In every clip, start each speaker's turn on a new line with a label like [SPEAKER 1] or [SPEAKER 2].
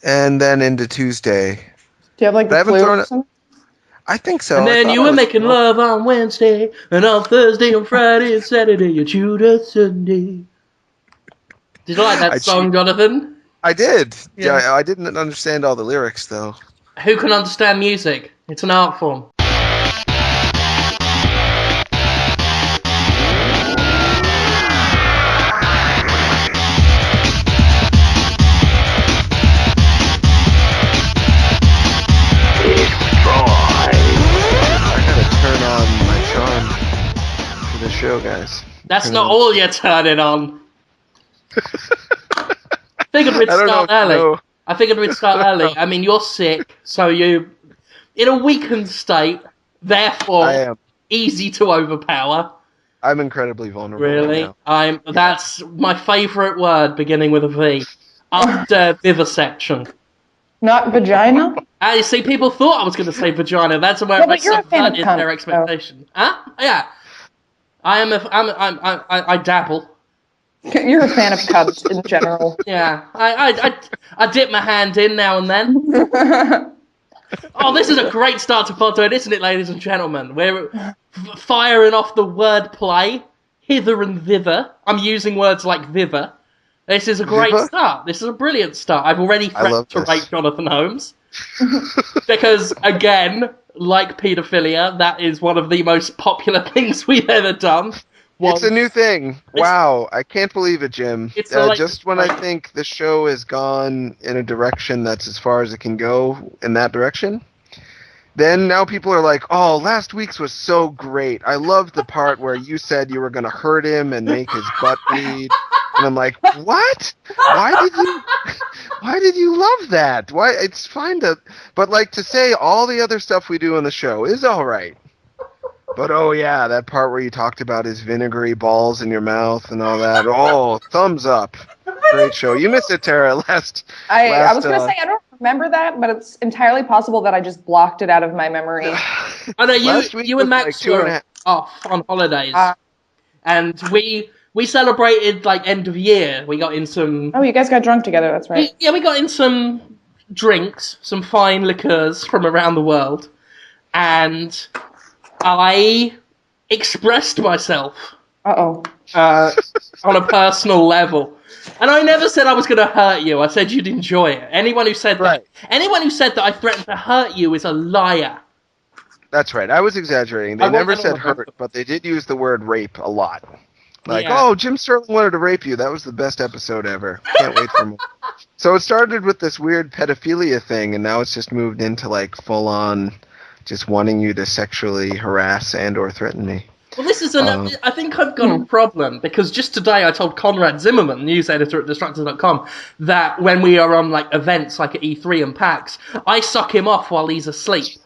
[SPEAKER 1] and then into Tuesday.
[SPEAKER 2] Do you have like
[SPEAKER 1] But I
[SPEAKER 2] the
[SPEAKER 1] haven't
[SPEAKER 2] flu
[SPEAKER 1] thrown
[SPEAKER 2] or
[SPEAKER 1] it.
[SPEAKER 2] something?
[SPEAKER 1] I think so.
[SPEAKER 3] And
[SPEAKER 1] I
[SPEAKER 3] then
[SPEAKER 1] thought
[SPEAKER 3] you
[SPEAKER 1] I
[SPEAKER 3] were
[SPEAKER 1] was
[SPEAKER 3] making love on Wednesday, and on Thursday and Friday and Saturday you chewed a Sunday. Did you like that song, Jonathan?
[SPEAKER 1] I did.
[SPEAKER 3] Yeah.
[SPEAKER 1] Yeah, I didn't understand all the lyrics though.
[SPEAKER 3] Who can understand music? It's an art form.
[SPEAKER 1] I gotta turn on my charm for the show, guys.
[SPEAKER 3] That's
[SPEAKER 1] Turn
[SPEAKER 3] not
[SPEAKER 1] on.
[SPEAKER 3] all you're turning on. Figured we'd
[SPEAKER 1] I don't know
[SPEAKER 3] start
[SPEAKER 1] if you
[SPEAKER 3] early.
[SPEAKER 1] know.
[SPEAKER 3] I figured we'd start early. I mean, you're sick, so you in a weakened state,
[SPEAKER 1] I
[SPEAKER 3] therefore
[SPEAKER 1] am.
[SPEAKER 3] easy to overpower.
[SPEAKER 1] I'm incredibly vulnerable right
[SPEAKER 3] Really,
[SPEAKER 1] now.
[SPEAKER 3] That's my favourite word, beginning with a V. After vivisection.
[SPEAKER 2] Not vagina?
[SPEAKER 3] You see, people thought I was going to say vagina. That's where
[SPEAKER 2] Yeah,
[SPEAKER 3] I
[SPEAKER 2] but you're a fan of
[SPEAKER 3] subverted
[SPEAKER 2] cunt,
[SPEAKER 3] their expectation. Huh? Yeah. I dabble.
[SPEAKER 2] You're a fan of cubs in general.
[SPEAKER 3] Yeah. I dip my hand in now and then. Oh, this is a great start to Podtoid, isn't it, ladies and gentlemen? We're firing off the wordplay, hither and thither. I'm using words like thither. This is a great
[SPEAKER 1] Viva?
[SPEAKER 3] start. This is a brilliant start. I've already
[SPEAKER 1] I love
[SPEAKER 3] threatened to
[SPEAKER 1] this.
[SPEAKER 3] rape Jonathan Holmes. Because, again, like paedophilia, that is one of the most popular things we've ever done.
[SPEAKER 1] It's a new thing. Wow, I can't believe it, Jim.
[SPEAKER 3] It's like
[SPEAKER 1] just when I think the show has gone in a direction that's as far as it can go in that direction, then now people are like, oh, last week's was so great. I loved the part where you said you were going to hurt him and make his butt bleed. And I'm like, what? Why did you love that? Why? It's fine but like to say all the other stuff we do on the show is all right. But oh yeah, that part where you talked about his vinegary balls in your mouth and all that. Oh, thumbs up. Great show. You missed it, Tara.
[SPEAKER 2] I was going to say, I don't remember that, but it's entirely possible that I just blocked it out of my memory.
[SPEAKER 3] I know
[SPEAKER 1] Last week
[SPEAKER 3] you and
[SPEAKER 1] was
[SPEAKER 3] Max
[SPEAKER 1] like
[SPEAKER 3] were
[SPEAKER 1] 2.5.
[SPEAKER 3] off on holidays. And we celebrated like end of year. We got in some.
[SPEAKER 2] Oh, you guys got drunk together, that's right.
[SPEAKER 3] We got in some drinks, some fine liqueurs from around the world, and I expressed myself
[SPEAKER 2] Uh-oh.
[SPEAKER 3] on a personal level. And I never said I was going to hurt you. I said you'd enjoy it. Anyone who said that I threatened to hurt you is a liar.
[SPEAKER 1] That's right. I was exaggerating. They never said hurt, but they did use the word rape a lot. Like, oh, Jim Sterling wanted to rape you. That was the best episode ever. Can't wait for more. So it started with this weird pedophilia thing, and now it's just moved into like full on just wanting you to sexually harass and or threaten me.
[SPEAKER 3] Well, this is I think I've got a problem, because just today I told Conrad Zimmerman, news editor at Destructors.com, that when we are on like events like at E3 and PAX, I suck him off while he's asleep.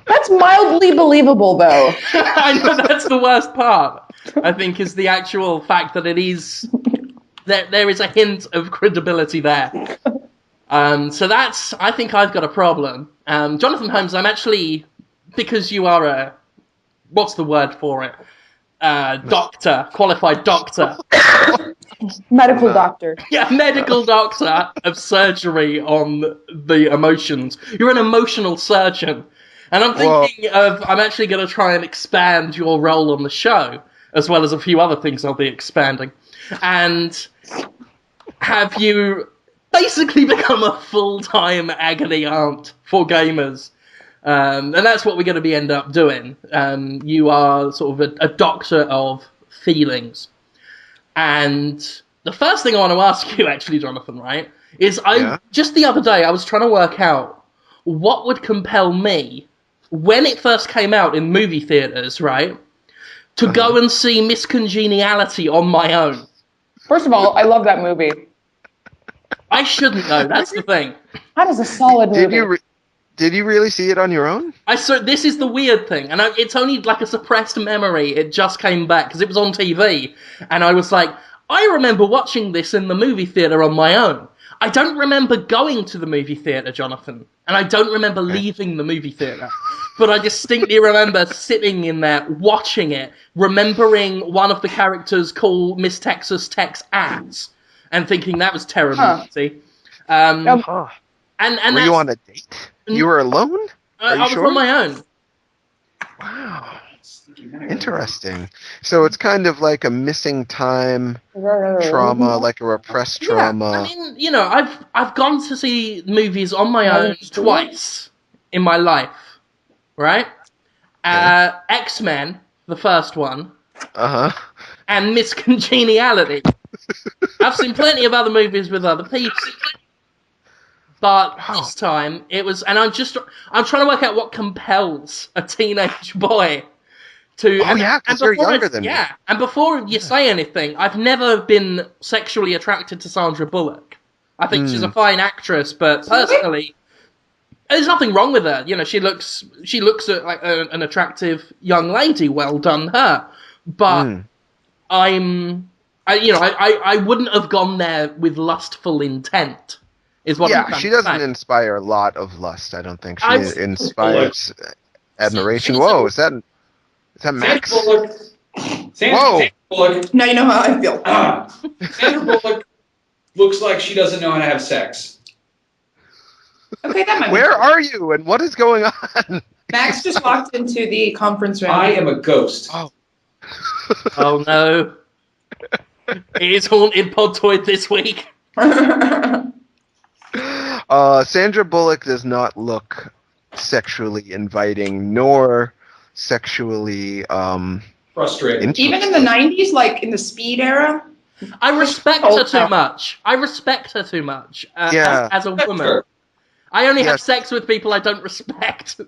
[SPEAKER 2] That's mildly believable, though.
[SPEAKER 3] I know, that's the worst part, I think, is the actual fact that it is... There is a hint of credibility there. So that's... I think I've got a problem. Jonathan Holmes, I'm actually... Because you are a... What's the word for it? Doctor. Qualified doctor.
[SPEAKER 2] Medical doctor.
[SPEAKER 3] Yeah, medical doctor of surgery on the emotions. You're an emotional surgeon. And I'm thinking I'm actually going to try and expand your role on the show, as well as a few other things I'll be expanding. And have you basically become a full-time agony aunt for gamers. And that's what we're going to end up doing. You are sort of a doctor of feelings. And the first thing I want to ask you, actually, Jonathan, right, is just the other day I was trying to work out what would compel me, when it first came out in movie theaters, right, to go and see Miss Congeniality on my own.
[SPEAKER 2] First of all, I love that movie.
[SPEAKER 3] I shouldn't, though. That's the thing.
[SPEAKER 2] That is a solid movie.
[SPEAKER 1] Did you really see it on your own?
[SPEAKER 3] This is the weird thing, and it's only like a suppressed memory. It just came back because it was on TV, and I was like, I remember watching this in the movie theater on my own. I don't remember going to the movie theater, Jonathan, and I don't remember leaving the movie theater. But I distinctly remember sitting in there, watching it, remembering one of the characters called Miss Texas Tex Ass, and thinking that was terrible. See?
[SPEAKER 1] Huh.
[SPEAKER 3] And
[SPEAKER 1] were you on a date? You were alone? Are you
[SPEAKER 3] I was
[SPEAKER 1] sure?
[SPEAKER 3] on my own.
[SPEAKER 1] Wow. Interesting. So it's kind of like a missing time trauma, like a repressed trauma.
[SPEAKER 3] I mean, you know, I've gone to see movies on my own twice in my life, right?
[SPEAKER 1] Okay.
[SPEAKER 3] X-Men, the first one,
[SPEAKER 1] Uh-huh.
[SPEAKER 3] and Miss Congeniality. I've seen plenty of other movies with other people, but this time it was, and I'm trying to work out what compels a teenage boy to.
[SPEAKER 1] Oh, yeah, because you're younger than me.
[SPEAKER 3] Yeah, and before you say anything, I've never been sexually attracted to Sandra Bullock. I think she's a fine actress, but personally, there's nothing wrong with her. You know, she looks like an attractive young lady. Well done, her. But I wouldn't have gone there with lustful intent. Is what I'm
[SPEAKER 1] she doesn't inspire a lot of lust. I don't think she inspires admiration. Whoa, is that Max?
[SPEAKER 4] Sandra Bullock.
[SPEAKER 2] Now you know how I feel.
[SPEAKER 4] Sandra Bullock looks like she doesn't know how to have sex.
[SPEAKER 2] Okay, that might
[SPEAKER 1] Where are you and what is going on?
[SPEAKER 2] Max just walked into the conference room.
[SPEAKER 4] I am a ghost.
[SPEAKER 1] Oh.
[SPEAKER 3] Oh no. It is haunted Podtoid this week.
[SPEAKER 1] Sandra Bullock does not look sexually inviting nor sexually
[SPEAKER 4] frustrating.
[SPEAKER 2] Even in the 90s, like in the Speed era?
[SPEAKER 3] I respect her too much. As a woman.
[SPEAKER 4] Sure.
[SPEAKER 3] I only have sex with people I don't respect.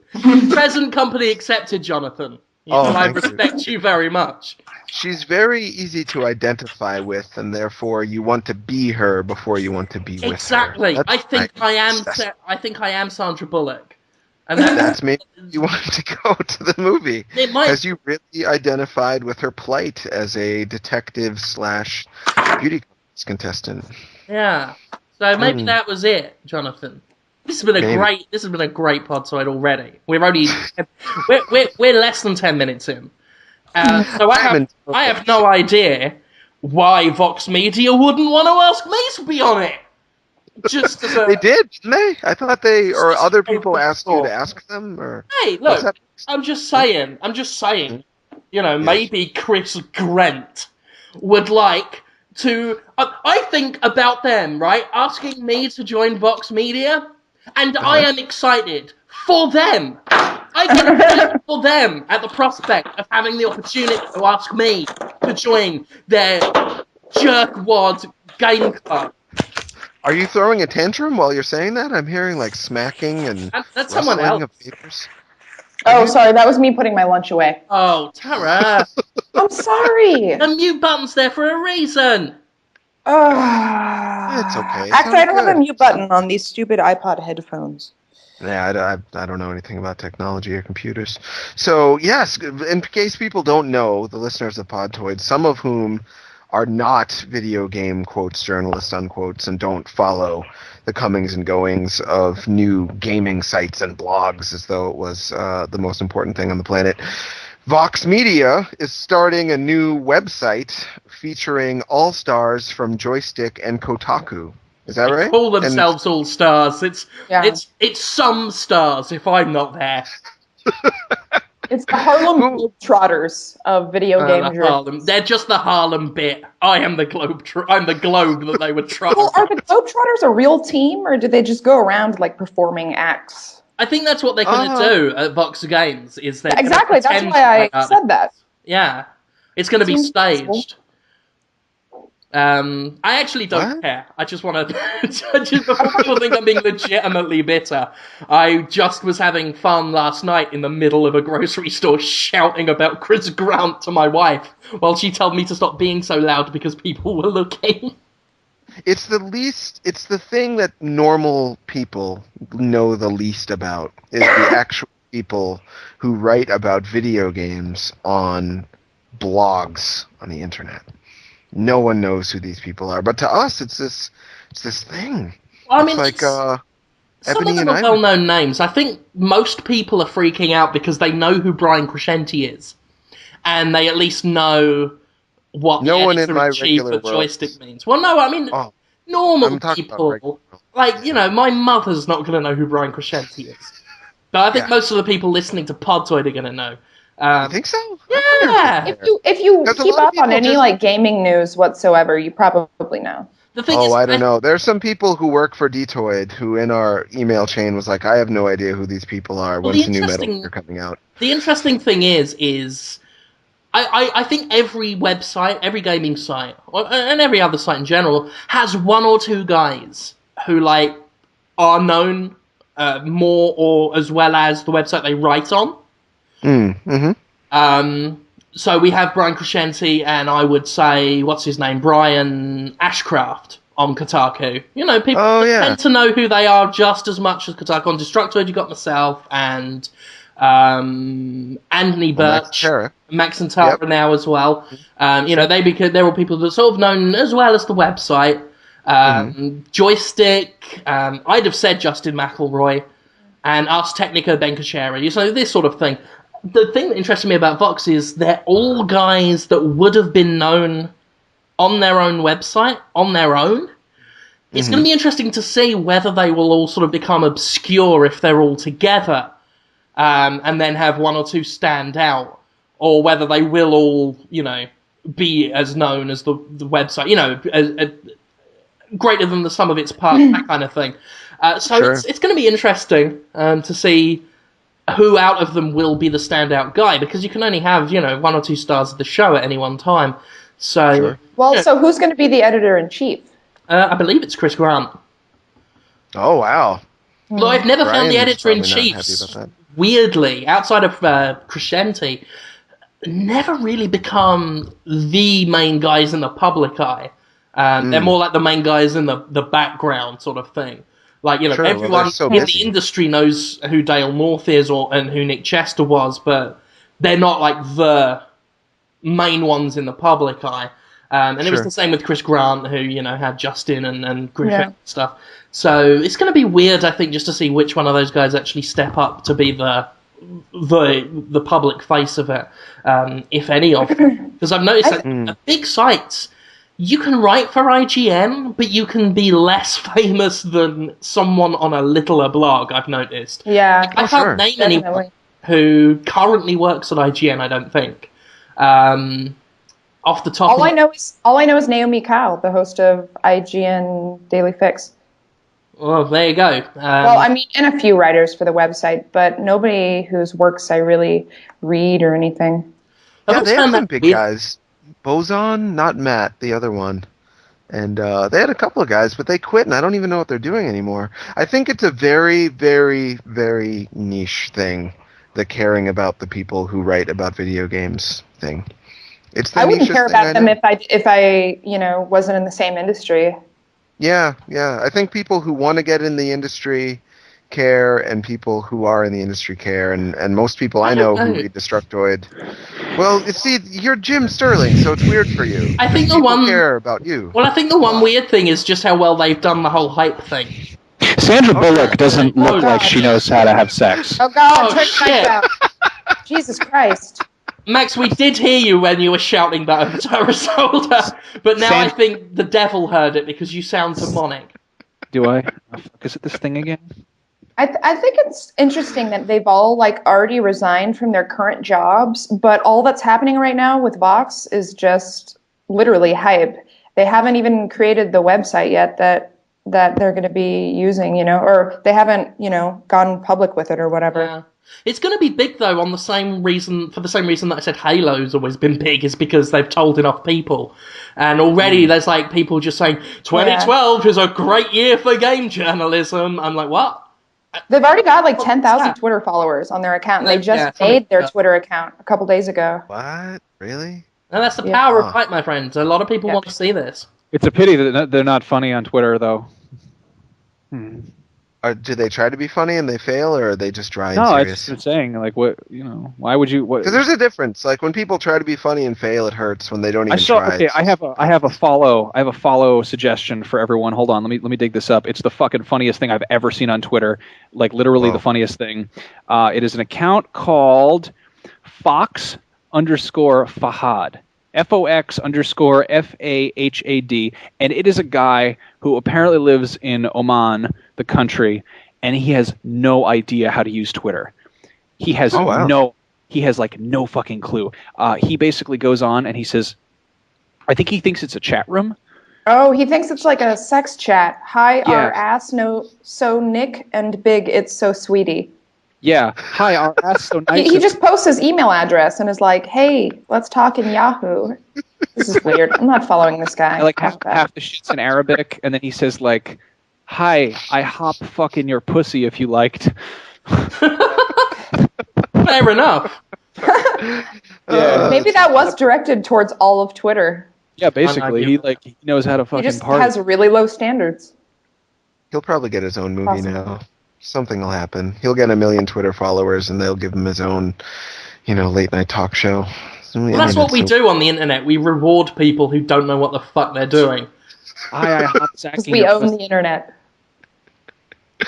[SPEAKER 3] Present company accepted, Jonathan. I respect you very much.
[SPEAKER 1] She's very easy to identify with, and therefore you want to be her before you want to be with her.
[SPEAKER 3] Exactly. I think I am Sandra Bullock. And
[SPEAKER 1] that's maybe you want to go to the movie. Because you really identified with her plight as a detective / beauty contestant.
[SPEAKER 3] Yeah. So maybe that was it, Jonathan. This has been a great Podtoid already. We're less than 10 minutes in. So I have no idea why Vox Media wouldn't want to ask me to be on it. Just as
[SPEAKER 1] they did, didn't they? I thought other people asked you to ask them. Or
[SPEAKER 3] hey, look, I'm just saying. You know, maybe Chris Grant would like to. I think about them, right? Asking me to join Vox Media, and I am excited for them. I get excited for them at the prospect of having the opportunity to ask me to join their jerkwad game club.
[SPEAKER 1] Are you throwing a tantrum while you're saying that? I'm hearing like smacking and
[SPEAKER 3] that's someone else.
[SPEAKER 1] Of papers.
[SPEAKER 2] Oh, sorry, that was me putting my lunch away.
[SPEAKER 3] Oh, Tara.
[SPEAKER 2] I'm sorry.
[SPEAKER 3] The mute button's there for a reason.
[SPEAKER 1] It's okay.
[SPEAKER 2] Actually, I don't have a mute button on these stupid iPod headphones.
[SPEAKER 1] Yeah, I don't know anything about technology or computers. So, yes, in case people don't know, the listeners of Podtoid, some of whom are not video game quotes journalists unquotes and don't follow the comings and goings of new gaming sites and blogs as though it was the most important thing on the planet. Vox Media is starting a new website featuring all-stars from Joystick and Kotaku. Is that right?
[SPEAKER 3] They call themselves all stars. It's some stars if I'm not there.
[SPEAKER 2] It's the Harlem Globetrotters of video game.
[SPEAKER 3] They're just the Harlem bit. I am the globe. I'm the globe that they would try.
[SPEAKER 2] Well, are the Globetrotters a real team, or do they just go around like performing acts?
[SPEAKER 3] I think that's what they're going to do at Vox Games.
[SPEAKER 2] Exactly. That's why I said that.
[SPEAKER 3] Yeah, it's going to be staged. I actually don't care. I just want to. Before people think I'm being legitimately bitter, I just was having fun last night in the middle of a grocery store shouting about Chris Grant to my wife while she told me to stop being so loud because people were looking.
[SPEAKER 1] It's the thing that normal people know the least about is the actual people who write about video games on blogs on the internet. No one knows who these people are, but to us, it's this thing.
[SPEAKER 3] Well, I mean,
[SPEAKER 1] it's like
[SPEAKER 3] some of them are well-known names. I think most people are freaking out because they know who Brian Crescenti is, and they at least know what
[SPEAKER 1] no
[SPEAKER 3] the
[SPEAKER 1] one in my
[SPEAKER 3] editor-in-chief
[SPEAKER 1] regular
[SPEAKER 3] of Joystick means. Well, no, I mean, normal people, like, you know, my mother's not going to know who Brian Crescenti is. But I think most of the people listening to Podtoid are going to know.
[SPEAKER 1] You think so?
[SPEAKER 3] Yeah.
[SPEAKER 2] If you keep up on any like gaming news whatsoever, you probably know.
[SPEAKER 3] The thing is,
[SPEAKER 1] I don't know. There's some people who work for Podtoid who in our email chain was like, I have no idea who these people are. When's the new Metal Gear coming out?
[SPEAKER 3] The interesting thing is I think every website, every gaming site, and every other site in general, has one or two guys who like are known more or as well as the website they write on. So we have Brian Crescenti and I would say, what's his name, Brian Ashcraft on Kotaku. You know, people tend to know who they are just as much as Kotaku. On Destructoid, you got myself and Anthony Birch, Max and Tara now as well. You know, they're all people that are sort of known as well as the website. Joystick, I'd have said Justin McElroy, and Ars Technica, Ben Kacheri. So this sort of thing. The thing that interested me about Vox is they're all guys that would have been known on their own website, on their own. It's going to be interesting to see whether they will all sort of become obscure if they're all together, and then have one or two stand out, or whether they will all, you know, be as known as the website, you know, as greater than the sum of its parts, that kind of thing. It's going to be interesting to see who out of them will be the standout guy, because you can only have, you know, 1 or 2 stars of the show at any one time. So,
[SPEAKER 2] so who's going to be the editor-in-chief?
[SPEAKER 3] I believe it's Chris Grant.
[SPEAKER 1] Oh, wow.
[SPEAKER 3] Well, I've never found the editor-in-chiefs, weirdly, outside of Crescenti, never really become the main guys in the public eye. They're more like the main guys in the background sort of thing. Like, you know, everyone in the industry knows who Dale North is and who Nick Chester was, but they're not like the main ones in the public eye. And it was the same with Chris Grant, who, you know, had Justin and Griffith and stuff. So it's going to be weird, I think, just to see which one of those guys actually step up to be the public face of it, if any of them. Because I've noticed that at big sites, you can write for IGN, but you can be less famous than someone on a littler blog, I've noticed.
[SPEAKER 2] Yeah.
[SPEAKER 3] Like, I can't name anyone who currently works at IGN, I don't think. Off the top
[SPEAKER 2] all I know is Naomi Kao, the host of IGN Daily Fix.
[SPEAKER 3] Well, there you go.
[SPEAKER 2] Well, I mean, and a few writers for the website, but nobody whose works I really read or anything.
[SPEAKER 1] Yeah, they have some big guys. Boson, not Matt, the other one. And they had a couple of guys, but they quit, and I don't even know what they're doing anymore. I think it's a very, very, very niche thing, the caring about the people who write about video games thing. It's the
[SPEAKER 2] I wouldn't care about them if I, you know, wasn't in the same industry.
[SPEAKER 1] Yeah. I think people who want to get in the industry care, and people who are in the industry care, and most people I know who read Destructoid. Well, you see, you're Jim Sterling, so it's weird for you.
[SPEAKER 3] I think
[SPEAKER 1] people care about you.
[SPEAKER 3] Well, I think the one weird thing is just how well they've done the whole hype thing.
[SPEAKER 5] Sandra Bullock doesn't look like she knows how to have sex.
[SPEAKER 2] Oh God! Turn the mic out. Jesus Christ.
[SPEAKER 3] Max, we did hear you when you were shouting that over Tara Solder, but now I think the devil heard it because you sound demonic.
[SPEAKER 5] Do I? Is it this thing again?
[SPEAKER 2] I think it's interesting that they've all like already resigned from their current jobs, but all that's happening right now with Vox is just literally hype. They haven't even created the website yet that they're going to be using, you know, or they haven't, you know, gone public with it or whatever.
[SPEAKER 3] Yeah. It's going to be big though, for the same reason that I said Halo's always been big, is because they've told enough people, and already there's like people just saying 2012 is a great year for game journalism. I'm like, what?
[SPEAKER 2] They've already got like 10,000 Twitter followers on their account. And they just made their Twitter account a couple days ago.
[SPEAKER 1] What? Really?
[SPEAKER 3] And that's the power of hype, my friends. A lot of people want to see this.
[SPEAKER 5] It's a pity that they're not funny on Twitter, though.
[SPEAKER 1] Do they try to be funny and they fail, or are they just dry and
[SPEAKER 5] serious?
[SPEAKER 1] serious?
[SPEAKER 5] No, it's just saying, like, what, you know, why would you...
[SPEAKER 1] Because there's a difference. Like, when people try to be funny and fail, it hurts. When they don't even try.
[SPEAKER 5] Okay, I have a follow suggestion for everyone. Hold on, let me dig this up. It's the fucking funniest thing I've ever seen on Twitter. Like, literally the funniest thing. It is an account called Fox_Fahad. FOX_FAHAD, and it is a guy who apparently lives in Oman, the country, and he has no idea how to use Twitter. He has like no fucking clue. He basically goes on and he says, I think he thinks it's a chat room.
[SPEAKER 2] Oh, he thinks it's like a sex chat. Hi, our ass so Nick and big, it's so sweetie.
[SPEAKER 5] Yeah. Hi, our ass so nice.
[SPEAKER 2] He just posts his email address and is like, hey, let's talk in Yahoo. This is weird. I'm not following this guy.
[SPEAKER 5] Like half the shit's in Arabic, and then he says like, hi, I hop fucking your pussy if you liked.
[SPEAKER 3] Fair enough.
[SPEAKER 2] Maybe that was directed towards all of Twitter.
[SPEAKER 5] Yeah, basically, he knows how to fucking
[SPEAKER 2] He just
[SPEAKER 5] party.
[SPEAKER 2] has really low standards.
[SPEAKER 1] He'll probably get his own movie now. Something will happen. He'll get 1 million Twitter followers, and they'll give him his own, late night talk show.
[SPEAKER 3] Well, that's what we do on the internet. We reward people who don't know what the fuck they're doing.
[SPEAKER 2] Because we own the internet.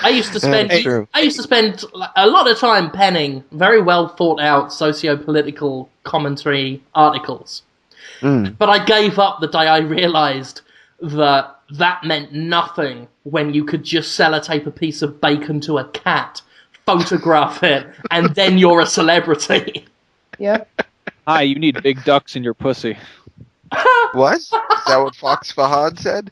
[SPEAKER 3] I used to spend a lot of time penning very well thought out socio-political commentary articles. But I gave up the day I realised that meant nothing when you could just sellotape a piece of bacon to a cat, photograph it, and then you're a celebrity.
[SPEAKER 2] Yep.
[SPEAKER 5] Hi, you need big ducks in your pussy.
[SPEAKER 1] What? Is that what Fox Fahad said?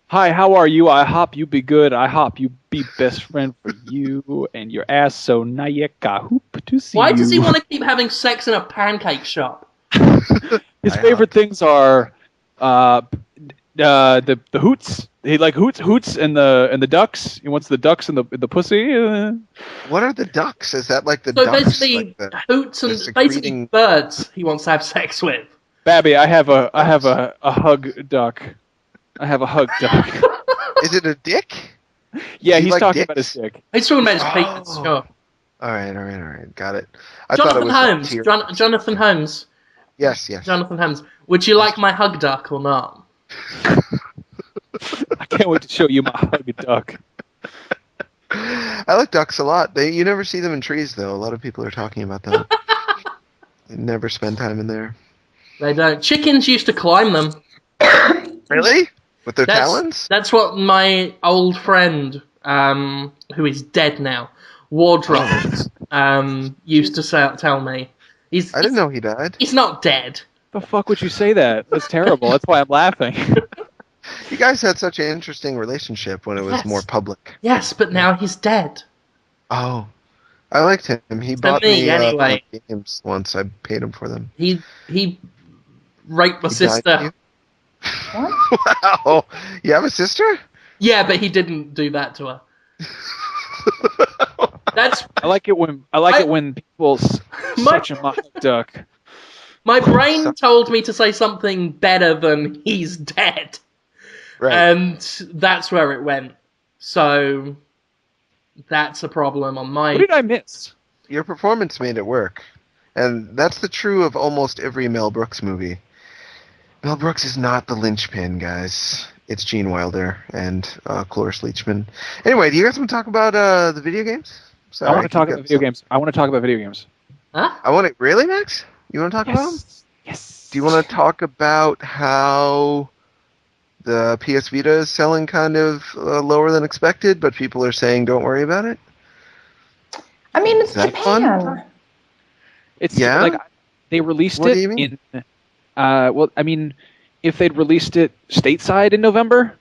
[SPEAKER 5] Hi, how are you? I hope you be good. I hope you be best friend for you and your ass so nayeka hoop to see you.
[SPEAKER 3] Why does he want to keep having sex in a pancake shop?
[SPEAKER 5] His favorite things are the hoots. He like hoots and the ducks. He wants the ducks and the pussy.
[SPEAKER 1] What are the ducks? Is that like the
[SPEAKER 3] so
[SPEAKER 1] ducks?
[SPEAKER 3] Basically,
[SPEAKER 1] like
[SPEAKER 3] hoots and basically birds he wants to have sex with.
[SPEAKER 5] Babby, I have a hug duck. I have a hug duck.
[SPEAKER 1] Is it a dick?
[SPEAKER 5] Yeah, he's
[SPEAKER 1] like
[SPEAKER 5] talking
[SPEAKER 1] dicks?
[SPEAKER 5] about his dick.
[SPEAKER 3] He's talking about his penis, sure.
[SPEAKER 1] All right. Got it.
[SPEAKER 3] Jonathan Holmes. Jonathan Holmes.
[SPEAKER 1] Yes.
[SPEAKER 3] Jonathan Holmes. Would you like my hug duck or not?
[SPEAKER 5] I can't wait to show you my hug duck.
[SPEAKER 1] I like ducks a lot. You never see them in trees, though. A lot of people are talking about them. They never spend time in there.
[SPEAKER 3] They don't. Chickens used to climb them.
[SPEAKER 1] Really? With their talons?
[SPEAKER 3] That's what my old friend, who is dead now, Wardrobe, used to tell me.
[SPEAKER 1] I didn't know he died.
[SPEAKER 3] He's not dead.
[SPEAKER 5] The fuck would you say that? That's terrible. That's why I'm laughing.
[SPEAKER 1] You guys had such an interesting relationship when it was more public.
[SPEAKER 3] Yes, but now he's dead.
[SPEAKER 1] Oh. I liked him. He bought me anyway. Games once. I paid him for them.
[SPEAKER 3] He raped my sister.
[SPEAKER 2] What?
[SPEAKER 1] Wow. You have a sister?
[SPEAKER 3] Yeah, but he didn't do that to her.
[SPEAKER 5] I like it when people such a hug duck.
[SPEAKER 3] My brain told me to say something better than he's dead.
[SPEAKER 1] Right.
[SPEAKER 3] And that's where it went. So that's a problem on my...
[SPEAKER 5] What did I miss?
[SPEAKER 1] Your performance made it work. And that's the true of almost every Mel Brooks movie. Mel Brooks is not the linchpin, guys. It's Gene Wilder and Cloris Leachman. Anyway, do you guys want to talk about the video games?
[SPEAKER 5] Sorry, I want to talk about video games.
[SPEAKER 3] Huh?
[SPEAKER 1] Really, Max? You want to talk about them?
[SPEAKER 5] Yes.
[SPEAKER 1] Do you want to talk about how the PS Vita is selling kind of lower than expected, but people are saying don't worry about it?
[SPEAKER 2] I mean, it's Japan.
[SPEAKER 1] Fun?
[SPEAKER 5] It's like they released
[SPEAKER 1] what
[SPEAKER 5] it
[SPEAKER 1] do you mean?
[SPEAKER 5] in. Well, I mean, if they'd released it stateside in November,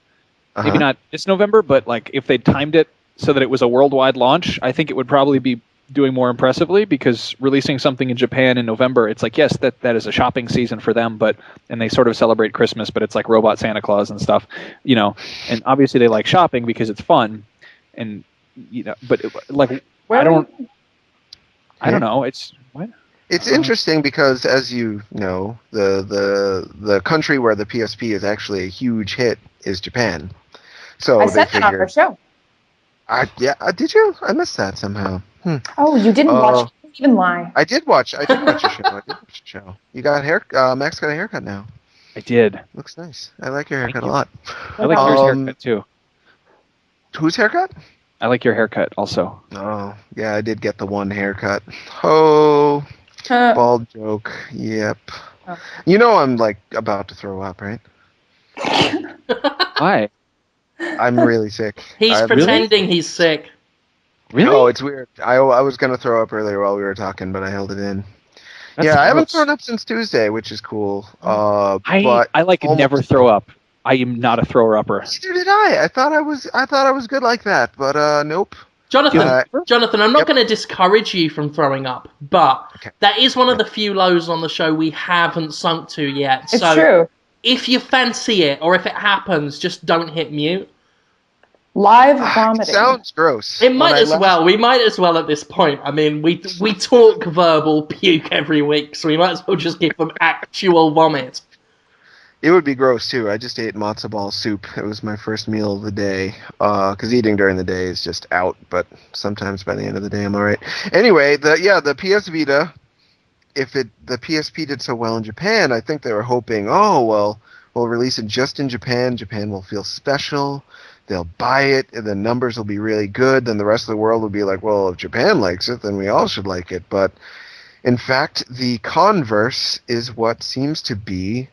[SPEAKER 5] maybe not this November, but like if they timed it so that it was a worldwide launch, I think it would probably be doing more impressively, because releasing something in Japan in November, it's like, yes, that is a shopping season for them, and they sort of celebrate Christmas, but it's like Robot Santa Claus and stuff, and obviously they like shopping because it's fun, and but I don't know, it's what?
[SPEAKER 1] It's interesting because, as you know, the country where the PSP is actually a huge hit is Japan. So
[SPEAKER 2] I said that on our show.
[SPEAKER 1] Did you? I missed that somehow.
[SPEAKER 2] Oh, you didn't watch it? Don't even lie.
[SPEAKER 1] I did watch a show. You got Max got a haircut now.
[SPEAKER 5] I did.
[SPEAKER 1] Looks nice. I like your haircut a lot.
[SPEAKER 5] I like yours haircut too.
[SPEAKER 1] Whose haircut?
[SPEAKER 5] I like your haircut also.
[SPEAKER 1] Oh, yeah, I did get the one haircut. Oh, Bald joke. Yep.
[SPEAKER 2] Oh.
[SPEAKER 1] You know I'm like about to throw up, right?
[SPEAKER 5] Why?
[SPEAKER 1] I'm really sick.
[SPEAKER 3] He's
[SPEAKER 1] I'm
[SPEAKER 3] pretending he's sick.
[SPEAKER 5] Really?
[SPEAKER 1] Oh, it's weird. I was gonna throw up earlier while we were talking, but I held it in.
[SPEAKER 5] That's
[SPEAKER 1] I haven't
[SPEAKER 5] gross.
[SPEAKER 1] thrown up since Tuesday, which is cool.
[SPEAKER 5] I
[SPEAKER 1] But
[SPEAKER 5] never throw up. I am not a thrower upper.
[SPEAKER 1] Neither did I. I thought I was good like that, but nope.
[SPEAKER 3] Jonathan, I'm not going to discourage you from throwing up, but that is one of the few lows on the show we haven't sunk to yet.
[SPEAKER 2] It's
[SPEAKER 3] so
[SPEAKER 2] true.
[SPEAKER 3] if you fancy it, or if it happens, just don't hit mute.
[SPEAKER 2] Live vomiting.
[SPEAKER 1] Sounds gross.
[SPEAKER 3] It might as well. We might as well at this point. I mean, we talk verbal puke every week, so we might as well just give them actual vomit.
[SPEAKER 1] It would be gross too. I just ate matzo ball soup. It was my first meal of the day. Because eating during the day is just out, but sometimes by the end of the day I'm alright. Anyway, the PS Vita. The PSP did so well in Japan, I think they were hoping, we'll release it just in Japan. Japan will feel special. They'll buy it, and the numbers will be really good. Then the rest of the world will be like, well, if Japan likes it, then we all should like it. But in fact, the converse is what seems to be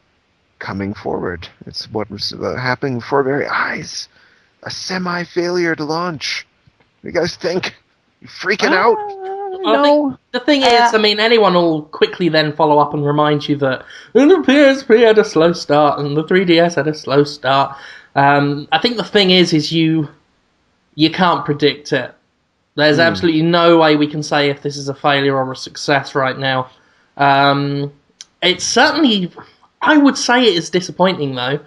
[SPEAKER 1] coming forward. It's what was happening before our very eyes. A semi-failure to launch. What do you guys think? You freaking out?
[SPEAKER 5] No.
[SPEAKER 3] The thing is, I mean, anyone will quickly then follow up and remind you that the PSP had a slow start and the 3DS had a slow start. I think the thing is you can't predict it. There's absolutely no way we can say if this is a failure or a success right now. It's certainly... I would say it is disappointing, though.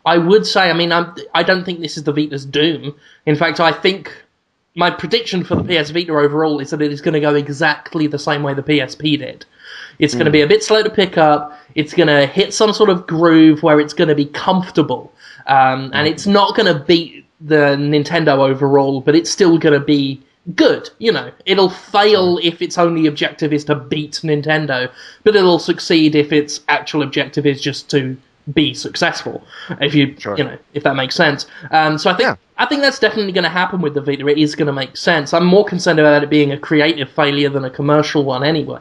[SPEAKER 3] I would say, I mean, I don't think this is the Vita's doom. In fact, I think my prediction for the PS Vita overall is that it is going to go exactly the same way the PSP did. It's going to be a bit slow to pick up. It's going to hit some sort of groove where it's going to be comfortable. And it's not going to beat the Nintendo overall, but it's still going to be good. You know, it'll fail if its only objective is to beat Nintendo, but it'll succeed if its actual objective is just to be successful. If you know, if that makes sense. So I think that's definitely going to happen with the Vita. It is going to make sense. I'm more concerned about it being a creative failure than a commercial one, anyway,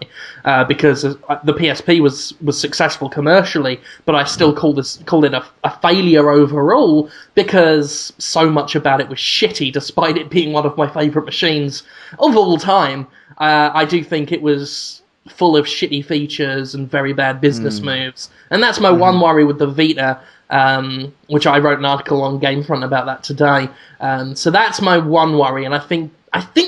[SPEAKER 3] because the PSP was successful commercially, but I still called it a failure overall because so much about it was shitty, despite it being one of my favourite machines of all time. I do think it was full of shitty features and very bad business moves. And that's my one worry with the Vita, which I wrote an article on Gamefront about that today. So that's my one worry, and I think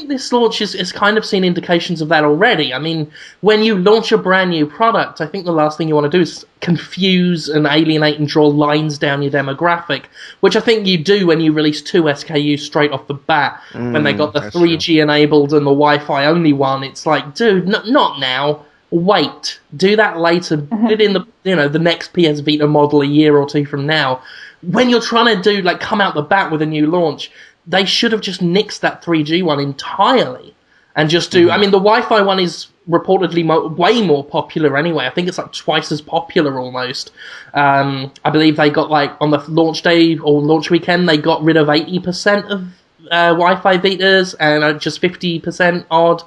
[SPEAKER 3] this launch has kind of seen indications of that already. I mean, when you launch a brand new product, I think the last thing you want to do is confuse and alienate and draw lines down your demographic, which I think you do when you release 2 SKUs straight off the bat. When they got the 3G enabled and the Wi-Fi only one, it's like, dude, not now. Wait, do that later. Put it in the next PS Vita model a year or two from now. When you're trying to come out the bat with a new launch, they should have just nixed that 3G one entirely and just do... I mean, the Wi-Fi one is reportedly way more popular anyway. I think it's like twice as popular almost. I believe they got on the launch day or launch weekend, they got rid of 80% of Wi-Fi Vitas and just 50% odd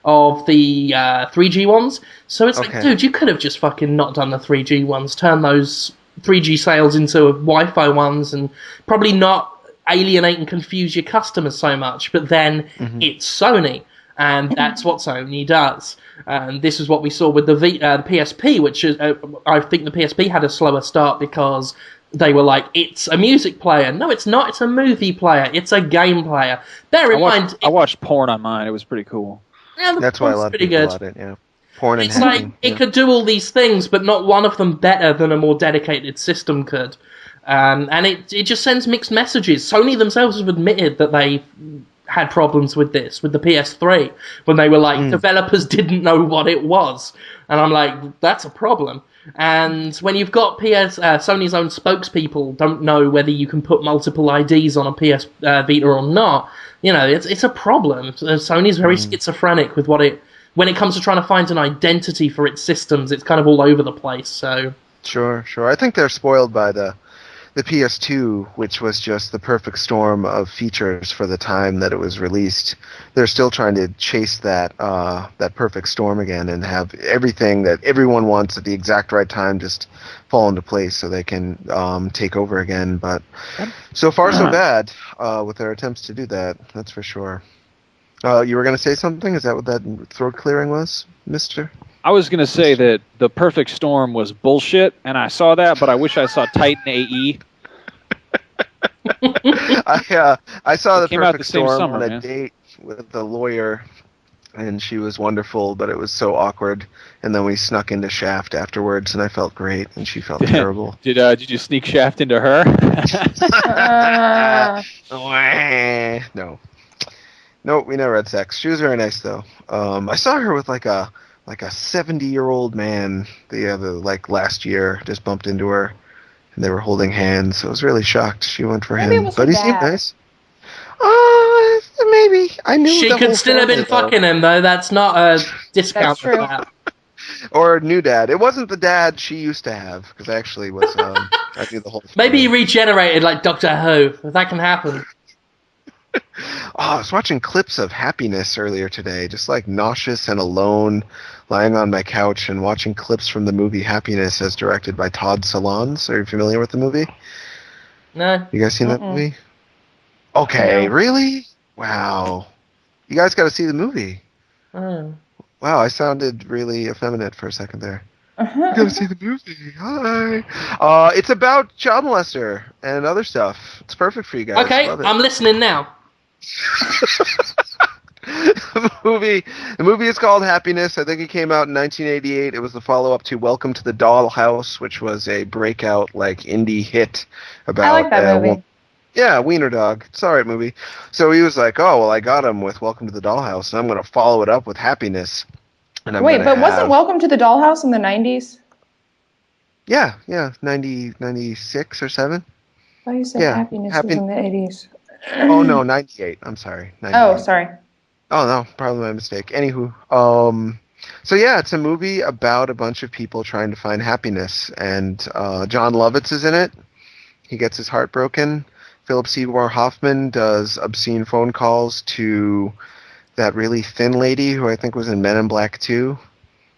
[SPEAKER 3] of the 3G ones. So it's like, dude, you could have just fucking not done the 3G ones, turn those 3G sales into Wi-Fi ones and probably not alienate and confuse your customers so much. But then it's Sony, and that's what Sony does. And this is what we saw with the PSP, which is, I think the PSP had a slower start because they were like, it's a music player. No, it's not. It's a movie player. It's a game player. Bear in mind...
[SPEAKER 5] I watched porn on mine. It was pretty cool.
[SPEAKER 3] Yeah,
[SPEAKER 1] that's why a lot of people bought it, yeah. Porn and
[SPEAKER 3] it's hacking, it could do all these things, but not one of them better than a more dedicated system could. And it just sends mixed messages. Sony themselves have admitted that they had problems with this, with the PS3, when they were like, developers didn't know what it was. And I'm like, that's a problem. And when you've got Sony's own spokespeople don't know whether you can put multiple IDs on a PS Vita or not, it's a problem. Sony's very schizophrenic with when it comes to trying to find an identity for its systems. It's kind of all over the place. So
[SPEAKER 1] sure. I think they're spoiled by the the PS2, which was just the perfect storm of features for the time that it was released. They're still trying to chase that perfect storm again and have everything that everyone wants at the exact right time just fall into place so they can take over again. But so far so bad with their attempts to do that. That's for sure. You were going to say something? Is that what that throat clearing was, Mister?
[SPEAKER 5] I was going to say that the perfect storm was bullshit, and I saw that, but I wish I saw Titan AE.
[SPEAKER 1] I saw the
[SPEAKER 5] came out
[SPEAKER 1] perfect
[SPEAKER 5] the same
[SPEAKER 1] storm
[SPEAKER 5] summer,
[SPEAKER 1] on a
[SPEAKER 5] man.
[SPEAKER 1] date with the lawyer, and she was wonderful, but it was so awkward. And then we snuck into Shaft afterwards, and I felt great, and she felt terrible.
[SPEAKER 5] Did you sneak Shaft into her?
[SPEAKER 1] No, we never had sex. She was very nice though. I saw her with like a 70-year-old man last year. Just bumped into her, and they were holding hands. So I was really shocked. She went for
[SPEAKER 2] Maybe it
[SPEAKER 1] him,
[SPEAKER 2] was
[SPEAKER 1] but
[SPEAKER 2] her
[SPEAKER 1] he seemed
[SPEAKER 2] dad.
[SPEAKER 1] nice. Maybe I knew
[SPEAKER 3] She
[SPEAKER 1] the
[SPEAKER 3] could
[SPEAKER 1] whole
[SPEAKER 3] still have been
[SPEAKER 1] family, though.
[SPEAKER 3] fucking him, though. That's not a discount
[SPEAKER 2] That's true.
[SPEAKER 3] of that.
[SPEAKER 1] Or new dad. It wasn't the dad she used to have, because I actually was. I knew the whole.
[SPEAKER 3] Maybe he
[SPEAKER 1] family.
[SPEAKER 3] regenerated like Doctor Who. That can happen.
[SPEAKER 1] I was watching clips of Happiness earlier today, just like nauseous and alone, lying on my couch and watching clips from the movie Happiness as directed by Todd Solondz. Are you familiar with the movie?
[SPEAKER 3] No.
[SPEAKER 1] You guys seen that movie? Okay,
[SPEAKER 2] No.
[SPEAKER 1] really? Wow. You guys got to see the movie.
[SPEAKER 3] Oh.
[SPEAKER 1] Wow, I sounded really effeminate for a second there. You gotta see the movie. Hi. It's about child molester and other stuff. It's perfect for you guys.
[SPEAKER 3] Okay,
[SPEAKER 1] Love it.
[SPEAKER 3] I'm listening now.
[SPEAKER 1] The movie is called Happiness. I think it came out in 1988. It was the follow-up to Welcome to the Dollhouse, which was a breakout indie hit about.
[SPEAKER 2] I like that movie.
[SPEAKER 1] Yeah, Wiener Dog. It's an alright movie. So he was like, "Oh well, I got him with Welcome to the Dollhouse, and I'm going to follow it up with Happiness." And I'm
[SPEAKER 2] Wait, but wasn't Welcome to the Dollhouse in the 90s?
[SPEAKER 1] Yeah, 96 or 7.
[SPEAKER 2] I thought you said
[SPEAKER 1] Yeah,
[SPEAKER 2] Happiness was in the 80s.
[SPEAKER 1] Oh no, 98. I'm sorry. 98.
[SPEAKER 2] Oh, sorry.
[SPEAKER 1] Oh no, probably my mistake. Anywho, so yeah, it's a movie about a bunch of people trying to find happiness, and John Lovitz is in it. He gets his heart broken. Philip Seymour Hoffman does obscene phone calls to that really thin lady who I think was in Men in Black 2.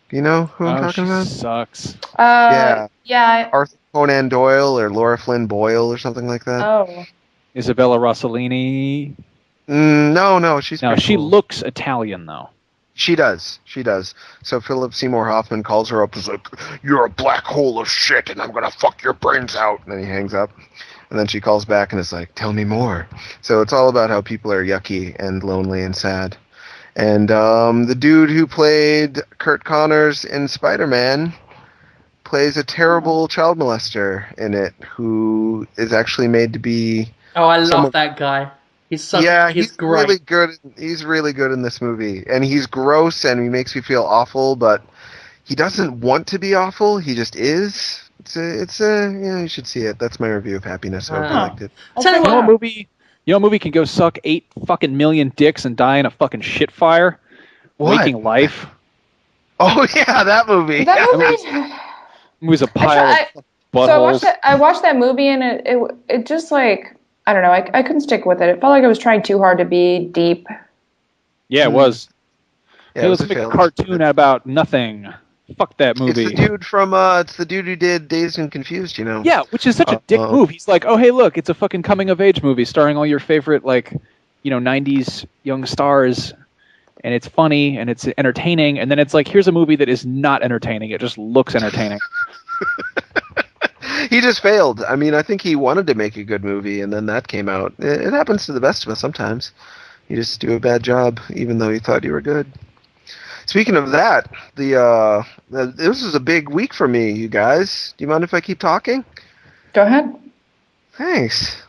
[SPEAKER 1] Do you know who I'm talking about?
[SPEAKER 5] Sucks.
[SPEAKER 1] Yeah.
[SPEAKER 2] Arthur
[SPEAKER 1] Conan Doyle or Laura Flynn Boyle or something like that.
[SPEAKER 2] Oh.
[SPEAKER 5] Isabella Rossellini.
[SPEAKER 1] No, she's
[SPEAKER 5] No,
[SPEAKER 1] pretty
[SPEAKER 5] she
[SPEAKER 1] cool.
[SPEAKER 5] looks Italian though.
[SPEAKER 1] She does. So Philip Seymour Hoffman calls her up and is like, "You're a black hole of shit, and I'm gonna fuck your brains out." And then he hangs up. And then she calls back and is like, "Tell me more." So it's all about how people are yucky and lonely and sad. And the dude who played Kurt Connors in Spider-Man plays a terrible child molester in it, who is actually made to be.
[SPEAKER 3] Oh, I love that guy. He's great.
[SPEAKER 1] Really good. He's really good in this movie, and he's gross, and he makes me feel awful. But he doesn't want to be awful. He just is. You should see it. That's my review of Happiness. I hope you liked it.
[SPEAKER 3] Tell you what,
[SPEAKER 5] You know, a movie can go suck 8 fucking million dicks and die in a fucking shit fire.
[SPEAKER 1] What?
[SPEAKER 5] Waking Life.
[SPEAKER 1] Oh yeah, that movie.
[SPEAKER 2] That movie.
[SPEAKER 5] It was a pile of buttholes.
[SPEAKER 2] So I watched that movie and it just like, I don't know, I couldn't stick with it. It felt like I was trying too hard to be deep.
[SPEAKER 5] Yeah, it was.
[SPEAKER 1] Yeah,
[SPEAKER 5] It was like a cartoon about nothing. Fuck that movie.
[SPEAKER 1] It's the dude who did Dazed and Confused, you know.
[SPEAKER 5] Yeah, which is such a dick move. He's like, "Oh, hey, look, it's a fucking coming of age movie starring all your favorite 90s young stars, and it's funny and it's entertaining." And then it's like, here's a movie that is not entertaining. It just looks entertaining.
[SPEAKER 1] He just failed. I mean, I think he wanted to make a good movie, and then that came out. It happens to the best of us sometimes. You just do a bad job, even though you thought you were good. Speaking of that, this was a big week for me, you guys. Do you mind if I keep talking?
[SPEAKER 2] Go ahead.
[SPEAKER 1] Thanks.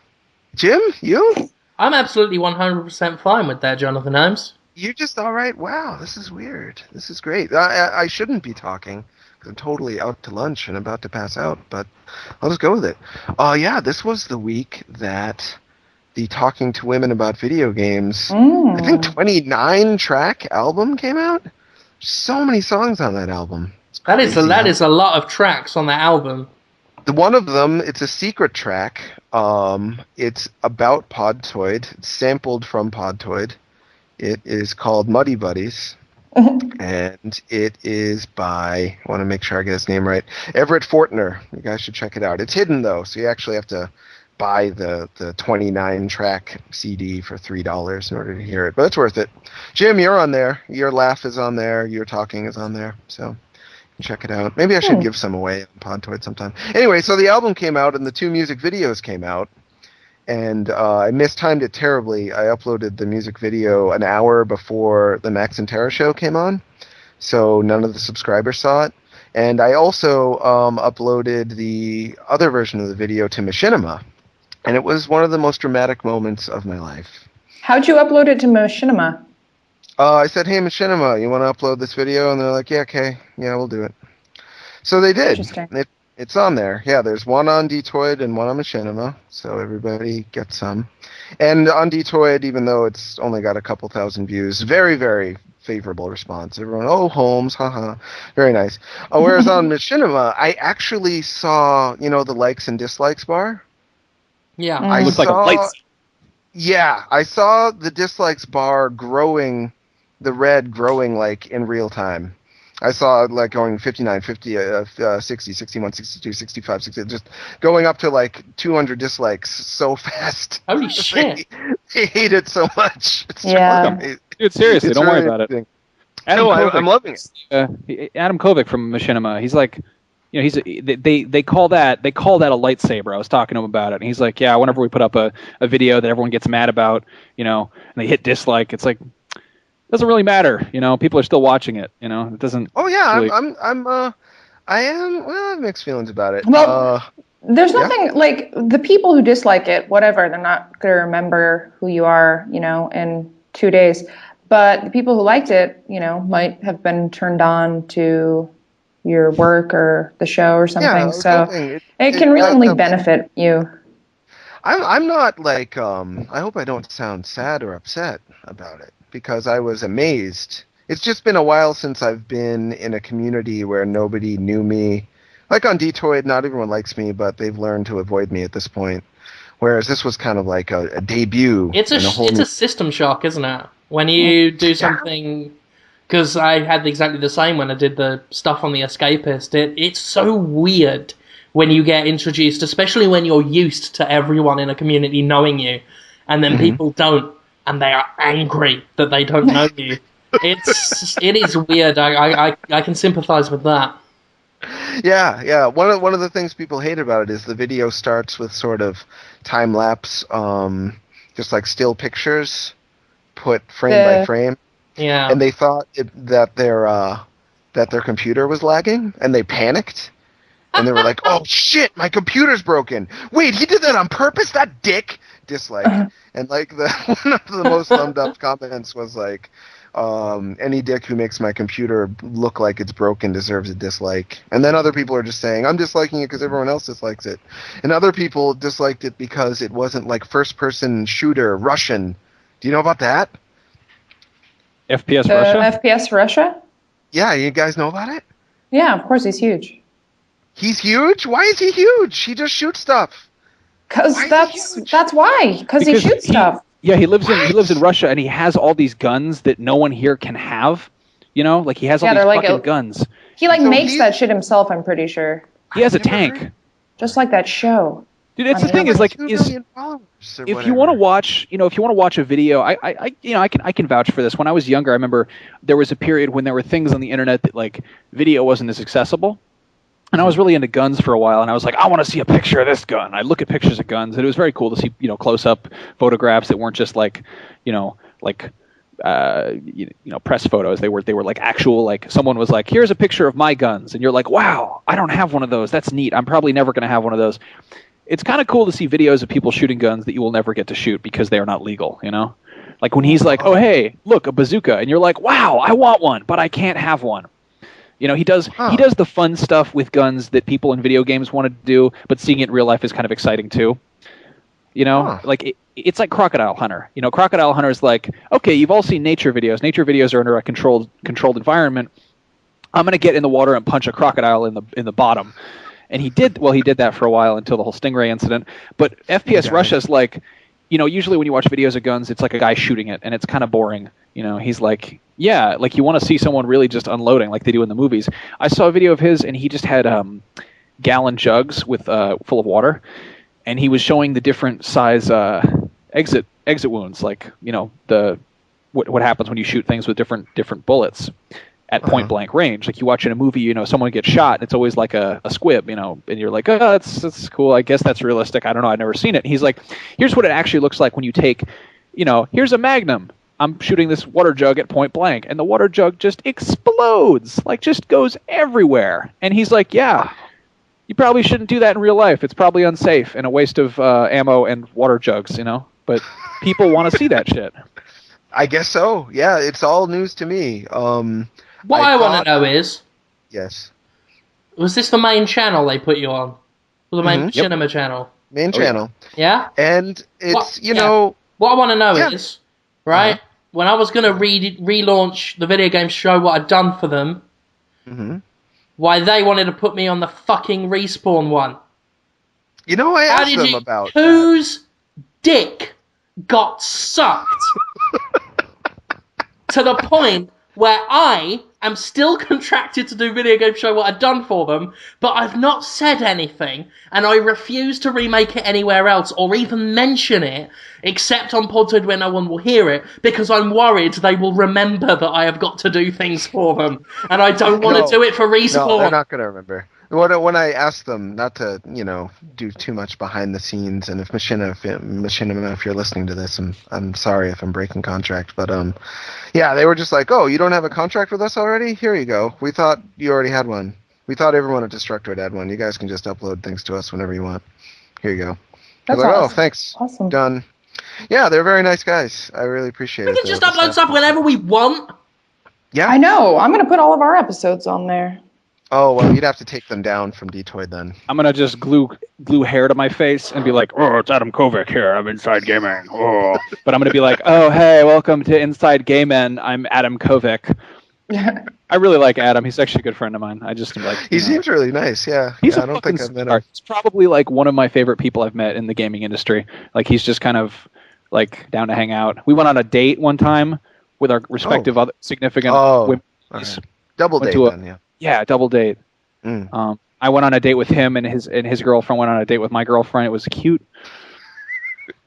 [SPEAKER 1] Jim, you?
[SPEAKER 3] I'm absolutely 100% fine with that, Jonathan Holmes.
[SPEAKER 1] You're just all right? Wow, this is weird. This is great. I shouldn't be talking, because I'm totally out to lunch and about to pass out, but I'll just go with it. Yeah, this was the week that the Talking to Women About Video Games, I think 29-track album came out. So many songs on that album.
[SPEAKER 3] That is a lot of tracks on that album.
[SPEAKER 1] The one of them, it's a secret track. It's about Podtoid. It's sampled from Podtoid. It is called Muddy Buddies. And it is by, I want to make sure I get his name right, Everett Fortner. You guys should check it out. It's hidden, though, so you actually have to buy the 29-track CD for $3 in order to hear it. But it's worth it. Jim, you're on there. Your laugh is on there. Your talking is on there. So check it out. Maybe I should give some away on Podtoid sometime. Anyway, so the album came out, and the 2 music videos came out. And I mistimed it terribly. I uploaded the music video an hour before the Max and Tara show came on, so none of the subscribers saw it. And I also uploaded the other version of the video to Machinima, and it was one of the most dramatic moments of my life.
[SPEAKER 2] How'd you upload it to Machinima?
[SPEAKER 1] I said, hey, Machinima, you want to upload this video? And they're like, yeah, okay. Yeah, we'll do it. So they did.
[SPEAKER 2] Interesting.
[SPEAKER 1] It's on there. Yeah, there's one on Dtoid and one on Machinima, so everybody gets some. And on Dtoid, even though it's only got a couple thousand views, very, very favorable response. Everyone, oh, Holmes, haha. Very nice. Whereas on Machinima, I actually saw, the likes and dislikes bar.
[SPEAKER 3] Yeah.
[SPEAKER 5] It looks like a light.
[SPEAKER 1] Yeah, I saw the dislikes bar growing, the red growing like in real time. I saw it like going 59, 50, 60, 61, 62, 65, 60, just going up to like 200 dislikes so fast.
[SPEAKER 3] Holy shit.
[SPEAKER 1] They hate it so much. It's
[SPEAKER 5] Dude, seriously, don't worry about it.
[SPEAKER 1] I'm loving
[SPEAKER 5] it. Adam Kovic from Machinima, he's like, they call that a lightsaber. I was talking to him about it, and he's like, yeah, whenever we put up a video that everyone gets mad about, and they hit dislike, it's like, doesn't really matter, people are still watching it, it doesn't.
[SPEAKER 1] Oh yeah,
[SPEAKER 5] really...
[SPEAKER 1] I have mixed feelings about it.
[SPEAKER 2] Well, there's nothing like the people who dislike it, whatever, they're not going to remember who you are, in 2 days. But the people who liked it, might have been turned on to your work or the show or something.
[SPEAKER 1] Yeah,
[SPEAKER 2] so it can really only benefit you.
[SPEAKER 1] I'm not like, I hope I don't sound sad or upset about it, because I was amazed. It's just been a while since I've been in a community where nobody knew me. Like on Dtoid, not everyone likes me, but they've learned to avoid me at this point. Whereas this was kind of like a debut.
[SPEAKER 3] It's a system shock, isn't it? When you do something... Because I had exactly the same when I did the stuff on The Escapist. It's so weird when you get introduced, especially when you're used to everyone in a community knowing you, and then people don't, and they are angry that they don't know you. It is weird. I can sympathize with that.
[SPEAKER 1] Yeah. One of the things people hate about it is the video starts with sort of time lapse, just like still pictures, put frame by frame.
[SPEAKER 3] Yeah.
[SPEAKER 1] And they thought that their computer was lagging, and they panicked. And they were like, "Oh shit, my computer's broken! Wait, he did that on purpose? That dick!" Dislike. And like one of the most thumbed up comments was like, "Any dick who makes my computer look like it's broken deserves a dislike." And then other people are just saying, "I'm disliking it because everyone else dislikes it," and other people disliked it because it wasn't like first-person shooter Russian. Do you know about that?
[SPEAKER 5] FPS Russia?
[SPEAKER 2] FPS Russia?
[SPEAKER 1] Yeah, you guys know about it?
[SPEAKER 2] Yeah, of course, he's huge.
[SPEAKER 1] He's huge? Why is he huge? He just shoots stuff.
[SPEAKER 2] Because that's why. Because he shoots stuff.
[SPEAKER 5] Yeah, he lives in Russia, and he has all these guns that no one here can have. Like he has all these fucking guns.
[SPEAKER 2] He makes that shit himself, I'm pretty sure.
[SPEAKER 5] He has a tank.
[SPEAKER 2] Just like that show.
[SPEAKER 5] Dude, it's the thing is like if you want to watch, a video, I can vouch for this. When I was younger, I remember there was a period when there were things on the internet that like video wasn't as accessible. And I was really into guns for a while, and I was like, I want to see a picture of this gun. I look at pictures of guns, and it was very cool to see, close-up photographs that weren't just like, press photos. They were like actual, like someone was like, here's a picture of my guns, and you're like, wow, I don't have one of those. That's neat. I'm probably never going to have one of those. It's kind of cool to see videos of people shooting guns that you will never get to shoot because they are not legal. Like when he's like, oh hey, look, a bazooka, and you're like, wow, I want one, but I can't have one. He does the fun stuff with guns that people in video games want to do, but seeing it in real life is kind of exciting too. Like it's like Crocodile Hunter. Crocodile Hunter is like, okay, you've all seen nature videos. Nature videos are under a controlled environment. I'm going to get in the water and punch a crocodile in the bottom. And he did that for a while until the whole Stingray incident. But FPS Russia's like, usually when you watch videos of guns, it's like a guy shooting it, and it's kind of boring. He's like, yeah, like you want to see someone really just unloading like they do in the movies. I saw a video of his, and he just had gallon jugs with full of water, and he was showing the different size exit wounds, like what happens when you shoot things with different bullets at point blank range. Like you watch in a movie, someone gets shot, it's always like a squib, and you're like, oh, that's cool. I guess that's realistic. I don't know. I've never seen it. And he's like, here's what it actually looks like when you take, here's a Magnum. I'm shooting this water jug at point blank, and the water jug just explodes, like just goes everywhere. And he's like, yeah, you probably shouldn't do that in real life. It's probably unsafe and a waste of ammo and water jugs, but people want to see that shit.
[SPEAKER 1] I guess so. Yeah, it's all news to me.
[SPEAKER 3] What I want to know is...
[SPEAKER 1] Yes.
[SPEAKER 3] Was this the main channel they put you on? Or the main Machinima channel?
[SPEAKER 1] Main channel.
[SPEAKER 3] Yeah?
[SPEAKER 1] And it's,
[SPEAKER 3] What I want to know is, right, when I was going to relaunch the video game show, what I'd done for them, why they wanted to put me on the fucking Respawn one.
[SPEAKER 1] I asked them about
[SPEAKER 3] whose dick got sucked to the point where I am still contracted to do video game show what I've done for them, but I've not said anything, and I refuse to remake it anywhere else or even mention it, except on Podtoid where no one will hear it, because I'm worried they will remember that I have got to do things for them, and I don't want to do it for Respawn.
[SPEAKER 1] No, they're not going to remember. When I asked them not to, do too much behind the scenes, and if Machinima, if you're listening to this, I'm sorry if I'm breaking contract, but yeah, they were just like, oh, you don't have a contract with us already? Here you go. We thought you already had one. We thought everyone at Destructoid had one. You guys can just upload things to us whenever you want. Here you go.
[SPEAKER 2] That's
[SPEAKER 1] like,
[SPEAKER 2] awesome.
[SPEAKER 1] oh, thanks.
[SPEAKER 2] Awesome.
[SPEAKER 1] Done. Yeah, they're very nice guys. I really appreciate it.
[SPEAKER 3] We can just upload stuff whenever we want.
[SPEAKER 1] Yeah.
[SPEAKER 2] I know. I'm going to put all of our episodes on there.
[SPEAKER 1] Oh, well, you'd have to take them down from Detoid then.
[SPEAKER 5] I'm going to just glue hair to my face and be like, oh, it's Adam Kovic here. I'm Inside Gaming. Oh. But I'm going to be like, oh, hey, welcome to Inside Gaming. I'm Adam Kovic. I really like Adam. He's actually a good friend of mine. I just like.
[SPEAKER 1] He seems really nice. Yeah.
[SPEAKER 5] He's
[SPEAKER 1] I don't think I've met him.
[SPEAKER 5] He's probably like one of my favorite people I've met in the gaming industry. Like he's just kind of like down to hang out. We went on a date one time with our respective other significant women.
[SPEAKER 1] Right. Double date then, yeah.
[SPEAKER 5] Yeah, double date. I went on a date with him, and his girlfriend went on a date with my girlfriend. It was cute.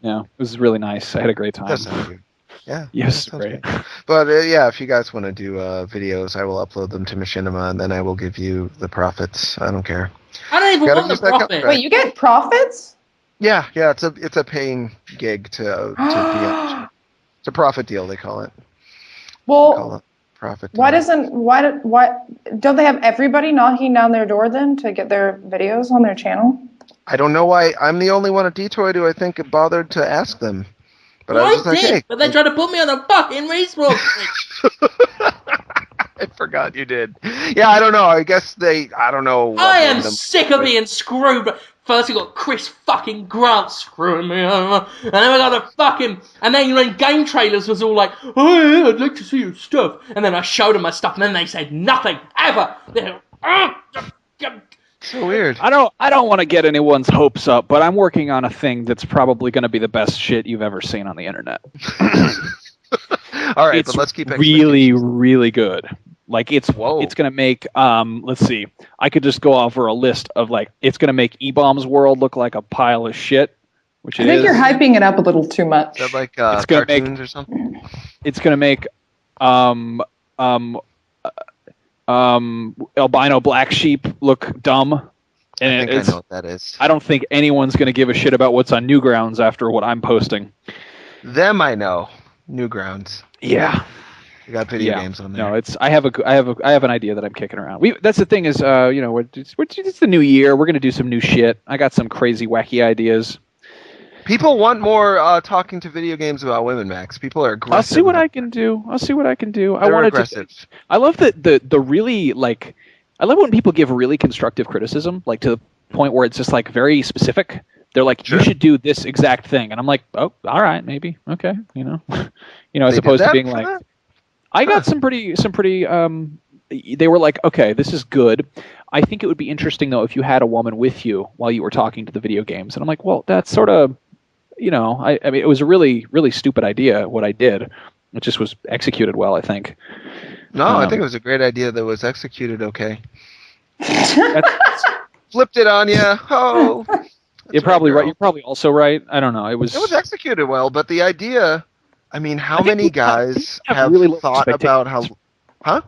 [SPEAKER 5] Yeah, it was really nice. I had a great time.
[SPEAKER 1] That sounds good. Yeah.
[SPEAKER 5] Yes, great.
[SPEAKER 1] But yeah, if you guys want to do videos, I will upload them to Machinima, and then I will give you the profits. I don't care.
[SPEAKER 3] I don't even want the profit.
[SPEAKER 2] Wait, you get profits?
[SPEAKER 1] Yeah. It's a paying gig to be on. It's a profit deal, they call it.
[SPEAKER 2] Well,
[SPEAKER 1] profit.
[SPEAKER 2] Why don't they have everybody knocking down their door then to get their videos on their channel?
[SPEAKER 1] I don't know why. I'm the only one at Detoid who I think bothered to ask them. But I was just like, hey.
[SPEAKER 3] But they tried to put me on a fucking Respawn.
[SPEAKER 1] I forgot you did. Yeah, I don't know. I guess I don't know.
[SPEAKER 3] I am sick of being screwed. First we got Chris fucking Grant screwing me over, and then we got the fucking, and then Game Trailers was all like, oh yeah, I'd like to see your stuff, and then I showed them my stuff, and then they said nothing, ever.
[SPEAKER 1] So weird.
[SPEAKER 5] I don't want to get anyone's hopes up, but I'm working on a thing that's probably going to be the best shit you've ever seen on the internet.
[SPEAKER 1] All right,
[SPEAKER 5] it's
[SPEAKER 1] but let's keep
[SPEAKER 5] really, really good. Like it's gonna make let's see. I could just go over a list of like it's gonna make E-Bomb's world look like a pile of shit, which
[SPEAKER 2] I think you're hyping it up a little too much.
[SPEAKER 1] Is that like cartoons or something?
[SPEAKER 5] It's gonna make albino black sheep look dumb. And
[SPEAKER 1] I know what that is.
[SPEAKER 5] I don't think anyone's gonna give a shit about what's on Newgrounds after what I'm posting.
[SPEAKER 1] Them I know. Newgrounds.
[SPEAKER 5] Yeah.
[SPEAKER 1] You got video games on there.
[SPEAKER 5] No, I have an idea that I'm kicking around. That's the thing is, it's the new year. We're gonna do some new shit. I got some crazy, wacky ideas.
[SPEAKER 1] People want more talking to video games about women, Max. People are aggressive.
[SPEAKER 5] I'll see what I can do.
[SPEAKER 1] They're aggressive.
[SPEAKER 5] I love the really like. I love when people give really constructive criticism, like to the point where it's just like very specific. They're like, sure. You should do this exact thing, and I'm like, oh, all right, maybe, okay, as opposed to being like. That? I got some pretty. They were like, okay, this is good. I think it would be interesting, though, if you had a woman with you while you were talking to the video games. And I'm like, well, that's sort of, I mean, it was a really, really stupid idea, what I did. It just was executed well, I think.
[SPEAKER 1] No, I think it was a great idea that was executed okay.
[SPEAKER 5] That's,
[SPEAKER 1] Flipped it on you. Oh.
[SPEAKER 5] you're probably right. You're probably also right. I don't know. It was
[SPEAKER 1] executed well, but the idea, I mean, how many guys have
[SPEAKER 5] really low
[SPEAKER 1] thought about how... Huh?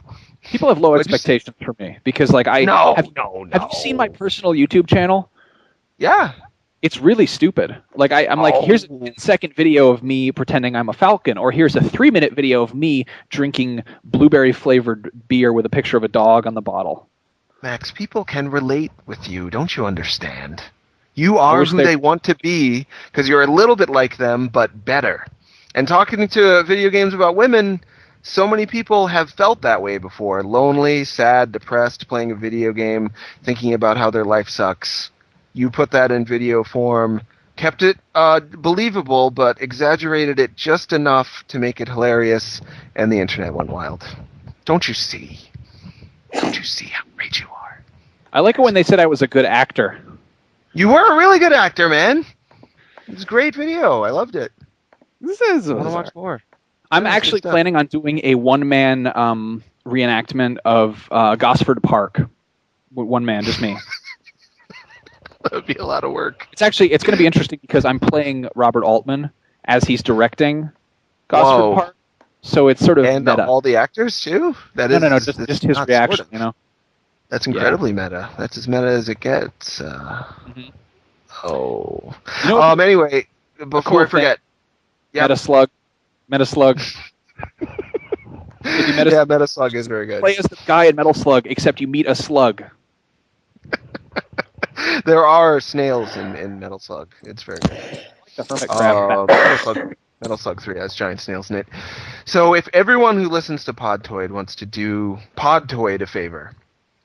[SPEAKER 5] People have low expectations for me because, like,
[SPEAKER 1] No.
[SPEAKER 5] Have you seen my personal YouTube channel?
[SPEAKER 1] Yeah.
[SPEAKER 5] It's really stupid. Like, I'm like, here's a 10-second video of me pretending I'm a falcon, or here's a 3-minute video of me drinking blueberry-flavored beer with a picture of a dog on the bottle.
[SPEAKER 1] Max, people can relate with you. Don't you understand? You are who they want to be because you're a little bit like them, but better. And talking to video games about women... So many people have felt that way before. Lonely, sad, depressed, playing a video game, thinking about how their life sucks. You put that in video form, kept it believable, but exaggerated it just enough to make it hilarious, and the internet went wild. Don't you see? Don't you see how great you are?
[SPEAKER 5] I like it when they said I was a good actor.
[SPEAKER 1] You were a really good actor, man. It was a great video. I loved it. I want to watch more.
[SPEAKER 5] I'm actually planning on doing a one-man reenactment of Gosford Park. One man, just me.
[SPEAKER 1] That would be a lot of work.
[SPEAKER 5] It's going to be interesting because I'm playing Robert Altman as he's directing Gosford Park. So it's sort of meta.
[SPEAKER 1] All the actors too?
[SPEAKER 5] No, just his reaction,
[SPEAKER 1] sort of. That's incredibly meta. That's as meta as it gets. Oh. Anyway, before I forget.
[SPEAKER 5] Yep. Metal Slug.
[SPEAKER 1] Yeah, Metal Slug is very good.
[SPEAKER 5] Play as the guy in Metal Slug, except you meet a slug.
[SPEAKER 1] There are snails in Metal Slug. It's very good. Metal Slug 3 has giant snails in it. So if everyone who listens to Podtoid wants to do Podtoid a favor,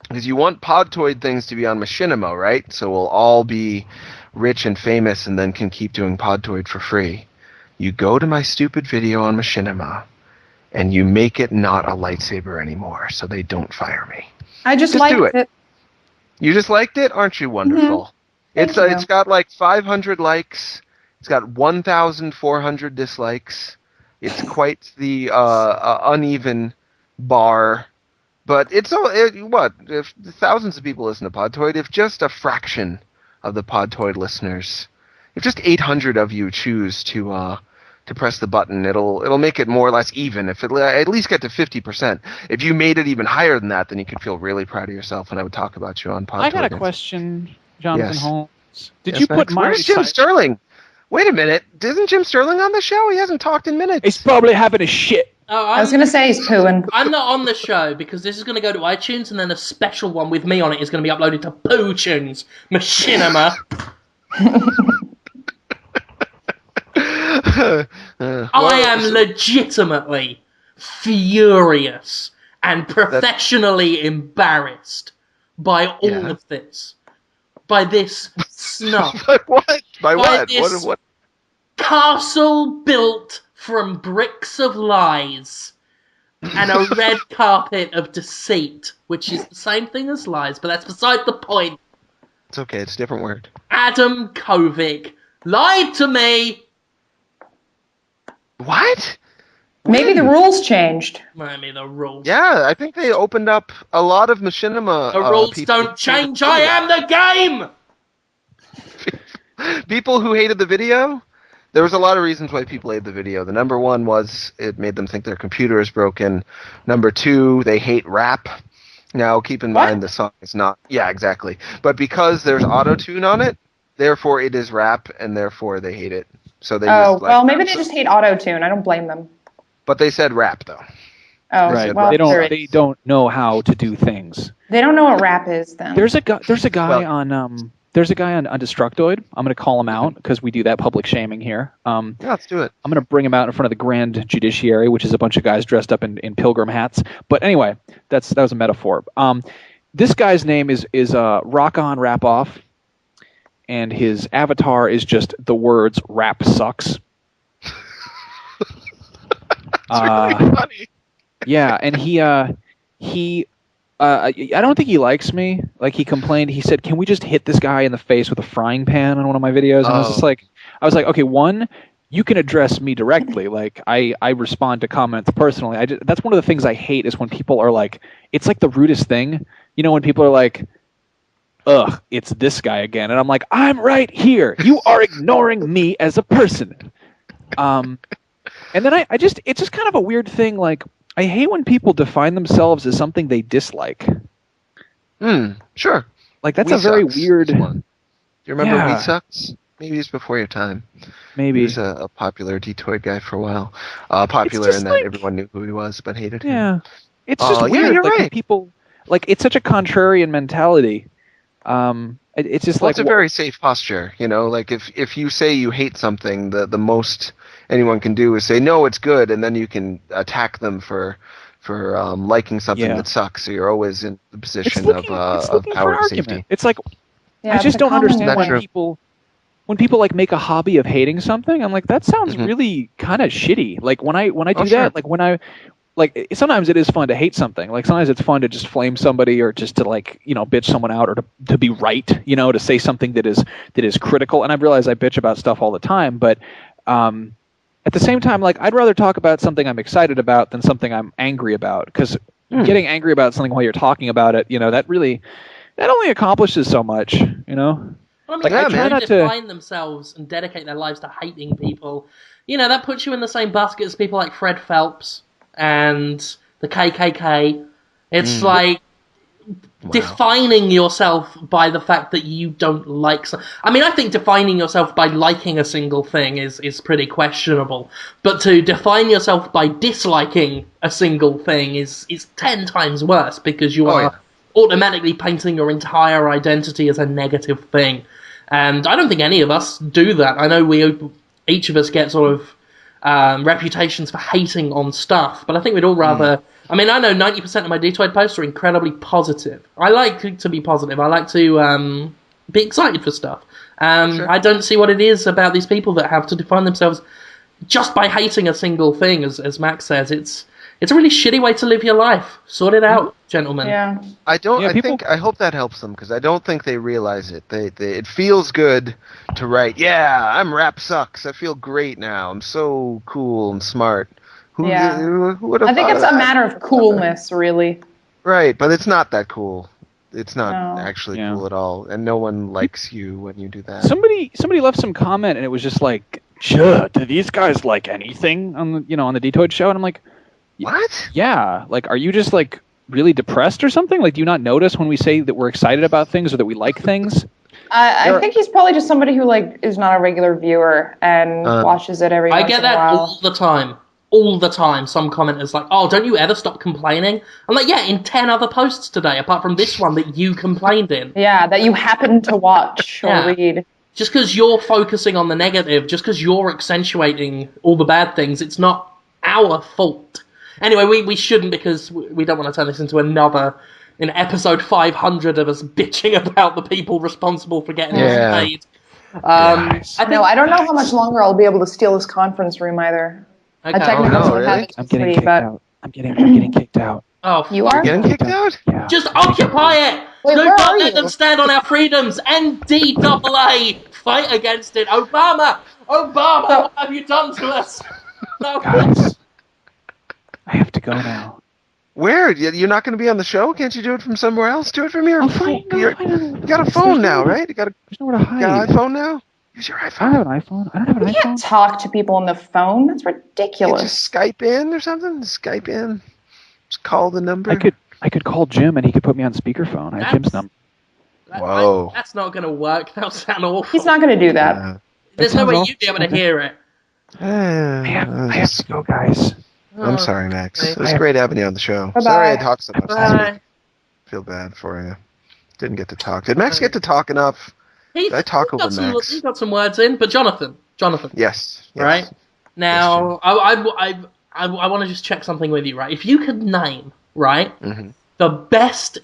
[SPEAKER 1] because you want Podtoid things to be on Machinima, right? So we'll all be rich and famous and then can keep doing Podtoid for free. You go to my stupid video on Machinima, and you make it not a lightsaber anymore, so they don't fire me.
[SPEAKER 2] I just liked it.
[SPEAKER 1] You just liked it? Aren't you wonderful?
[SPEAKER 2] Mm-hmm.
[SPEAKER 1] It's got like 500 likes. It's got 1,400 dislikes. It's quite the uneven bar. But it's if thousands of people listen to Podtoid, if just a fraction of the Podtoid listeners, if just 800 of you choose to press the button, it'll make it more or less even. If it at least get to 50%. If you made it even higher than that, then you could feel really proud of yourself, and I would talk about you on Podtoid.
[SPEAKER 5] I got a question, Jonathan Holmes. Did you
[SPEAKER 1] Max?
[SPEAKER 5] put
[SPEAKER 1] Where's Jim Sterling? Wait a minute. Isn't Jim Sterling on the show? He hasn't talked in minutes.
[SPEAKER 5] He's probably having a shit.
[SPEAKER 2] I was going to say he's pooing.
[SPEAKER 3] I'm not on the show because this is going to go to iTunes, and then a special one with me on it is going to be uploaded to PooTunes. Machinima. I am legitimately furious and professionally embarrassed by all of this. By this snuff.
[SPEAKER 1] By what? By what? What?
[SPEAKER 3] Castle built from bricks of lies and a red carpet of deceit, which is the same thing as lies, but that's beside the point.
[SPEAKER 1] It's okay, it's a different word.
[SPEAKER 3] Adam Kovic lied to me.
[SPEAKER 1] What?
[SPEAKER 2] Maybe the rules changed.
[SPEAKER 3] Maybe the rules.
[SPEAKER 1] Yeah, I think they opened up a lot of Machinima.
[SPEAKER 3] The rules don't change. I am the game.
[SPEAKER 1] People who hated the video. There was a lot of reasons why people hated the video. The number one was it made them think their computer is broken. Number two, they hate rap. Now, keep in mind the song is not... Yeah, exactly. But because there's auto-tune on it, therefore it is rap, and therefore they hate it. So they
[SPEAKER 2] maybe they just hate auto-tune. I don't blame them.
[SPEAKER 1] But they said rap, though.
[SPEAKER 2] Oh,
[SPEAKER 5] right.
[SPEAKER 2] Well,
[SPEAKER 5] they don't know how to do things.
[SPEAKER 2] They don't know what rap is, then.
[SPEAKER 5] There's a guy on Destructoid. I'm going to call him out because we do that public shaming here.
[SPEAKER 1] Yeah, let's do it.
[SPEAKER 5] I'm going to bring him out in front of the Grand Judiciary, which is a bunch of guys dressed up in pilgrim hats. But anyway, that was a metaphor. This guy's name is Rock On Rap Off, and his avatar is just the words "rap sucks."
[SPEAKER 1] It's really funny.
[SPEAKER 5] Yeah, and he I don't think he likes me. Like, he complained. He said, "Can we just hit this guy in the face with a frying pan?" on one of my videos, and I was like, okay, one, you can address me directly. Like, I respond to comments personally. That's one of the things I hate is when people are like, it's like the rudest thing. You know, when people are like, "Ugh, it's this guy again," and I'm like, I'm right here. You are ignoring me as a person. And then it's just kind of a weird thing. Like, I hate when people define themselves as something they dislike.
[SPEAKER 1] Sure.
[SPEAKER 5] Like, that's
[SPEAKER 1] We
[SPEAKER 5] a very
[SPEAKER 1] Sucks
[SPEAKER 5] weird.
[SPEAKER 1] is one. Do you remember
[SPEAKER 5] Yeah.
[SPEAKER 1] We Sucks? Maybe it's before your time.
[SPEAKER 5] Maybe.
[SPEAKER 1] He was a popular Detroit guy for a while. Popular in that
[SPEAKER 5] like,
[SPEAKER 1] everyone knew who he was, but hated him.
[SPEAKER 5] Yeah. It's just weird.
[SPEAKER 1] Yeah, you're
[SPEAKER 5] like,
[SPEAKER 1] right.
[SPEAKER 5] when people, like, it's such a contrarian mentality. It's just
[SPEAKER 1] Well,
[SPEAKER 5] like
[SPEAKER 1] it's a very safe posture, you know. Like, if you say you hate something, the most anyone can do is say no, it's good, and then you can attack them for liking something that sucks. So you're always in the position of power and safety.
[SPEAKER 5] It's like, I just don't understand when people like make a hobby of hating something. I'm like, that sounds really kind of shitty. Like, when I do that, like sometimes it is fun to hate something. Like, sometimes it's fun to just flame somebody or just to, like, you know, bitch someone out or to be right, you know, to say something that is critical. And I realize I bitch about stuff all the time, but at the same time, like, I'd rather talk about something I'm excited about than something I'm angry about, because getting angry about something while you're talking about it, you know, that only accomplishes so much, you know.
[SPEAKER 3] Well, I mean,
[SPEAKER 5] like, I try not to
[SPEAKER 3] define themselves and dedicate their lives to hating people. You know, that puts you in the same basket as people like Fred Phelps and the KKK. It's like defining yourself by the fact that you don't like I mean, I think defining yourself by liking a single thing is pretty questionable. But to define yourself by disliking a single thing is 10 times worse, because you are automatically painting your entire identity as a negative thing. And I don't think any of us do that. I know each of us get sort of reputations for hating on stuff, but I think we'd all rather... I mean, I know 90% of my Detroit posts are incredibly positive. I like to be positive. I like to be excited for stuff. I don't see what it is about these people that have to define themselves just by hating a single thing, as Max says. It's a really shitty way to live your life. Sort it out, gentlemen.
[SPEAKER 2] Yeah.
[SPEAKER 1] I hope that helps them, because I don't think they realize it. It feels good to write, yeah, I'm rap sucks. I feel great now. I'm so cool and smart. Who would have
[SPEAKER 2] I think it's a matter of coolness, really.
[SPEAKER 1] Right, but it's not that cool. It's not actually cool at all, and no one likes you when you do that.
[SPEAKER 5] Somebody left some comment, and it was just like, "Do these guys like anything on the Detroit show?" And I'm like,
[SPEAKER 1] what?
[SPEAKER 5] Yeah, like, are you just like really depressed or something? Like, do you not notice when we say that we're excited about things or that we like things?
[SPEAKER 2] I think he's probably just somebody who, like, is not a regular viewer and watches it every once in a while.
[SPEAKER 3] I get that all the time. All the time. Some commenters like, "Oh, don't you ever stop complaining?" I'm like, yeah, in 10 other posts today, apart from this one that you complained in.
[SPEAKER 2] Yeah, that you happen to watch or read.
[SPEAKER 3] Just because you're focusing on the negative, just because you're accentuating all the bad things, it's not our fault. Anyway, we shouldn't, because we don't want to turn this into in episode 500 of us bitching about the people responsible for getting us paid.
[SPEAKER 2] I don't know how much longer I'll be able to steal this conference room either.
[SPEAKER 3] Okay.
[SPEAKER 2] I technically don't have it.
[SPEAKER 5] I'm getting kicked out. I'm getting kicked out.
[SPEAKER 3] Oh,
[SPEAKER 2] you are
[SPEAKER 1] getting kicked out?
[SPEAKER 5] Yeah.
[SPEAKER 3] Just occupy it.
[SPEAKER 2] Wait,
[SPEAKER 3] Do
[SPEAKER 2] where
[SPEAKER 3] not
[SPEAKER 2] are
[SPEAKER 3] let
[SPEAKER 2] you?
[SPEAKER 3] them stand on our freedoms. NDAA, fight against it. Obama, what have you done to us? No.
[SPEAKER 5] Guys, I have to go now.
[SPEAKER 1] Where? You're not going to be on the show? Can't you do it from somewhere else? Do it from your phone. You got a phone now, right? There's
[SPEAKER 5] nowhere to hide.
[SPEAKER 1] You got an iPhone now? Use your iPhone.
[SPEAKER 5] I have an iPhone. I don't have an iPhone.
[SPEAKER 2] You can't talk to people on the phone. That's ridiculous.
[SPEAKER 1] You just Skype in or something? Skype in. Just call the number.
[SPEAKER 5] I could call Jim and he could put me on speakerphone. I have Jim's number.
[SPEAKER 1] Whoa.
[SPEAKER 3] That's not going to work. That'll sound awful.
[SPEAKER 2] He's not going to do that.
[SPEAKER 3] There's no way you'd be able to hear it.
[SPEAKER 5] I have to go, guys.
[SPEAKER 1] I'm sorry, Max. It was great having you on the show.
[SPEAKER 2] Bye-bye.
[SPEAKER 1] Sorry I talked so much this
[SPEAKER 3] Bye.
[SPEAKER 1] week. Feel bad for you. Didn't get to talk. Did Max get to talk enough? Did I talk over Max?
[SPEAKER 3] He got some words in, but Jonathan.
[SPEAKER 1] Yes.
[SPEAKER 3] Right? Now, yes, I want to just check something with you, right? If you could name, right, the best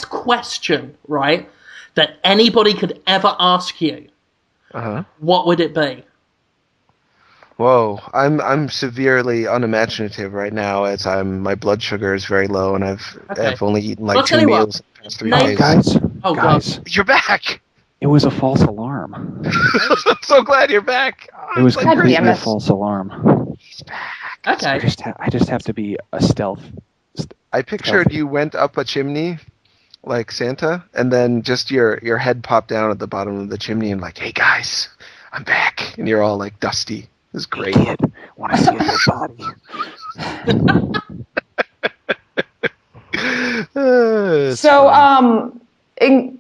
[SPEAKER 3] question, right, that anybody could ever ask you, what would it be?
[SPEAKER 1] Whoa, I'm severely unimaginative right now as my blood sugar is very low and I've only eaten like
[SPEAKER 3] I'll tell
[SPEAKER 1] 2
[SPEAKER 3] you what.
[SPEAKER 1] meals in the past 3
[SPEAKER 3] Name-
[SPEAKER 1] days.
[SPEAKER 5] Guys,
[SPEAKER 3] Oh,
[SPEAKER 5] guys,
[SPEAKER 1] You're back.
[SPEAKER 5] it was a false alarm.
[SPEAKER 1] I'm so glad you're back.
[SPEAKER 5] It was
[SPEAKER 1] It's
[SPEAKER 2] God
[SPEAKER 5] completely
[SPEAKER 2] damn
[SPEAKER 5] a
[SPEAKER 2] it.
[SPEAKER 5] false alarm.
[SPEAKER 1] He's back.
[SPEAKER 3] Okay.
[SPEAKER 5] I just have to be a stealth.
[SPEAKER 1] I pictured you went up a chimney like Santa, and then just your head popped down at the bottom of the chimney and like, hey guys, I'm back, and you're all like dusty. It was great.
[SPEAKER 5] Hey kid, want to see a dead body?
[SPEAKER 1] It's
[SPEAKER 2] So,
[SPEAKER 1] fun.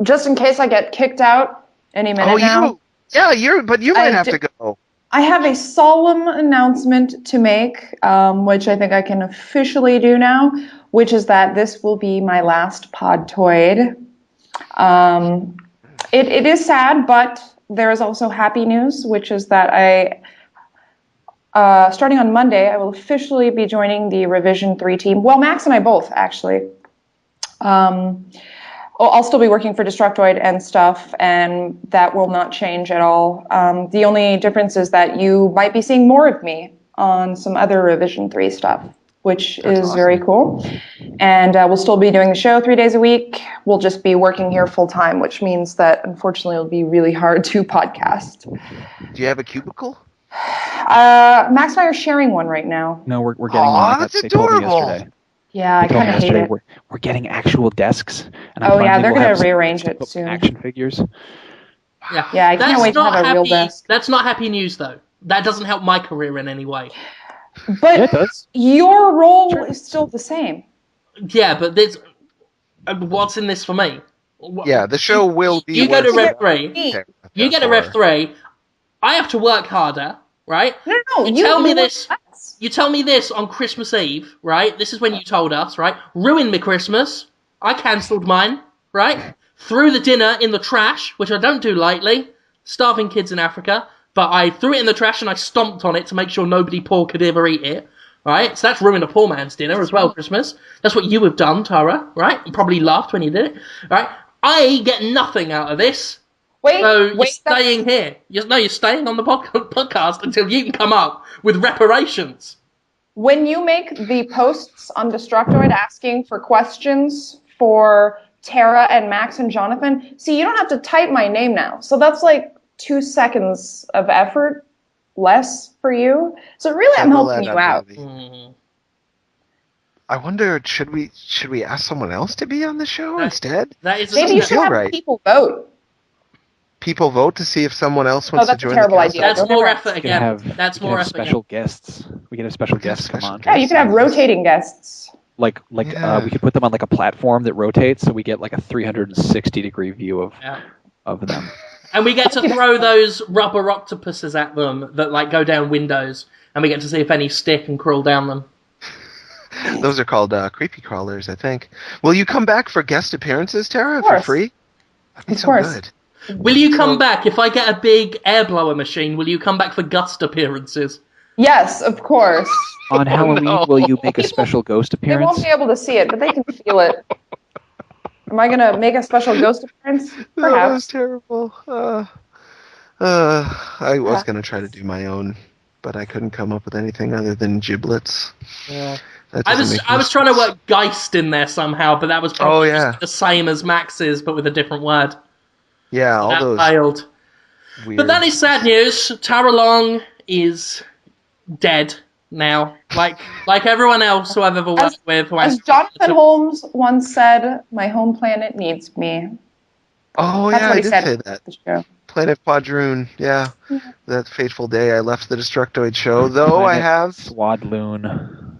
[SPEAKER 2] just in case I get kicked out any minute now,
[SPEAKER 1] but you might
[SPEAKER 2] I
[SPEAKER 1] have
[SPEAKER 2] di-
[SPEAKER 1] to go.
[SPEAKER 2] I have a solemn announcement to make, which I think I can officially do now, which is that this will be my last Podtoid. It is sad, but there is also happy news, which is that starting on Monday, I will officially be joining the Revision 3 team. Well, Max and I both, actually. I'll still be working for Destructoid and stuff, and that will not change at all. The only difference is that you might be seeing more of me on some other Revision 3 stuff, which
[SPEAKER 1] That's
[SPEAKER 2] is
[SPEAKER 1] awesome.
[SPEAKER 2] very cool. And we'll still be doing the show 3 days a week. We'll just be working here full time, which means that unfortunately it'll be really hard to podcast.
[SPEAKER 1] Do you have a cubicle?
[SPEAKER 2] Max and I are sharing one right now.
[SPEAKER 5] No, we're getting
[SPEAKER 1] Aw,
[SPEAKER 5] one.
[SPEAKER 1] that's
[SPEAKER 5] They told me
[SPEAKER 1] adorable.
[SPEAKER 5] yesterday.
[SPEAKER 2] Yeah, I
[SPEAKER 5] They told me
[SPEAKER 2] kind of hate
[SPEAKER 5] yesterday
[SPEAKER 2] it.
[SPEAKER 5] we're getting actual desks. And I
[SPEAKER 2] Oh, yeah,
[SPEAKER 5] finally
[SPEAKER 2] they're
[SPEAKER 5] will
[SPEAKER 2] gonna
[SPEAKER 5] have some
[SPEAKER 2] rearrange
[SPEAKER 5] to
[SPEAKER 2] it
[SPEAKER 5] put
[SPEAKER 2] soon.
[SPEAKER 5] Action figures.
[SPEAKER 3] Yeah.
[SPEAKER 2] Yeah, I can't wait to have a real desk.
[SPEAKER 3] That's not happy news, though. That doesn't help my career in any way.
[SPEAKER 2] But
[SPEAKER 5] Yeah, it does.
[SPEAKER 2] your role
[SPEAKER 5] Sure.
[SPEAKER 2] is still the same.
[SPEAKER 3] Yeah, but there's what's in this for me?
[SPEAKER 1] Yeah, the show will be.
[SPEAKER 3] You go to
[SPEAKER 1] what's
[SPEAKER 3] Rev 3.
[SPEAKER 2] Me.
[SPEAKER 3] You get to Rev 3. I have to work harder, right?
[SPEAKER 2] No,
[SPEAKER 3] You tell me
[SPEAKER 2] work
[SPEAKER 3] this.
[SPEAKER 2] less.
[SPEAKER 3] You tell me this on Christmas Eve, right? This is when you told us, right? Ruined me Christmas. I cancelled mine, right? Threw the dinner in the trash, which I don't do lightly. Starving kids in Africa. But I threw it in the trash and I stomped on it to make sure nobody poor could ever eat it, right? So that's ruined a poor man's dinner as well, Christmas. That's what you have done, Tara, right? You probably laughed when you did it, right? I get nothing out of this. So you're staying here. You're staying on the podcast until you can come up with reparations.
[SPEAKER 2] When you make the posts on Destructoid asking for questions for Tara and Max and Jonathan, see, you don't have to type my name now. So that's like 2 seconds of effort less for you. So really, I'm helping you out.
[SPEAKER 1] I wonder, should we ask someone else to be on the show instead?
[SPEAKER 3] That is
[SPEAKER 2] Maybe you should have people vote.
[SPEAKER 1] People vote to see if someone else wants to join
[SPEAKER 2] a terrible
[SPEAKER 1] the cast?
[SPEAKER 2] idea.
[SPEAKER 3] That's more effort again.
[SPEAKER 5] That's more effort. Special guests. We can have special guests come on.
[SPEAKER 2] Yeah, you can have rotating guests.
[SPEAKER 5] We could put them on like a platform that rotates, so we get like a 360-degree view of them.
[SPEAKER 3] And we get to throw those rubber octopuses at them that like go down windows, and we get to see if any stick and crawl down them.
[SPEAKER 1] Those are called creepy crawlers, I think. Will you come back for guest appearances, Tara, for free? That'd be so good.
[SPEAKER 3] Will you come back if I get a big air blower machine? Will you come back for gust appearances?
[SPEAKER 2] Yes, of course.
[SPEAKER 5] On Halloween, will you make a special ghost appearance?
[SPEAKER 2] They won't be able to see it, but they can feel it. Am I gonna make a special ghost appearance? Perhaps.
[SPEAKER 1] That was terrible. I was gonna try to do my own, but I couldn't come up with anything other than giblets.
[SPEAKER 3] Yeah. I was trying to work Geist in there somehow, but that was probably just the same as Max's, but with a different word.
[SPEAKER 1] Yeah, all
[SPEAKER 3] that
[SPEAKER 1] those
[SPEAKER 3] failed.
[SPEAKER 1] Weird.
[SPEAKER 3] But that is sad news. Tara Long is dead now, like everyone else who I've ever worked with.
[SPEAKER 2] As Jonathan Holmes once said, "My home planet needs me."
[SPEAKER 1] Oh,
[SPEAKER 2] That's
[SPEAKER 1] yeah,
[SPEAKER 2] what
[SPEAKER 1] I
[SPEAKER 2] he
[SPEAKER 1] did
[SPEAKER 2] said
[SPEAKER 1] say
[SPEAKER 2] at
[SPEAKER 1] that.
[SPEAKER 2] the show.
[SPEAKER 1] Planet Quadroon, yeah. That fateful day I left the Destructoid show, though I have...
[SPEAKER 5] Swadloon.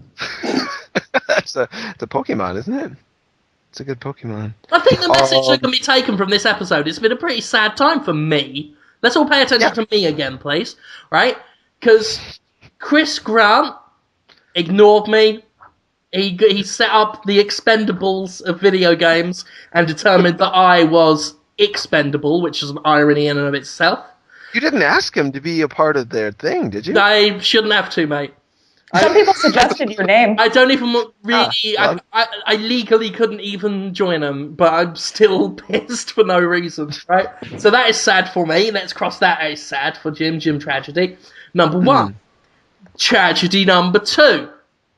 [SPEAKER 1] It's a Pokemon, isn't it? It's a good Pokemon.
[SPEAKER 3] I think the message that can be taken from this episode, it's been a pretty sad time for me. Let's all pay attention to me again, please. Right? Because Chris Grant ignored me. He set up the Expendables of video games and determined that I was expendable, which is an irony in and of itself.
[SPEAKER 1] You didn't ask him to be a part of their thing, did you?
[SPEAKER 3] I shouldn't have to, mate.
[SPEAKER 2] Some people suggested your name.
[SPEAKER 3] I don't even really... I legally couldn't even join them, but I'm still pissed for no reason, right? So that is sad for me. Let's cross that as sad for Jim Tragedy. Number one. Tragedy number 2.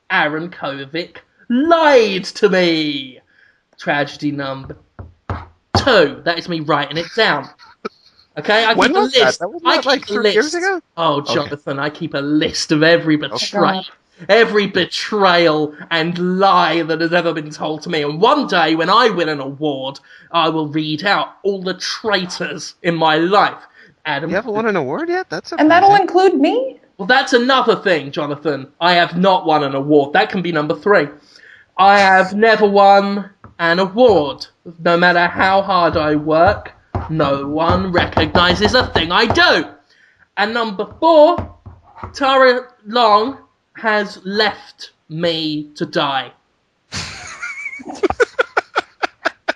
[SPEAKER 3] Aaron Kovic lied to me. Tragedy number 2. That is me writing it down. Okay, I
[SPEAKER 1] When
[SPEAKER 3] keep a
[SPEAKER 1] was
[SPEAKER 3] list.
[SPEAKER 1] that? Wasn't
[SPEAKER 3] I
[SPEAKER 1] that like
[SPEAKER 3] keep a
[SPEAKER 1] 3 years
[SPEAKER 3] list.
[SPEAKER 1] ago?
[SPEAKER 3] Oh,
[SPEAKER 1] Okay.
[SPEAKER 3] Jonathan, I keep a list of every betrayal,
[SPEAKER 2] God.
[SPEAKER 3] every betrayal and lie that has ever been told to me. And one day, when I win an award, I will read out all the traitors in my life. Adam,
[SPEAKER 1] You haven't won an award yet? That's
[SPEAKER 2] And that'll
[SPEAKER 1] surprising.
[SPEAKER 2] include me?
[SPEAKER 3] well, that's another thing, Jonathan. I have not won an award. That can be number 3. I have never won an award. No matter how hard I work, no one recognises a thing I do. And number 4, Tara Long has left me to die.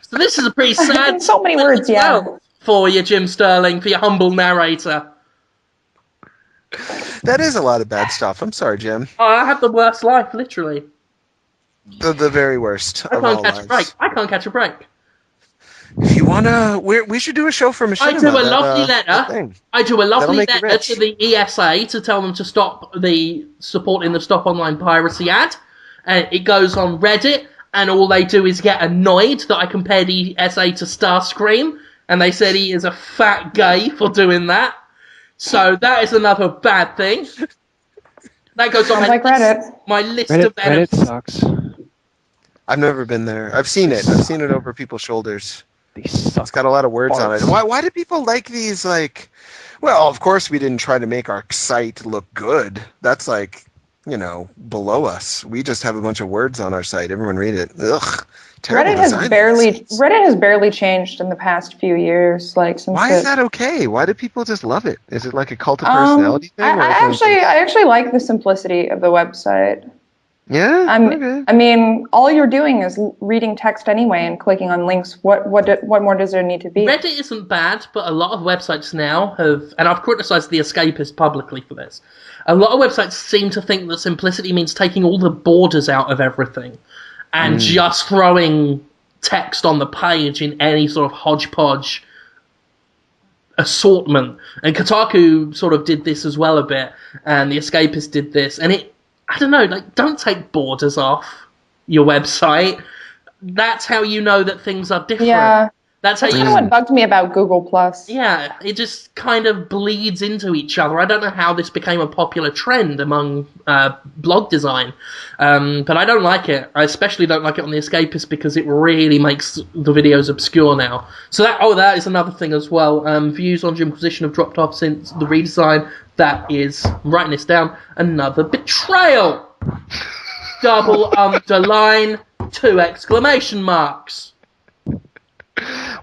[SPEAKER 3] So this is a pretty sad
[SPEAKER 2] In so many words, yeah.
[SPEAKER 3] for you, Jim Sterling, for your humble narrator.
[SPEAKER 1] That is a lot of bad stuff. I'm sorry, Jim.
[SPEAKER 3] Oh, I have the worst life, literally.
[SPEAKER 1] The very worst
[SPEAKER 3] I
[SPEAKER 1] of
[SPEAKER 3] can't
[SPEAKER 1] all
[SPEAKER 3] catch a break.
[SPEAKER 1] lives.
[SPEAKER 3] I can't catch a break.
[SPEAKER 1] If you wanna, we should do a show for Machinima.
[SPEAKER 3] I do a lovely
[SPEAKER 1] that
[SPEAKER 3] letter.
[SPEAKER 1] thing.
[SPEAKER 3] I do a lovely
[SPEAKER 1] make you
[SPEAKER 3] letter
[SPEAKER 1] rich.
[SPEAKER 3] to the ESA to tell them to stop supporting the Stop Online Piracy ad. And it goes on Reddit, and all they do is get annoyed that I compared ESA to Starscream, and they said he is a fat gay for doing that. So that is another bad thing. That goes on
[SPEAKER 2] Sounds like Reddit.
[SPEAKER 3] my list
[SPEAKER 5] Reddit,
[SPEAKER 3] of enemies.
[SPEAKER 5] Reddit sucks.
[SPEAKER 1] I've never been there. I've seen it. I've seen it over people's shoulders.
[SPEAKER 5] They suck.
[SPEAKER 1] It's got a lot of words on it. Why do people like these, like... Well, of course we didn't try to make our site look good. That's like, below us. We just have a bunch of words on our site. Everyone read it. Ugh. Terrible design.
[SPEAKER 2] Reddit has barely changed in the past few years. Like since
[SPEAKER 1] Why is that okay? Why do people just love it? Is it like a cult of personality thing?
[SPEAKER 2] I actually like the simplicity of the website.
[SPEAKER 1] Yeah? Okay.
[SPEAKER 2] I mean, all you're doing is reading text anyway and clicking on links. What more does there need to be?
[SPEAKER 3] Reddit isn't bad, but a lot of websites now have, and I've criticised the Escapist publicly for this, a lot of websites seem to think that simplicity means taking all the borders out of everything and just throwing text on the page in any sort of hodgepodge assortment. And Kotaku sort of did this as well a bit, and the Escapist did this, and I don't know, don't take borders off your website. That's how you know that things are different.
[SPEAKER 2] Yeah.
[SPEAKER 3] That's how
[SPEAKER 2] That's
[SPEAKER 3] you
[SPEAKER 2] kind of what bugged me about Google Plus.
[SPEAKER 3] Yeah, it just kind of bleeds into each other. I don't know how this became a popular trend among blog design, but I don't like it. I especially don't like it on The Escapist because it really makes the videos obscure now. So that is another thing as well. Views on Jimquisition have dropped off since the redesign. That is, I'm writing this down, another betrayal. Double underline, 2 exclamation marks.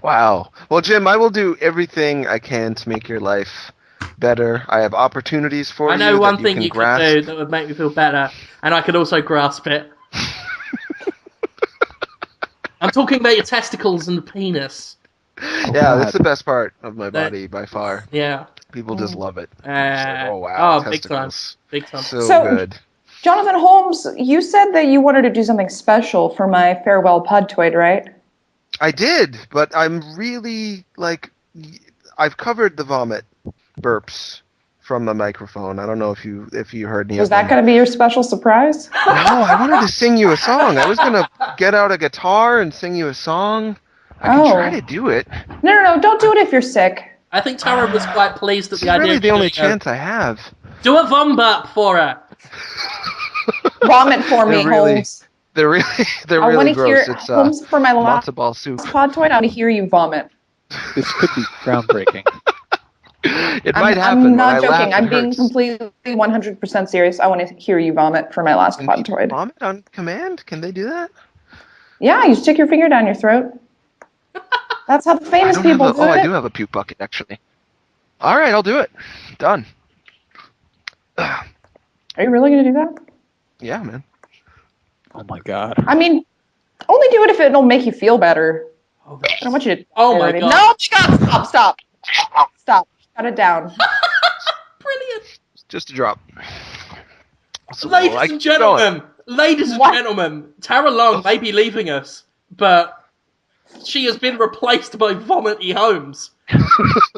[SPEAKER 1] Wow. Well, Jim, I will do everything I can to make your life better. I have opportunities for you.
[SPEAKER 3] I know one
[SPEAKER 1] that
[SPEAKER 3] thing
[SPEAKER 1] you
[SPEAKER 3] you
[SPEAKER 1] can grasp.
[SPEAKER 3] could do that would make me feel better, and I could also grasp it. I'm talking about your testicles and the penis.
[SPEAKER 1] Yeah, that's the best part of my body by far.
[SPEAKER 3] Yeah.
[SPEAKER 1] People just love it. It's like, oh, wow.
[SPEAKER 3] Oh, big time.
[SPEAKER 1] testicles.
[SPEAKER 3] Big time.
[SPEAKER 1] So good.
[SPEAKER 2] Jonathan Holmes, you said that you wanted to do something special for my farewell Podtoid, right?
[SPEAKER 1] I did, but I'm really, I've covered the vomit burps from the microphone. I don't know if you heard any
[SPEAKER 2] Was
[SPEAKER 1] of them.
[SPEAKER 2] that going to be your special surprise?
[SPEAKER 1] No, I wanted to sing you a song. I was going to get out a guitar and sing you a song. I can try to do it.
[SPEAKER 2] No, don't do it if you're sick.
[SPEAKER 3] I think Tara was quite pleased at the
[SPEAKER 1] It's
[SPEAKER 3] idea.
[SPEAKER 1] really
[SPEAKER 3] of
[SPEAKER 1] the only
[SPEAKER 3] doing
[SPEAKER 1] chance I have.
[SPEAKER 3] Do a vom burp for her.
[SPEAKER 2] Vomit for me, Holmes.
[SPEAKER 1] They're really
[SPEAKER 2] I want to
[SPEAKER 1] gross.
[SPEAKER 2] hear
[SPEAKER 1] It's
[SPEAKER 2] Holmes for my last
[SPEAKER 1] matzo ball soup.
[SPEAKER 2] Podtoid. I want to hear you vomit.
[SPEAKER 5] This could be groundbreaking.
[SPEAKER 1] It might happen.
[SPEAKER 2] I'm not
[SPEAKER 1] when I laugh,
[SPEAKER 2] joking. I'm
[SPEAKER 1] it
[SPEAKER 2] being
[SPEAKER 1] hurts.
[SPEAKER 2] completely 100% serious. I want to hear you vomit for my last
[SPEAKER 1] Can people
[SPEAKER 2] Podtoid.
[SPEAKER 1] vomit on command? Can they do that?
[SPEAKER 2] Yeah, you stick your finger down your throat. That's how the famous people do it.
[SPEAKER 1] I do have a puke bucket, actually. All right, I'll do it. Done.
[SPEAKER 2] Are you really going to do that?
[SPEAKER 1] Yeah, man.
[SPEAKER 5] Oh my god.
[SPEAKER 2] I mean, only do it if it'll make you feel better. I don't want you to.
[SPEAKER 3] Oh my
[SPEAKER 2] already.
[SPEAKER 3] God.
[SPEAKER 2] No, stop. Shut it down.
[SPEAKER 3] Brilliant.
[SPEAKER 1] Just a drop. So,
[SPEAKER 3] Ladies
[SPEAKER 1] like,
[SPEAKER 3] and gentlemen, Tara Long may be leaving us, but she has been replaced by Vomity Holmes,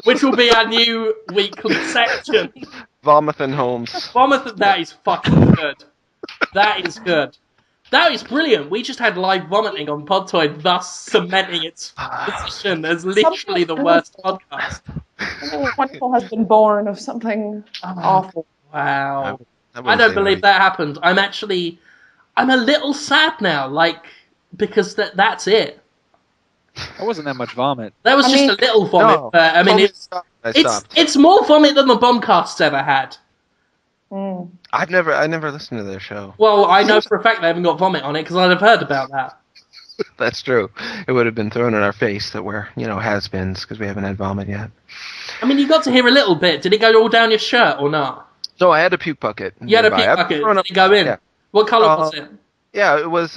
[SPEAKER 3] which will be our new weekly section.
[SPEAKER 1] Vomithan Holmes.
[SPEAKER 3] Vomit. That is fucking good. That is good. That is brilliant. We just had live vomiting on Podtoid, thus cementing its position as literally the worst podcast.
[SPEAKER 2] Something wonderful has been born of something awful.
[SPEAKER 3] Wow. I don't believe that happened. I'm a little sad now, because that's it.
[SPEAKER 5] There wasn't that much vomit.
[SPEAKER 3] That was just a little vomit.
[SPEAKER 1] No.
[SPEAKER 3] But, I mean, it's more vomit than the Bombcast's ever had.
[SPEAKER 2] Mm.
[SPEAKER 1] I never listened to their show.
[SPEAKER 3] Well, I know for a fact they haven't got vomit on it because I'd have heard about that.
[SPEAKER 1] That's true. It would have been thrown in our face that we're, has-beens because we haven't had vomit yet.
[SPEAKER 3] I mean, you got to hear a little bit. Did it go all down your shirt or not?
[SPEAKER 1] No, I had a puke bucket.
[SPEAKER 3] You had a puke bucket. Did it go in?
[SPEAKER 1] Yeah.
[SPEAKER 3] What colour was it?
[SPEAKER 1] Yeah, it was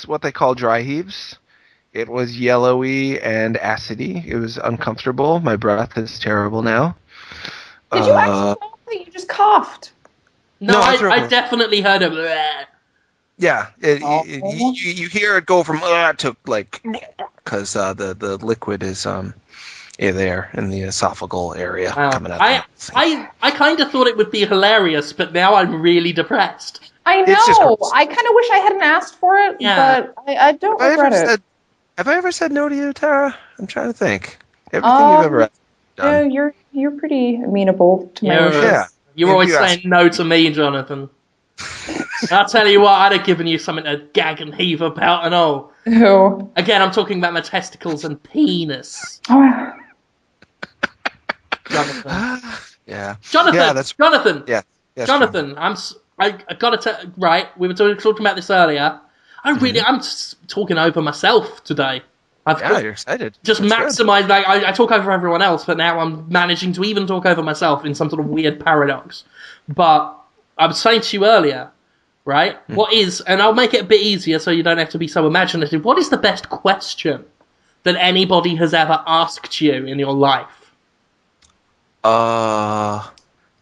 [SPEAKER 1] what they call dry heaves. It was yellowy and acidy. It was uncomfortable. My breath is terrible now.
[SPEAKER 2] Did you actually know that you just coughed?
[SPEAKER 3] No, I definitely heard of bleh.
[SPEAKER 1] Yeah, you hear it go from to because the liquid is there in the esophageal area coming out.
[SPEAKER 3] I kind of thought it would be hilarious, but now I'm really depressed.
[SPEAKER 2] I know. I kind of wish I hadn't asked for it, but I don't regret it.
[SPEAKER 1] Have I ever said no to you, Tara? I'm trying to think. Everything you've ever done.
[SPEAKER 2] Yeah, you're pretty amenable to my wishes.
[SPEAKER 1] Yeah.
[SPEAKER 3] You're always saying no to me, Jonathan. I'll tell you what, I'd have given you something to gag and heave about and all.
[SPEAKER 2] Who?
[SPEAKER 3] Again, I'm talking about my testicles and penis.
[SPEAKER 2] Oh.
[SPEAKER 3] Jonathan.
[SPEAKER 1] Yeah.
[SPEAKER 3] Jonathan.
[SPEAKER 1] Yeah,
[SPEAKER 3] Jonathan.
[SPEAKER 1] Yeah. Yes,
[SPEAKER 3] Jonathan. I gotta tell. Right, we were talking about this earlier. I'm talking over myself today.
[SPEAKER 1] You're excited.
[SPEAKER 3] Just maximize. I talk over everyone else, but now I'm managing to even talk over myself in some sort of weird paradox. But I was saying to you earlier, right? What is, and I'll make it a bit easier so you don't have to be so imaginative. What is the best question that anybody has ever asked you in your life?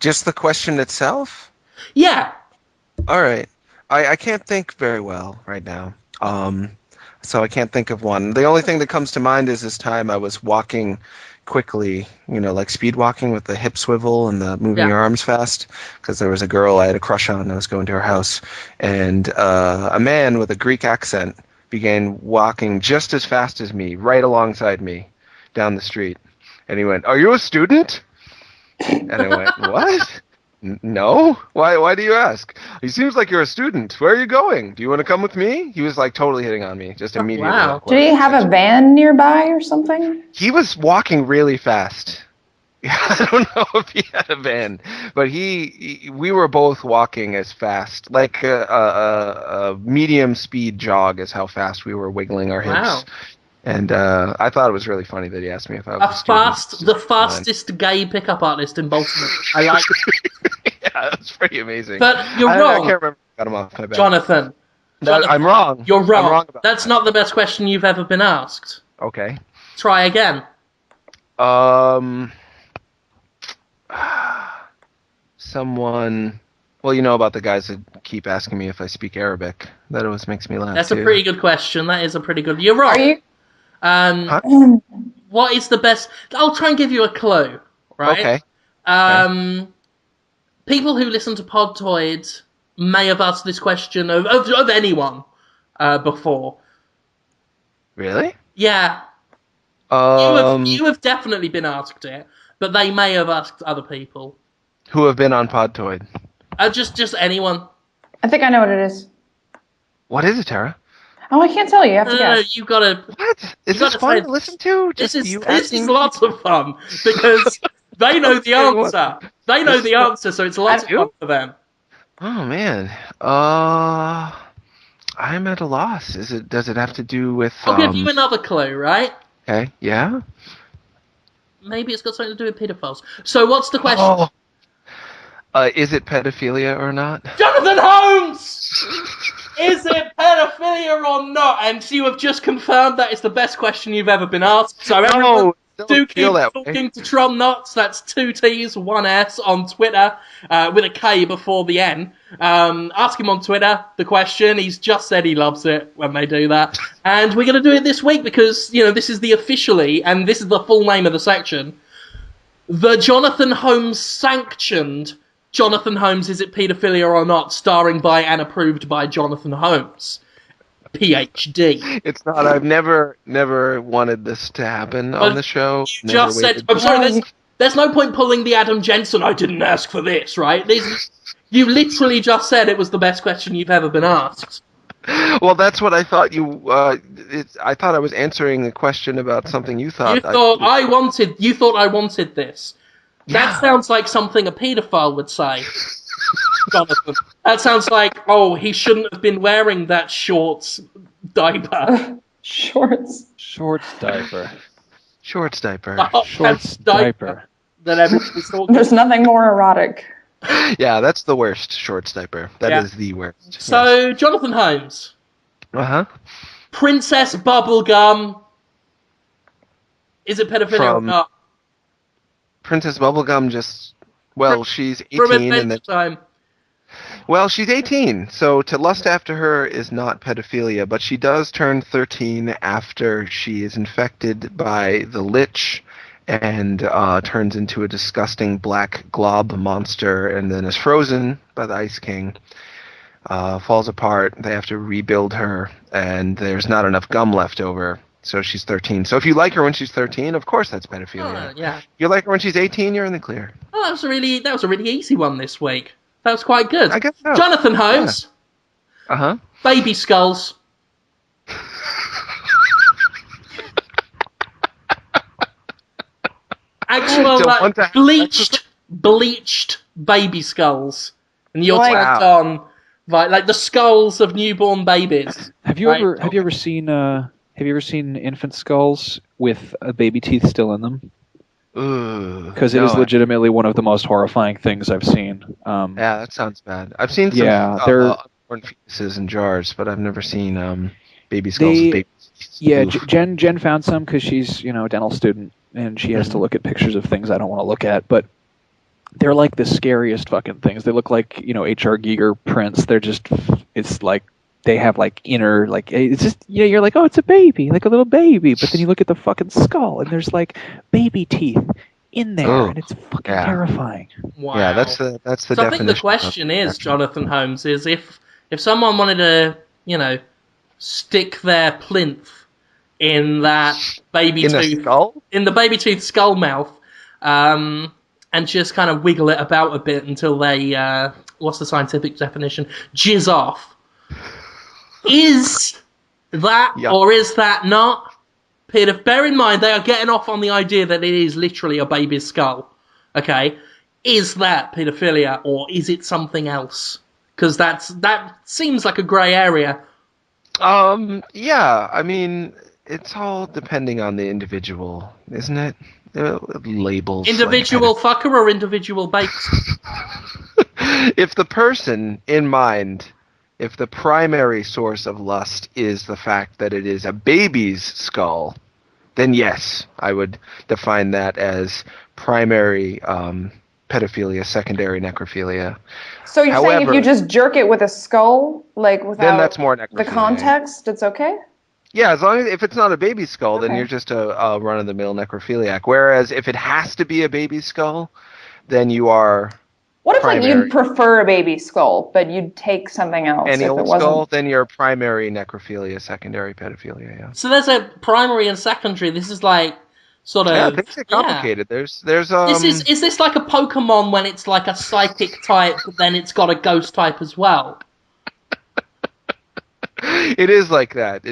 [SPEAKER 1] Just the question itself?
[SPEAKER 3] Yeah.
[SPEAKER 1] All right. I can't think very well right now. So I can't think of one. The only thing that comes to mind is this time I was walking quickly, like speed walking with the hip swivel and the moving your arms fast, because there was a girl I had a crush on. I was going to her house, and a man with a Greek accent began walking just as fast as me, right alongside me, down the street. And he went, "Are you a student?" And I went, "What? No? Why do you ask? He seems like you're a student. Where are you going? Do you want to come with me?" He was totally hitting on me, just immediately.
[SPEAKER 3] Wow.
[SPEAKER 2] Did he have a van nearby or something?
[SPEAKER 1] He was walking really fast. I don't know if he had a van, but we were both walking as fast, like a medium speed jog is how fast we were wiggling our hips.
[SPEAKER 3] Wow.
[SPEAKER 1] And I thought it was really funny that he asked me if I was a student.
[SPEAKER 3] The fastest gay pickup artist in Baltimore. I like it.
[SPEAKER 1] Yeah, that's pretty amazing.
[SPEAKER 3] But you're wrong.
[SPEAKER 1] I can't remember if I got him off my back.
[SPEAKER 3] Jonathan,
[SPEAKER 1] I'm wrong.
[SPEAKER 3] You're wrong.
[SPEAKER 1] I'm wrong about
[SPEAKER 3] That's
[SPEAKER 1] that.
[SPEAKER 3] not the best question you've ever been asked.
[SPEAKER 1] Okay.
[SPEAKER 3] Try again.
[SPEAKER 1] Someone... Well, you know about the guys that keep asking me if I speak Arabic. That always makes me laugh,
[SPEAKER 3] That's
[SPEAKER 1] too.
[SPEAKER 3] a pretty good question. That is a pretty good... You're wrong.
[SPEAKER 2] Are you?
[SPEAKER 3] What is the best... I'll try and give you a clue, right?
[SPEAKER 1] Okay.
[SPEAKER 3] People who listen to Podtoid may have asked this question of anyone before.
[SPEAKER 1] Really?
[SPEAKER 3] Yeah. You have definitely been asked it, but they may have asked other people.
[SPEAKER 1] Who have been on Podtoid?
[SPEAKER 3] Just anyone.
[SPEAKER 2] I think I know what it is.
[SPEAKER 1] What is it, Tara?
[SPEAKER 2] Oh, I can't tell you. You have to
[SPEAKER 3] No,
[SPEAKER 2] guess.
[SPEAKER 3] you gotta...
[SPEAKER 1] What? Is this fun to listen to?
[SPEAKER 3] This is
[SPEAKER 1] asking
[SPEAKER 3] lots of fun, because they know the answer. They know the answer, so it's lots of fun for them.
[SPEAKER 1] Oh, man. I'm at a loss. Does it have to do with...
[SPEAKER 3] I'll give you another clue, right?
[SPEAKER 1] Okay, yeah?
[SPEAKER 3] Maybe it's got something to do with pedophiles. So what's the question?
[SPEAKER 1] Oh. Is it pedophilia or not?
[SPEAKER 3] Jonathan Holmes! Is it pedophilia or not? And you have just confirmed that is the best question you've ever been asked. So everyone, do keep talking to Tron Knots. That's 2 T's, 1 S on Twitter, with a K before the N. Ask him on Twitter the question. He's just said he loves it when they do that. And we're going to do it this week because, this is the officially, and this is the full name of the section, The Jonathan Holmes sanctioned Jonathan Holmes, Is It Paedophilia or Not, starring by and approved by Jonathan Holmes, PhD.
[SPEAKER 1] It's not. I've never wanted this to happen on the show.
[SPEAKER 3] You just said, I'm sorry, there's no point pulling the Adam Jensen, I didn't ask for this, right? You literally just said it was the best question you've ever been asked.
[SPEAKER 1] Well, that's what I thought you. I thought I was answering a question about something you thought.
[SPEAKER 3] You thought I wanted this. That sounds like something a paedophile would say, Jonathan. That sounds like, he shouldn't have been wearing that shorts diaper.
[SPEAKER 2] Shorts
[SPEAKER 5] diaper.
[SPEAKER 1] Shorts diaper.
[SPEAKER 5] Shorts diaper.
[SPEAKER 3] That everybody's talking.
[SPEAKER 2] There's nothing more erotic.
[SPEAKER 1] Yeah, that's the worst. Shorts diaper. That is the worst.
[SPEAKER 3] So, yes. Jonathan Holmes. Princess Bubblegum. Is it pedophilia or not?
[SPEAKER 1] Princess Bubblegum she's 18 and then
[SPEAKER 3] time.
[SPEAKER 1] Well, she's 18, so to lust after her is not pedophilia, but she does turn 13 after she is infected by the Lich and turns into a disgusting black glob monster and then is frozen by the Ice King. Falls apart. They have to rebuild her, and there's not enough gum left over, so she's 13. So if you like her when she's 13, of course that's pedophilia.
[SPEAKER 3] Yeah.
[SPEAKER 1] If you like her when she's 18, you're in the clear.
[SPEAKER 3] Oh, that was a really easy one this week. That was quite good.
[SPEAKER 1] I guess so.
[SPEAKER 3] Jonathan Holmes.
[SPEAKER 1] Yeah.
[SPEAKER 3] Baby skulls. Actual bleached baby skulls, and you're tagged on like the skulls of newborn babies.
[SPEAKER 5] Have you ever seen infant skulls with baby teeth still in them? Because it is legitimately one of the most horrifying things I've seen.
[SPEAKER 1] Yeah, that sounds bad. I've seen some unborn fetuses in jars, but I've never seen baby skulls with baby teeth.
[SPEAKER 5] Yeah, Jen found some because she's a dental student and she has to look at pictures of things I don't want to look at, but they're like the scariest fucking things. They look like H.R. Giger prints. It's like they have like inner, like it's just you're like, oh, it's a baby, like a little baby, but then you look at the fucking skull and there's like baby teeth in there, and it's fucking terrifying.
[SPEAKER 3] Wow.
[SPEAKER 1] Yeah, that's the definition.
[SPEAKER 3] I think the question is, Jonathan Holmes, is if someone wanted to stick their plinth in that baby tooth
[SPEAKER 1] skull?
[SPEAKER 3] In the baby tooth skull mouth, and just kind of wiggle it about a bit until they what's the scientific definition? Jizz off. Is that or is that not? Peter, bear in mind they are getting off on the idea that it is literally a baby's skull. Okay, is that paedophilia or is it something else? Because that seems like a grey area.
[SPEAKER 1] Yeah, I mean, it's all depending on the individual, isn't it? Labels.
[SPEAKER 3] Individual fucker or individual bait?
[SPEAKER 1] If the person in mind, if the primary source of lust is the fact that it is a baby's skull, then yes, I would define that as primary pedophilia, secondary necrophilia.
[SPEAKER 2] So you're saying if you just jerk it with a skull, like without
[SPEAKER 1] then that's more necrophilia.
[SPEAKER 2] The context, it's okay?
[SPEAKER 1] Yeah, as long as if it's not a baby skull, then you're just a run-of-the-mill necrophiliac. Whereas if it has to be a baby skull, then you are.
[SPEAKER 2] What if you'd prefer a baby skull, but you'd take something else?
[SPEAKER 1] Any old skull, then you're primary necrophilia, secondary pedophilia. Yeah.
[SPEAKER 3] So there's a primary and secondary. This is like sort of.
[SPEAKER 1] Yeah, things get complicated. Yeah. There's
[SPEAKER 3] Is this like a Pokemon when it's like a psychic type, but then it's got a ghost type as well?
[SPEAKER 1] It is like that.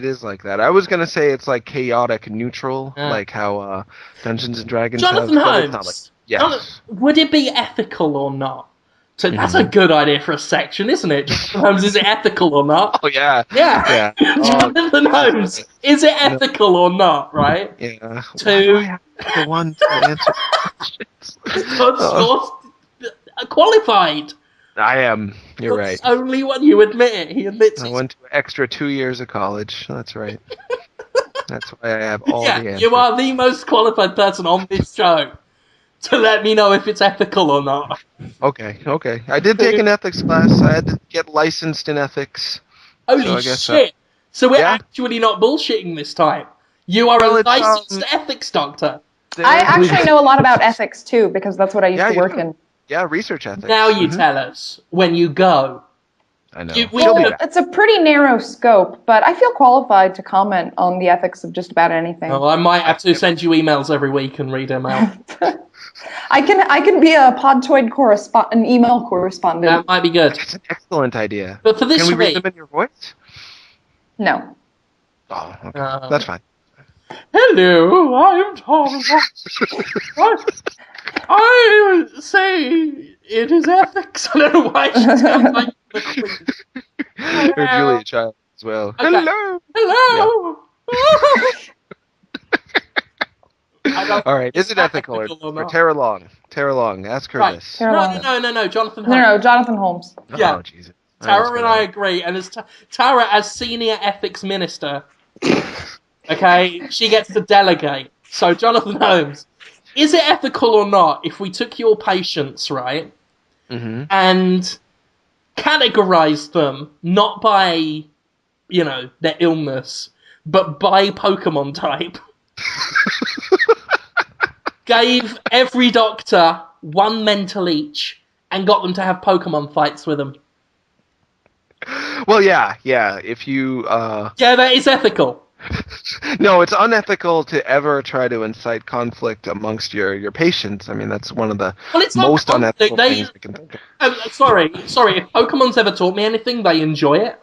[SPEAKER 1] I was gonna say it's like chaotic neutral, like how Dungeons and Dragons.
[SPEAKER 3] Jonathan Holmes.
[SPEAKER 1] Yes.
[SPEAKER 3] Would it be ethical or not? So that's a good idea for a section, isn't it? Jonathan Holmes, is it ethical or not?
[SPEAKER 1] Oh yeah.
[SPEAKER 3] Yeah. Jonathan Holmes, is it ethical or not? Right.
[SPEAKER 1] Yeah. The one to answer questions.
[SPEAKER 3] Qualified.
[SPEAKER 1] I am. You're right.
[SPEAKER 3] Only when you admit it. He admits it.
[SPEAKER 1] I went to an extra 2 years of college. That's right. That's why I have all the answers.
[SPEAKER 3] You are the most qualified person on this show to let me know if it's ethical or not.
[SPEAKER 1] Okay. I did take an ethics class. I had to get licensed in ethics.
[SPEAKER 3] Holy shit. So we're actually not bullshitting this time. You are a licensed ethics doctor.
[SPEAKER 2] I actually know a lot about ethics too, because that's what I used to work in.
[SPEAKER 1] Yeah, research ethics.
[SPEAKER 3] Now you tell us when you go.
[SPEAKER 1] I know.
[SPEAKER 2] It's a pretty narrow scope, but I feel qualified to comment on the ethics of just about anything.
[SPEAKER 3] Oh, I might have to send you emails every week and read them out.
[SPEAKER 2] I can be a Podtoid an email correspondent.
[SPEAKER 3] That might be good.
[SPEAKER 1] That's an excellent idea.
[SPEAKER 3] But for this
[SPEAKER 1] Can we read
[SPEAKER 3] week,
[SPEAKER 1] them in your voice?
[SPEAKER 2] No.
[SPEAKER 1] Oh, okay. That's fine.
[SPEAKER 3] Hello, I'm Tom. I say it is ethics. I don't know why she sounds like the Queen.
[SPEAKER 1] Or Julia Child as well.
[SPEAKER 3] Okay.
[SPEAKER 1] Hello.
[SPEAKER 3] Hello.
[SPEAKER 1] All right. Is it ethical or Tara Long? Tara Long. Ask her this.
[SPEAKER 3] No, Jonathan Holmes.
[SPEAKER 2] No, Jonathan Holmes.
[SPEAKER 3] Yeah.
[SPEAKER 1] Oh, Jesus.
[SPEAKER 3] Tara and I agree, and as Tara, as senior ethics minister, okay, she gets to delegate. So, Jonathan Holmes, is it ethical or not if we took your patients, right, and categorized them not by, their illness, but by Pokemon type? Gave every doctor one mental each and got them to have Pokemon fights with them.
[SPEAKER 1] Well, yeah. If you...
[SPEAKER 3] Yeah, that is ethical.
[SPEAKER 1] No, it's unethical to ever try to incite conflict amongst your patients. I mean, that's one of the most unethical things I can think of.
[SPEAKER 3] Sorry. If Pokemon's ever taught me anything, they enjoy it.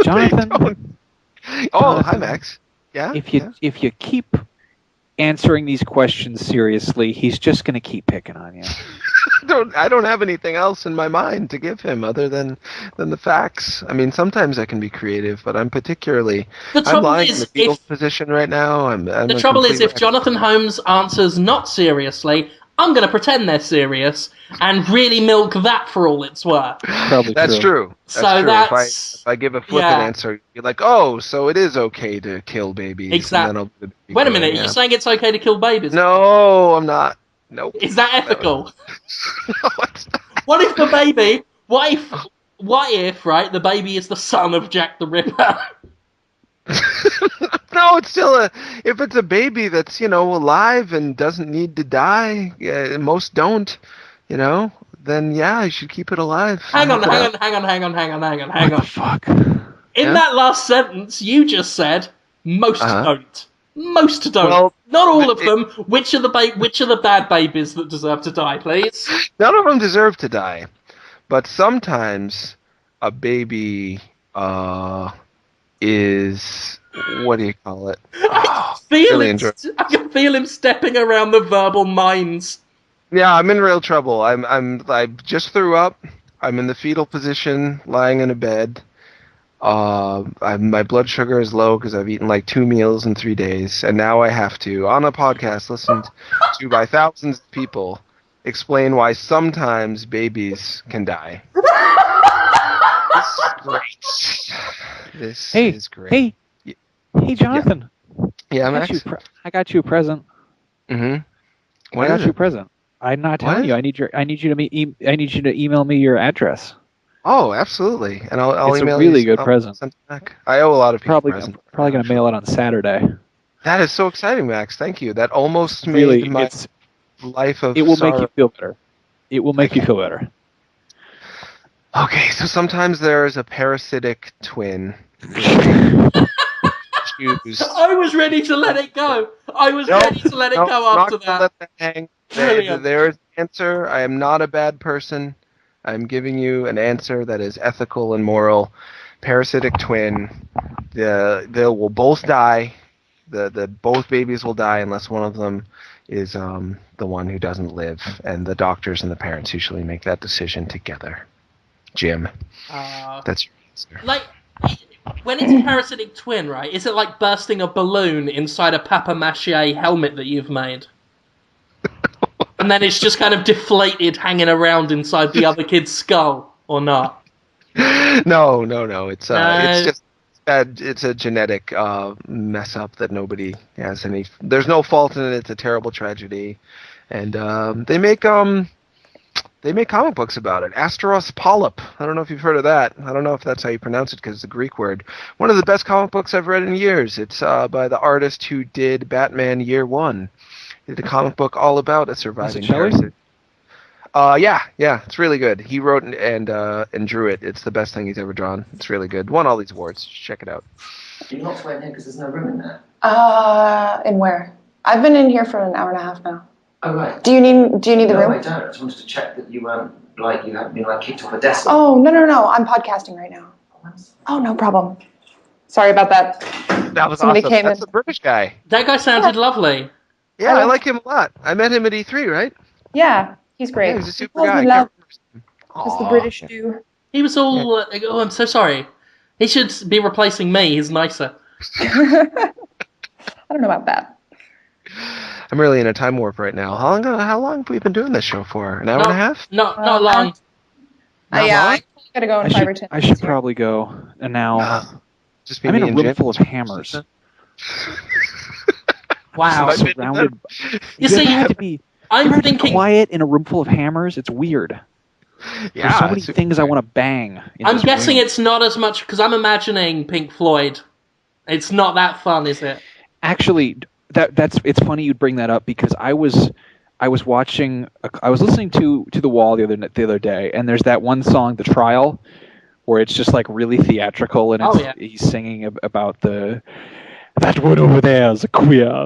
[SPEAKER 5] Jonathan?
[SPEAKER 1] Hi, Max. Yeah?
[SPEAKER 5] If you keep answering these questions seriously, he's just going to keep picking on you.
[SPEAKER 1] I don't have anything else in my mind to give him other than the facts. I mean, sometimes I can be creative, but I'm lying in the fetal position right now.
[SPEAKER 3] The trouble is, if Jonathan Holmes answers not seriously, I'm going to pretend they're serious and really milk that for all it's worth.
[SPEAKER 1] That's true.
[SPEAKER 3] So
[SPEAKER 1] that's true. If I give a flippant answer, you're like, oh, so it is okay to kill babies.
[SPEAKER 3] Exactly. Wait a minute, you're saying it's okay to kill babies?
[SPEAKER 1] No, I'm not. Nope.
[SPEAKER 3] Is that ethical?
[SPEAKER 1] No, it's not.
[SPEAKER 3] What if the baby? What if right? The baby is the son of Jack the Ripper.
[SPEAKER 1] No, it's still if it's a baby that's alive and doesn't need to die. Most don't. Then you should keep it alive.
[SPEAKER 3] Hang on.
[SPEAKER 5] Fuck.
[SPEAKER 3] In that last sentence, you just said most don't. Most don't.
[SPEAKER 1] Well,
[SPEAKER 3] not all of them. Which are the bad babies that deserve to die, please?
[SPEAKER 1] None of them deserve to die, but sometimes a baby is, what do you call it?
[SPEAKER 3] I can feel him stepping around the verbal mines.
[SPEAKER 1] Yeah, I'm in real trouble. I just threw up. I'm in the fetal position, lying in a bed. My blood sugar is low because I've eaten like 2 meals in 3 days, and now I have to, on a podcast listened to by thousands of people, explain why sometimes babies can die. This is great.
[SPEAKER 5] Hey, Jonathan.
[SPEAKER 1] Yeah, Max?
[SPEAKER 5] I got you a present.
[SPEAKER 1] Mm-hmm.
[SPEAKER 5] I got you a present. I'm not telling you. I need you to email me your address.
[SPEAKER 1] Oh, absolutely. And I'll
[SPEAKER 5] it's
[SPEAKER 1] email
[SPEAKER 5] a really
[SPEAKER 1] you.
[SPEAKER 5] good present.
[SPEAKER 1] I owe a lot of people presents.
[SPEAKER 5] Probably going to mail it on Saturday.
[SPEAKER 1] That is so exciting, Max. Thank you. That almost made my life of
[SPEAKER 5] It will
[SPEAKER 1] sorrow.
[SPEAKER 5] make you feel better. It will make you feel better.
[SPEAKER 1] Okay, so sometimes there is a parasitic twin. Choose.
[SPEAKER 3] I was ready to let it go. After that.
[SPEAKER 1] Let that hang. There is an answer. I am not a bad person. I'm giving you an answer that is ethical and moral. Parasitic twin. They will both die. Both babies will die unless one of them is the one who doesn't live, and the doctors and the parents usually make that decision together. Jim, that's your answer.
[SPEAKER 3] Like, when it's a parasitic twin, right? Is it like bursting a balloon inside a papier-mâché helmet that you've made? And then it's just kind of deflated, hanging around inside the other kid's skull, or not?
[SPEAKER 1] No. It's just bad. It's a genetic mess up that nobody has any. There's no fault in it. It's a terrible tragedy, and they make They make comic books about it. Asteros Polyp. I don't know if you've heard of that. I don't know if that's how you pronounce it because it's a Greek word. One of the best comic books I've read in years. It's by the artist who did Batman Year One. He did a comic book all about a surviving parasite. Yeah, it's really good. He wrote and drew it. It's the best thing he's ever drawn. It's really good. Won all these awards. Check it out.
[SPEAKER 6] You're not sweating here because there's no room in there.
[SPEAKER 2] In where? I've been in here for an hour and a half now.
[SPEAKER 6] Oh right.
[SPEAKER 2] Do you need the room?
[SPEAKER 6] No, I don't. I just wanted to check that you weren't you hadn't been kicked off a desk.
[SPEAKER 2] Oh no! I'm podcasting right now. Oh, no problem. Sorry about that.
[SPEAKER 1] That was
[SPEAKER 2] Somebody
[SPEAKER 1] awesome.
[SPEAKER 2] came
[SPEAKER 1] That's
[SPEAKER 2] in.
[SPEAKER 1] the British guy.
[SPEAKER 3] That guy sounded lovely.
[SPEAKER 1] Yeah, I like him a lot. I met him at E3, right?
[SPEAKER 2] Yeah, he's great.
[SPEAKER 1] Yeah, he's a super
[SPEAKER 2] He calls
[SPEAKER 1] guy.
[SPEAKER 2] me love,
[SPEAKER 1] As
[SPEAKER 2] the British do.
[SPEAKER 3] He was all, oh, I'm so sorry. He should be replacing me. He's nicer.
[SPEAKER 2] I don't know about that.
[SPEAKER 1] I'm really in a time warp right now. How long have we been doing this show for? An hour and a half?
[SPEAKER 3] Not long.
[SPEAKER 2] I gotta go in 5 or 10
[SPEAKER 5] I should probably go. And now
[SPEAKER 1] Just
[SPEAKER 5] I'm in a room
[SPEAKER 1] Jim.
[SPEAKER 5] full of hammers.
[SPEAKER 3] Wow.
[SPEAKER 1] So
[SPEAKER 5] Surrounded.
[SPEAKER 3] You see,
[SPEAKER 5] have to be
[SPEAKER 3] I'm thinking...
[SPEAKER 5] quiet in a room full of hammers. It's weird.
[SPEAKER 1] Yeah,
[SPEAKER 5] There's so many things I want to bang.
[SPEAKER 3] I'm guessing it's not as much, because I'm imagining Pink Floyd. It's not that fun, is it?
[SPEAKER 5] Actually, it's funny you'd bring that up because I was listening to The Wall the other day, and there's that one song, The Trial, where it's just like really theatrical, and he's singing about that one over there is a queer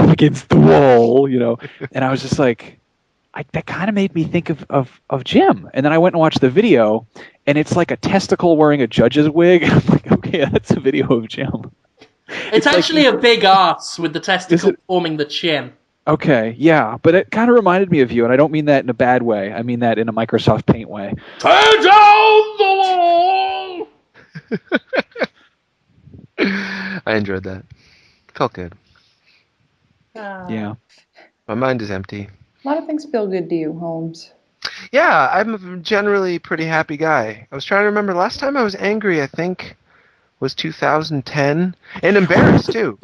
[SPEAKER 5] against the wall, and I was just like, that kind of made me think of Jim, and then I went and watched the video, and it's like a testicle wearing a judge's wig. I'm like, okay, that's a video of Jim.
[SPEAKER 3] It's actually a big ass with the testicle forming the chin.
[SPEAKER 5] Okay, yeah, but it kind of reminded me of you, and I don't mean that in a bad way. I mean that in a Microsoft Paint way.
[SPEAKER 3] Turn down the wall!
[SPEAKER 1] I enjoyed that. Felt good.
[SPEAKER 5] Yeah.
[SPEAKER 1] My mind is empty.
[SPEAKER 2] A lot of things feel good to you, Holmes.
[SPEAKER 1] Yeah, I'm a generally pretty happy guy. I was trying to remember, last time I was angry, I think, was 2010. And embarrassed, too.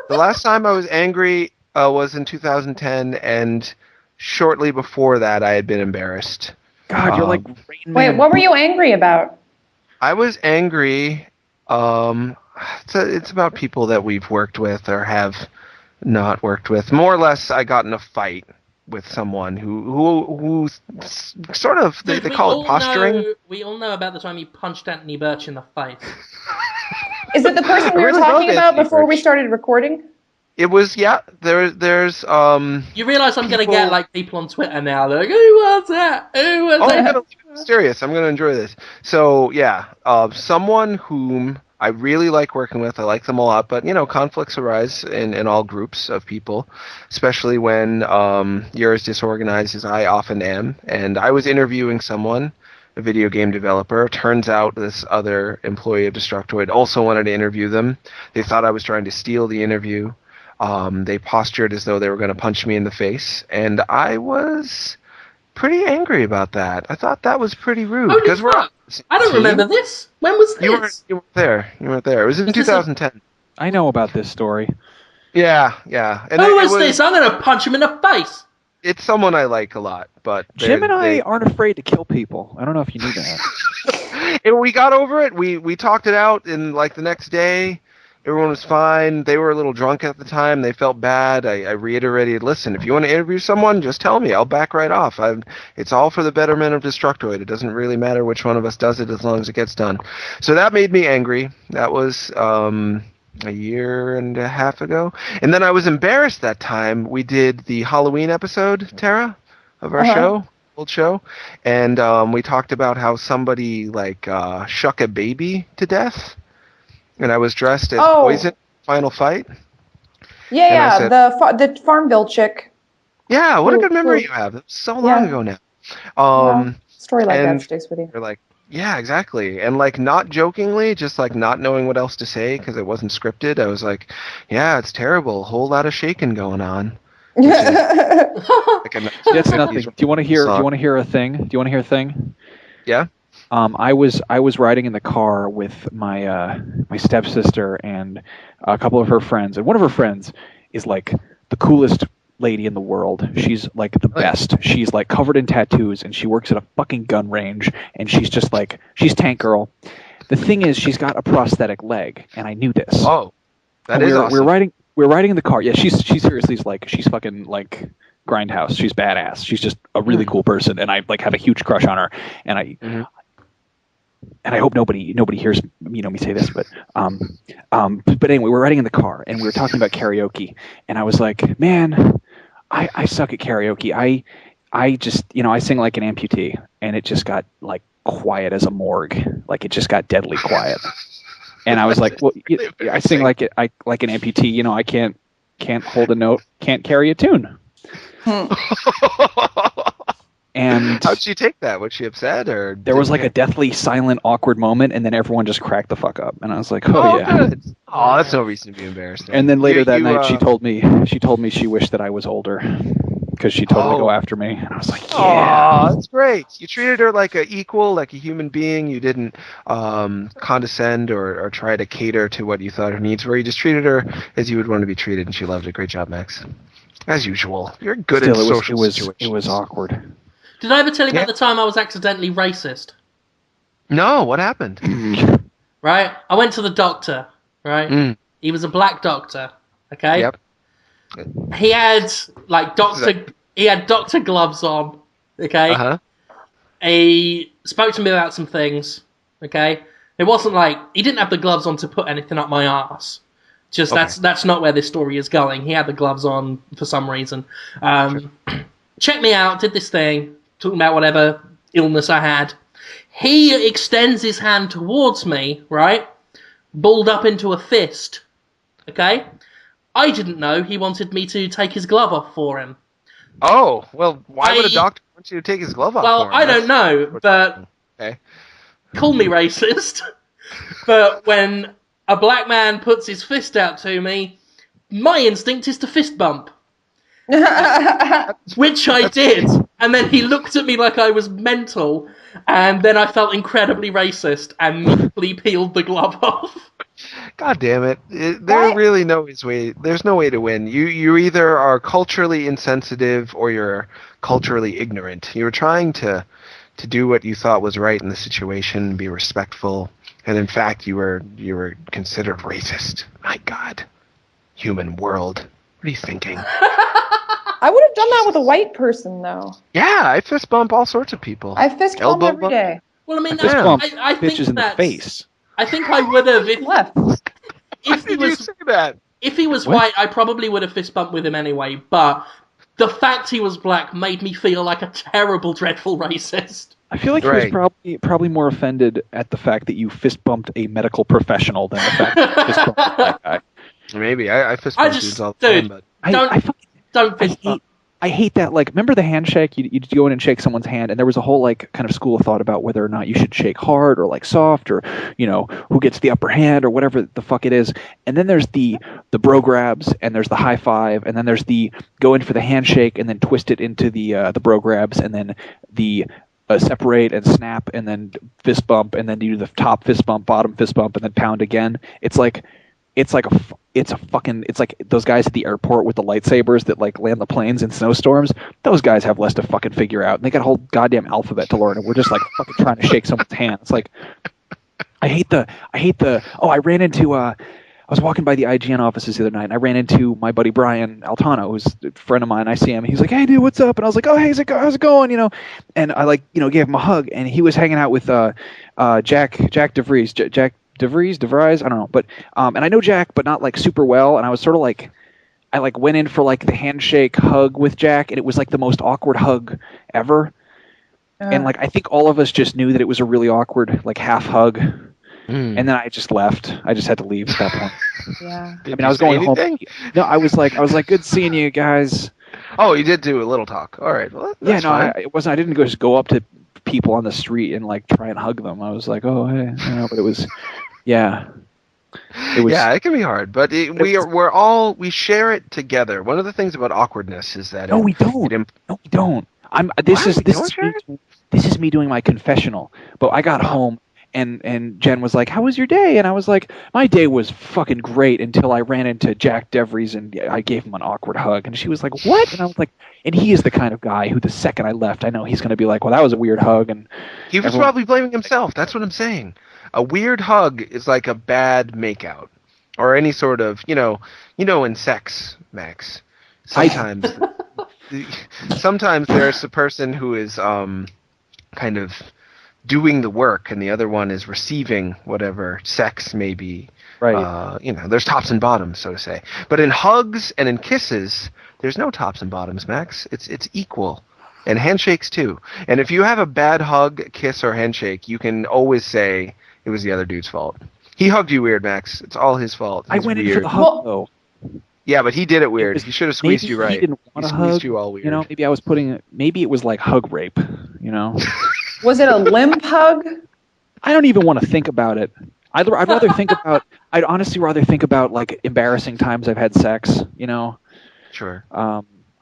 [SPEAKER 1] The last time I was angry was in 2010, and shortly before that, I had been embarrassed.
[SPEAKER 5] God, you're like Rain Man.
[SPEAKER 2] Wait, what were you angry about?
[SPEAKER 1] I was angry. It's about people that we've worked with or have not worked with. More or less, I got in a fight with someone who sort of they call it posturing.
[SPEAKER 3] We all know about the time you punched Anthony Birch in the face.
[SPEAKER 2] Is it the person we were talking about before we started recording?
[SPEAKER 1] It was, yeah. There's
[SPEAKER 3] You realise I'm gonna get like people on Twitter now. They're like, "Who was that? Who was that?"
[SPEAKER 1] I'm gonna leave it mysterious. I'm gonna enjoy this. So yeah, someone whom I really like working with. I like them a lot, but conflicts arise in all groups of people, especially when you're as disorganized as I often am. And I was interviewing someone, a video game developer. Turns out this other employee of Destructoid also wanted to interview them. They thought I was trying to steal the interview. They postured as though they were going to punch me in the face, and I was pretty angry about that. I thought that was pretty rude. Because
[SPEAKER 3] I don't remember this. When was this?
[SPEAKER 1] You weren't there. You weren't there. It was in 2010.
[SPEAKER 5] I know about this story.
[SPEAKER 1] Yeah. And
[SPEAKER 3] Who is this? I'm going to punch him in the face.
[SPEAKER 1] It's someone I like a lot, but
[SPEAKER 5] Jim and I aren't afraid to kill people. I don't know if you knew that.
[SPEAKER 1] And we got over it. We talked it out, and like the next day, everyone was fine. They were a little drunk at the time. They felt bad. I reiterated, listen, if you want to interview someone, just tell me. I'll back right off. It's all for the betterment of Destructoid. It doesn't really matter which one of us does it as long as it gets done. So that made me angry. That was a year and a half ago. And then I was embarrassed that time. We did the Halloween episode, Tara, of our old show. And we talked about how somebody shook a baby to death. And I was dressed as Poison, Final Fight.
[SPEAKER 2] Yeah, said, the Farmville chick.
[SPEAKER 1] Yeah, what a good memory you have. It was so long ago now.
[SPEAKER 2] Story like that sticks with you.
[SPEAKER 1] You're like, yeah, exactly. And not jokingly, just not knowing what else to say because it wasn't scripted. I was like, yeah, it's terrible. A whole lot of shaking going on.
[SPEAKER 5] That's nothing. Do you want to hear? Do you want to hear a thing? Do you want to hear a thing?
[SPEAKER 1] Yeah.
[SPEAKER 5] I was riding in the car with my my stepsister and a couple of her friends, and one of her friends is like the coolest lady in the world. She's like the best. She's like covered in tattoos, and she works at a fucking gun range, and she's just like, she's tank girl. The thing is, she's got a prosthetic leg, and I knew this.
[SPEAKER 1] Oh, that is awesome.
[SPEAKER 5] We're riding in the car. Yeah, she seriously is like, she's fucking like Grindhouse. She's badass. She's just a really cool person, and I like have a huge crush on her. And I hope nobody hears me say this, but anyway, we're riding in the car, and we were talking about karaoke, and I was like, man, I suck at karaoke. I just I sing like an amputee, and it just got like quiet as a morgue. Like it just got deadly quiet. And I was like, well, I sing like an amputee. I can't hold a note, can't carry a tune. And
[SPEAKER 1] how'd she take that? Was she upset, or
[SPEAKER 5] there was like a deathly silent, awkward moment, and then everyone just cracked the fuck up, and I was like, oh yeah,
[SPEAKER 1] good. Oh, that's no reason to be embarrassed.
[SPEAKER 5] And then later that night, she told me she wished that I was older because she totally go after me, and I was like, yeah,
[SPEAKER 1] that's great. You treated her like an equal, like a human being. You didn't condescend or try to cater to what you thought her needs were. You just treated her as you would want to be treated, and she loved it. Great job, Max. As usual, you're good in social situations.
[SPEAKER 5] It was awkward.
[SPEAKER 3] Did I ever tell you about the time I was accidentally racist?
[SPEAKER 1] No, what happened?
[SPEAKER 3] Right? I went to the doctor, right? He was a black doctor, okay?
[SPEAKER 1] Yep.
[SPEAKER 3] He had, like, doctor gloves on, okay?
[SPEAKER 1] Uh-huh.
[SPEAKER 3] He spoke to me about some things, okay? It wasn't like, he didn't have the gloves on to put anything up my arse. Just, that's not where this story is going. He had the gloves on for some reason. Sure. Checked me out, did this thing, talking about whatever illness I had. He extends his hand towards me, right? Balled up into a fist. Okay? I didn't know he wanted me to take his glove off for him.
[SPEAKER 1] Oh, well, why would a doctor want you to take his glove off for him?
[SPEAKER 3] Well, I don't know, but...
[SPEAKER 1] Okay.
[SPEAKER 3] Call me racist. But when a black man puts his fist out to me, my instinct is to fist bump. Which I did. And then he looked at me like I was mental, and then I felt incredibly racist and immediately peeled the glove off.
[SPEAKER 1] God damn it. There's no way to win. You either are culturally insensitive or you're culturally ignorant. You were trying to do what you thought was right in the situation, be respectful, and in fact you were considered racist. My God. Human world. What are you thinking?
[SPEAKER 2] I would have done that with a white person, though.
[SPEAKER 1] Yeah, I fist bump all sorts of people.
[SPEAKER 2] I fist bump every day.
[SPEAKER 3] Well, I mean,
[SPEAKER 5] I think bitches in the face.
[SPEAKER 3] I think I would have if he was
[SPEAKER 5] What?
[SPEAKER 3] white. I probably would have fist bumped with him anyway. But the fact he was black made me feel like a terrible, dreadful racist.
[SPEAKER 5] I feel like he was probably more offended at the fact that you fist bumped a medical professional than the fact that you fist bumped a black guy.
[SPEAKER 1] Maybe I fist bump dudes all the time, but
[SPEAKER 3] Don't fist bump.
[SPEAKER 5] I hate that. Like, remember the handshake? You'd go in and shake someone's hand, and there was a whole like kind of school of thought about whether or not you should shake hard or like soft, or who gets the upper hand or whatever the fuck it is. And then there's the bro grabs, and there's the high five, and then there's the go in for the handshake and then twist it into the bro grabs, and then the separate and snap, and then fist bump, and then you do the top fist bump, bottom fist bump, and then pound again. It's like those guys at the airport with the lightsabers that like land the planes in snowstorms. Those guys have less to fucking figure out, and they got a whole goddamn alphabet to learn, and we're just like fucking trying to shake someone's hand. It's like I was walking by the IGN offices the other night, and I ran into my buddy Brian Altano, who's a friend of mine. I see him, and he's like, "Hey, dude, what's up?" And I was like, "Oh, hey, how's it going?" And I gave him a hug, and he was hanging out with Jack DeVries, DeVries, I don't know, but and I know Jack, but not like super well, and I was sort of like, I like went in for like the handshake hug with Jack, and it was like the most awkward hug ever, and like I think all of us just knew that it was a really awkward like half hug, and then I just left. I just had to leave at that point.
[SPEAKER 2] Yeah.
[SPEAKER 5] I mean, I was going home. No, I was like, good seeing you guys.
[SPEAKER 1] Oh, you did do a little talk. All right. Well, that's fine.
[SPEAKER 5] It wasn't. I didn't just go up to people on the street and like try and hug them. I was like, oh hey, but it was. Yeah.
[SPEAKER 1] It can be hard, but we share it together. One of the things about awkwardness is that
[SPEAKER 5] we don't. This is me doing my confessional. But I got home And Jen was like, "How was your day?" And I was like, "My day was fucking great until I ran into Jack DeVries and I gave him an awkward hug." And she was like, "What?" And I was like, and he is the kind of guy who the second I left, I know he's going to be like, "Well, that was a weird hug." And
[SPEAKER 1] He was probably blaming himself. That's what I'm saying. A weird hug is like a bad makeout, or any sort of, in sex, Max. Sometimes, sometimes there's a person who is kind of doing the work, and the other one is receiving whatever sex may be.
[SPEAKER 5] Right.
[SPEAKER 1] There's tops and bottoms, so to say. But in hugs and in kisses, there's no tops and bottoms, Max. It's equal. And handshakes, too. And if you have a bad hug, kiss, or handshake, you can always say it was the other dude's fault. He hugged you weird, Max. It's all his fault.
[SPEAKER 5] I went in for the hug, though.
[SPEAKER 1] Yeah, but he did it weird. He should have squeezed you right.
[SPEAKER 5] He didn't want to hug.
[SPEAKER 1] Squeezed you all weird.
[SPEAKER 5] Maybe it was like hug rape,
[SPEAKER 2] Was it a limp hug?
[SPEAKER 5] I don't even want to think about it. I'd honestly rather think about like embarrassing times I've had sex,
[SPEAKER 1] Sure.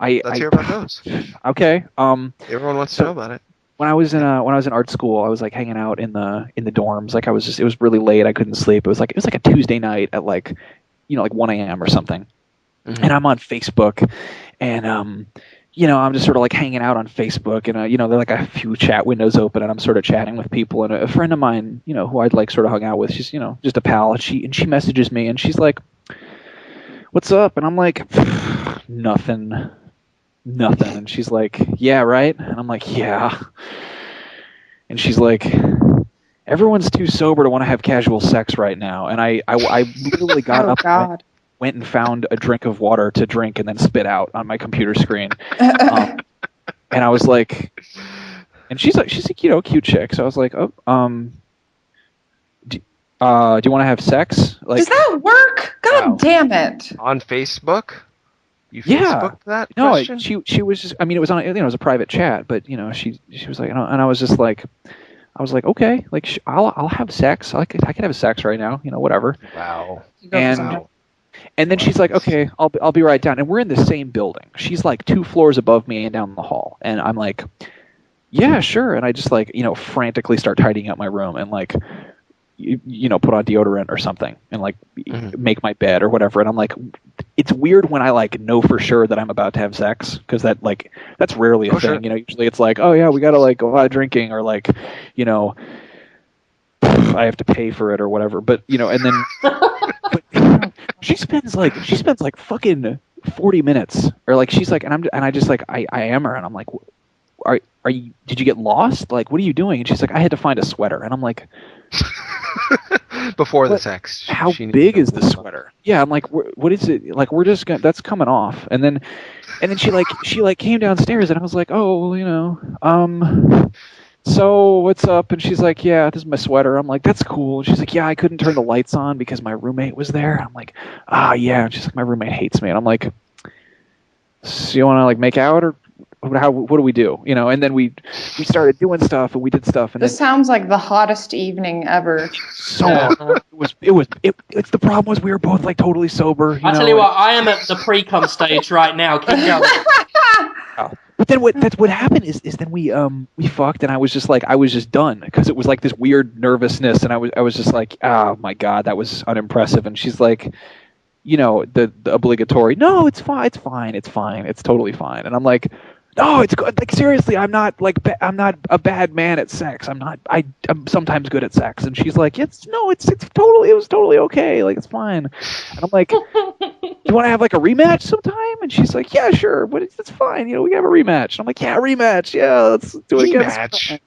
[SPEAKER 5] Let's
[SPEAKER 1] hear about those.
[SPEAKER 5] Okay.
[SPEAKER 1] Everyone wants to know about it.
[SPEAKER 5] When I was in art school, I was like hanging out in the dorms. Like it was really late. I couldn't sleep. It was like a Tuesday night at like 1 a.m. or something. Mm-hmm. And I'm on Facebook, and I'm just sort of like hanging out on Facebook, and there are like a few chat windows open, and I'm sort of chatting with people. And a friend of mine, who I'd like sort of hung out with, she's just a pal, and she messages me, and she's like, "What's up?" And I'm like, "Nothing." And she's like, "Yeah, right?" And I'm like, "Yeah." And she's like, "Everyone's too sober to want to have casual sex right now." And I literally got up.
[SPEAKER 2] God.
[SPEAKER 5] Went and found a drink of water to drink and then spit out on my computer screen. And I was like, and she's a cute chick. So I was like, do you want to have sex? Like,
[SPEAKER 2] does that work? God damn it.
[SPEAKER 1] On Facebook? You
[SPEAKER 5] Yeah.
[SPEAKER 1] Facebooked that
[SPEAKER 5] No,
[SPEAKER 1] question?
[SPEAKER 5] she was just, it was on, it was a private chat, but she was like, and I was just like, okay, like I'll have sex. I could have sex right now, whatever.
[SPEAKER 1] Wow.
[SPEAKER 5] And then she's like, "Okay, I'll be right down." And we're in the same building. She's like 2 floors above me and down the hall. And I'm like, "Yeah, sure." And I just like, frantically start tidying up my room and like, put on deodorant or something and like make my bed or whatever. And I'm like, it's weird when I like know for sure that I'm about to have sex, because that's rarely a thing.
[SPEAKER 1] Sure.
[SPEAKER 5] Usually it's like, "Oh yeah, we gotta like go out drinking," or like, I have to pay for it or whatever. But and then. But she spends like fucking 40 minutes, or like she's like, and I just like I am her, and I'm like, are you? Did you get lost? Like, what are you doing? And she's like, I had to find a sweater, and I'm like,
[SPEAKER 1] before the sex.
[SPEAKER 5] How big is the sweater? Yeah, I'm like, what is it? Like, we're just gonna, that's coming off, and then she came downstairs, and I was like, so what's up? And she's like, yeah, this is my sweater. I'm like, that's cool. And she's like, yeah, I couldn't turn the lights on because my roommate was there. I'm like, yeah. And she's like, my roommate hates me. And I'm like, so you want to like make out, or what do we do? And then we started doing stuff, and we did stuff. And
[SPEAKER 2] this sounds like the hottest evening ever.
[SPEAKER 5] So it's the problem was we were both like totally sober.
[SPEAKER 3] I tell you what, I am at the pre-cum stage right now. Keep going.
[SPEAKER 5] But then what happened is then we fucked, and I was just done, because it was like this weird nervousness, and I was just like, oh my God, that was unimpressive. And she's like, the obligatory, no, it's fine, it's totally fine. And I'm like, no, it's good. Like, seriously, I'm not a bad man at sex. I'm sometimes good at sex. And she's like, it was totally okay. Like, it's fine. And I'm like, you want to have like a rematch sometime? And she's like, yeah, sure, but it's fine. We can have a rematch. And I'm like, yeah, rematch. Yeah, let's do it again.
[SPEAKER 1] Rematch.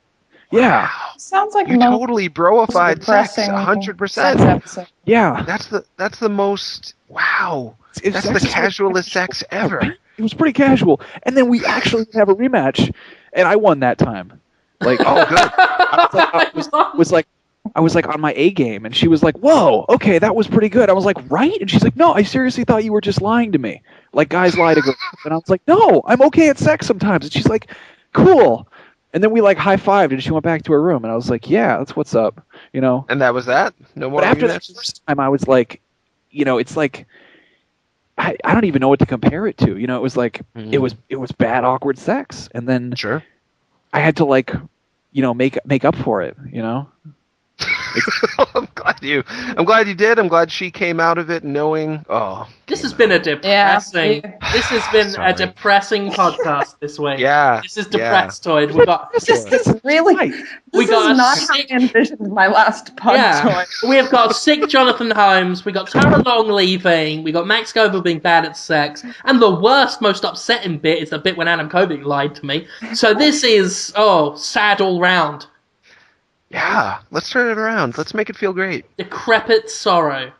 [SPEAKER 5] Yeah.
[SPEAKER 2] Sounds like
[SPEAKER 1] you totally broified sex, 100%.
[SPEAKER 5] Yeah.
[SPEAKER 1] That's the most, wow. That's the casualest sex ever.
[SPEAKER 5] It was pretty casual. And then we actually have a rematch, and I won that time. Like, oh, good. I was like on my A game, and she was like, whoa, okay, that was pretty good. I was like, right? And she's like, no, I seriously thought you were just lying to me. Like, guys lie to girls. And I was like, no, I'm okay at sex sometimes. And she's like, cool. And then we like high-fived, and she went back to her room, and I was like, yeah, that's what's up,
[SPEAKER 1] And that was that? No more.
[SPEAKER 5] But after the first time, I was like, it's like, I don't even know what to compare it to. It was like, it was bad, awkward sex. And then
[SPEAKER 1] sure,
[SPEAKER 5] I had to like, make up for it,
[SPEAKER 1] I'm glad you did. I'm glad she came out of it knowing.
[SPEAKER 3] This has been a depressing.
[SPEAKER 2] Yeah.
[SPEAKER 3] This has been a
[SPEAKER 1] Sorry.
[SPEAKER 3] depressing podcast this week.
[SPEAKER 1] Yeah.
[SPEAKER 3] This is Depresstoid. We got.
[SPEAKER 2] This is really.
[SPEAKER 3] We
[SPEAKER 2] This
[SPEAKER 3] got
[SPEAKER 2] is
[SPEAKER 3] a
[SPEAKER 2] not how
[SPEAKER 3] sick-
[SPEAKER 2] I envisioned my last
[SPEAKER 3] Yeah,
[SPEAKER 2] Podtoid.
[SPEAKER 3] we've got sick Jonathan Holmes, we got Tara Long leaving, we got Max Scoville being bad at sex, and the worst, most upsetting bit is the bit when Adam Kovic lied to me. So this is, sad all round.
[SPEAKER 1] Yeah. Let's turn it around. Let's make it feel great.
[SPEAKER 3] Decrepit sorrow.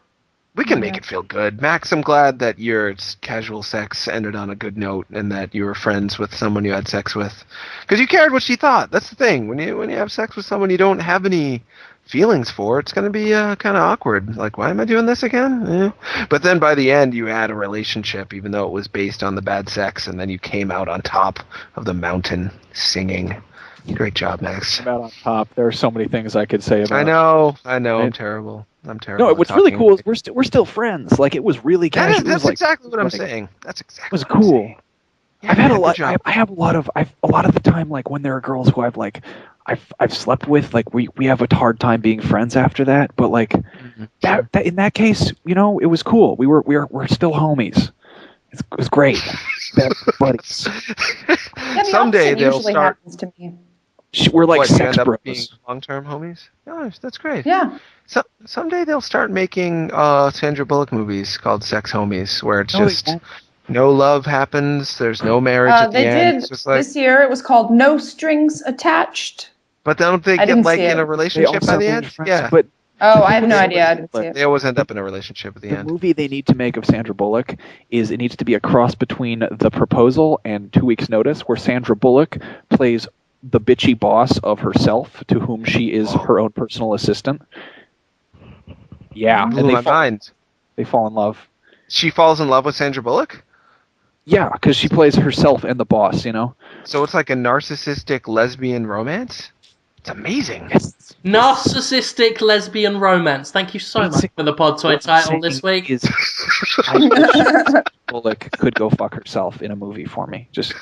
[SPEAKER 1] We can make it feel good. Max, I'm glad that your casual sex ended on a good note and that you were friends with someone you had sex with. Because you cared what she thought. That's the thing. When you have sex with someone you don't have any feelings for, it's going to be kind of awkward. Like, why am I doing this again? But then by the end, you had a relationship, even though it was based on the bad sex, and then you came out on top of the mountain singing. Great job, Max.
[SPEAKER 5] About on top. There are so many things I could say about.
[SPEAKER 1] I know. I'm terrible.
[SPEAKER 5] No, what's really cool is we're still friends. Like, it was really casual.
[SPEAKER 1] That's
[SPEAKER 5] like,
[SPEAKER 1] exactly what I'm saying. That's exactly.
[SPEAKER 5] It was
[SPEAKER 1] what I'm
[SPEAKER 5] cool.
[SPEAKER 1] saying. Yeah,
[SPEAKER 5] I've had a
[SPEAKER 1] good
[SPEAKER 5] lot.
[SPEAKER 1] job.
[SPEAKER 5] I have a lot of the time. Like, when there are girls who I've slept with. Like, we have a hard time being friends after that. But like that in that case, it was cool. We're still homies. It was great. Best buddies.
[SPEAKER 2] Yeah, the
[SPEAKER 1] Someday
[SPEAKER 2] opposite
[SPEAKER 1] they'll
[SPEAKER 2] usually
[SPEAKER 1] start.
[SPEAKER 2] happens to me.
[SPEAKER 5] We're like
[SPEAKER 1] What, you
[SPEAKER 5] sex
[SPEAKER 1] end up
[SPEAKER 5] bros.
[SPEAKER 1] being long-term homies? Oh, that's great.
[SPEAKER 2] Yeah.
[SPEAKER 1] So someday they'll start making Sandra Bullock movies called Sex Homies, where it's
[SPEAKER 5] No, they
[SPEAKER 1] just
[SPEAKER 5] won't.
[SPEAKER 1] no love happens. There's no marriage at the
[SPEAKER 2] They
[SPEAKER 1] end.
[SPEAKER 2] did
[SPEAKER 1] It's just like,
[SPEAKER 2] this year. It was called No Strings Attached.
[SPEAKER 1] but don't they
[SPEAKER 2] I
[SPEAKER 1] get
[SPEAKER 2] didn't
[SPEAKER 1] like
[SPEAKER 2] see
[SPEAKER 1] in
[SPEAKER 2] it.
[SPEAKER 1] a
[SPEAKER 5] They
[SPEAKER 1] relationship
[SPEAKER 5] all
[SPEAKER 1] by the
[SPEAKER 5] separate
[SPEAKER 1] end?
[SPEAKER 5] friends,
[SPEAKER 1] Yeah,
[SPEAKER 5] but
[SPEAKER 2] Oh, I have no idea. I didn't see it.
[SPEAKER 1] they always end up in a relationship at the
[SPEAKER 5] the
[SPEAKER 1] end.
[SPEAKER 5] movie they need to make of Sandra Bullock is it needs to be a cross between The Proposal and 2 Weeks Notice, where Sandra Bullock plays the bitchy boss of herself, to whom she is her own personal assistant. Yeah,
[SPEAKER 1] Blew
[SPEAKER 5] and
[SPEAKER 1] my mind.
[SPEAKER 5] they fall in love.
[SPEAKER 1] She falls in love with Sandra Bullock?
[SPEAKER 5] Yeah, because she plays herself and the boss.
[SPEAKER 1] So it's like a narcissistic lesbian romance? It's amazing.
[SPEAKER 5] Yes.
[SPEAKER 3] Narcissistic lesbian romance. Thank you so much for the Podtoid title this week.
[SPEAKER 5] Sandra Bullock could go fuck herself in a movie for me. Just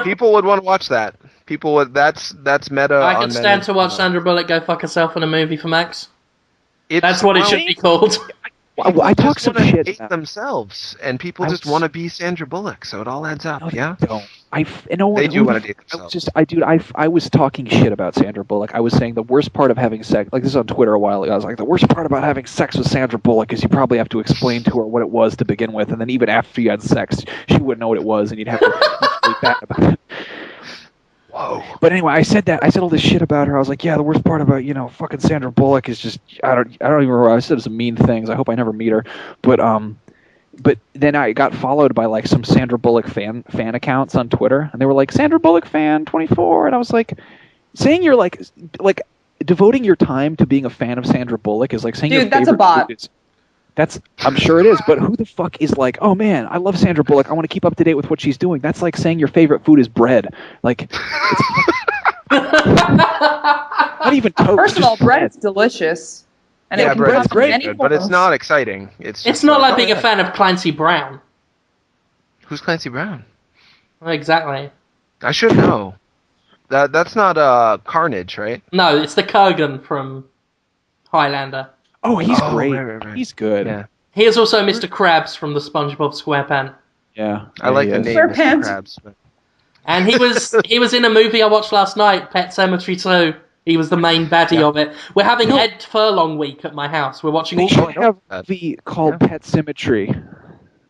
[SPEAKER 1] People would want to watch that. People would. That's meta.
[SPEAKER 3] I
[SPEAKER 1] on
[SPEAKER 3] could
[SPEAKER 1] many-
[SPEAKER 3] stand to watch Sandra Bullock go fuck herself in a movie for Max.
[SPEAKER 1] It's,
[SPEAKER 3] That's what it should be called.
[SPEAKER 5] I talk
[SPEAKER 1] just
[SPEAKER 5] some
[SPEAKER 1] wanna
[SPEAKER 5] shit
[SPEAKER 1] hate
[SPEAKER 5] about
[SPEAKER 1] themselves, and people
[SPEAKER 5] I
[SPEAKER 1] just
[SPEAKER 5] was-
[SPEAKER 1] want to be Sandra Bullock, so it all adds up.
[SPEAKER 5] No, they
[SPEAKER 1] Yeah.
[SPEAKER 5] don't. They
[SPEAKER 1] do wanna date themselves.
[SPEAKER 5] I was talking shit about Sandra Bullock. I was saying the worst part of having sex, like this is on Twitter a while ago. I was like, the worst part about having sex with Sandra Bullock is you probably have to explain to her what it was to begin with, and then even after you had sex, she wouldn't know what it was, and you'd have to be really bad about it.
[SPEAKER 1] Whoa.
[SPEAKER 5] But anyway, I said all this shit about her. I was like, yeah, the worst part about fucking Sandra Bullock is just I don't even remember. I said some mean things. I hope I never meet her. But then I got followed by like some Sandra Bullock fan accounts on Twitter, and they were like, Sandra Bullock fan 24, and I was like, saying you're like devoting your time to being a fan of Sandra Bullock is like saying your
[SPEAKER 2] Dude, that's a
[SPEAKER 5] favorite
[SPEAKER 2] bot.
[SPEAKER 5] food is. I'm sure it is, but who the fuck is like, oh man, I love Sandra Bullock. I want to keep up to date with what she's doing. That's like saying your favorite food is bread. Like, it's not even toast.
[SPEAKER 2] First of
[SPEAKER 5] just
[SPEAKER 2] all, bread's delicious. And
[SPEAKER 1] Yeah,
[SPEAKER 2] it can
[SPEAKER 1] bread's
[SPEAKER 2] come in
[SPEAKER 5] great,
[SPEAKER 2] many
[SPEAKER 1] good, but it's
[SPEAKER 2] forms.
[SPEAKER 1] not exciting. It's
[SPEAKER 3] It's
[SPEAKER 1] just
[SPEAKER 3] not like
[SPEAKER 1] oh,
[SPEAKER 3] being
[SPEAKER 1] yeah.
[SPEAKER 3] a fan of Clancy Brown.
[SPEAKER 1] Who's Clancy Brown?
[SPEAKER 3] Exactly.
[SPEAKER 1] I should know. That's not Carnage, right?
[SPEAKER 3] No, it's the Kurgan from Highlander.
[SPEAKER 5] Oh, he's
[SPEAKER 1] Oh,
[SPEAKER 5] great.
[SPEAKER 1] right.
[SPEAKER 5] He's good.
[SPEAKER 1] Yeah.
[SPEAKER 3] He is also Mr. Krabs from the SpongeBob SquarePants.
[SPEAKER 5] Yeah.
[SPEAKER 1] I like
[SPEAKER 5] he
[SPEAKER 1] the
[SPEAKER 5] is.
[SPEAKER 1] name
[SPEAKER 2] Square
[SPEAKER 1] Mr.
[SPEAKER 2] pants.
[SPEAKER 1] Krabs. But...
[SPEAKER 3] And he was in a movie I watched last night, Pet Sematary 2. He was the main baddie of it. We're having Ed Furlong week at my house. We're watching
[SPEAKER 5] They
[SPEAKER 3] all
[SPEAKER 5] should
[SPEAKER 1] know
[SPEAKER 5] have a
[SPEAKER 1] that.
[SPEAKER 5] movie called Pet Symmetry,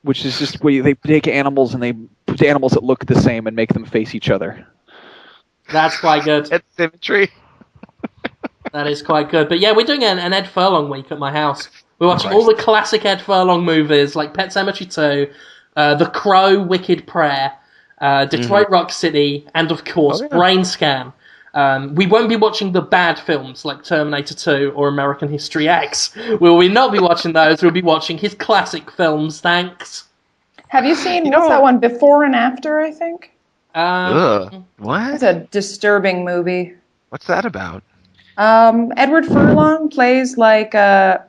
[SPEAKER 5] which is just where they take animals and they put animals that look the same and make them face each other.
[SPEAKER 3] That's quite good.
[SPEAKER 1] It's symmetry.
[SPEAKER 3] That is quite good. But yeah, we're doing an Ed Furlong week at my house. We're watching all the classic Ed Furlong movies, like Pet Sematary 2, The Crow, Wicked Prayer, Detroit Rock City, and of course, Brain Scan. We won't be watching the bad films like Terminator 2 or American History X. Will we not be watching those? We'll be watching his classic films, thanks.
[SPEAKER 2] Have you seen, what's that one, Before and After, I think?
[SPEAKER 1] Ugh. What?
[SPEAKER 2] It's a disturbing movie.
[SPEAKER 1] What's that about?
[SPEAKER 2] Edward Furlong plays like a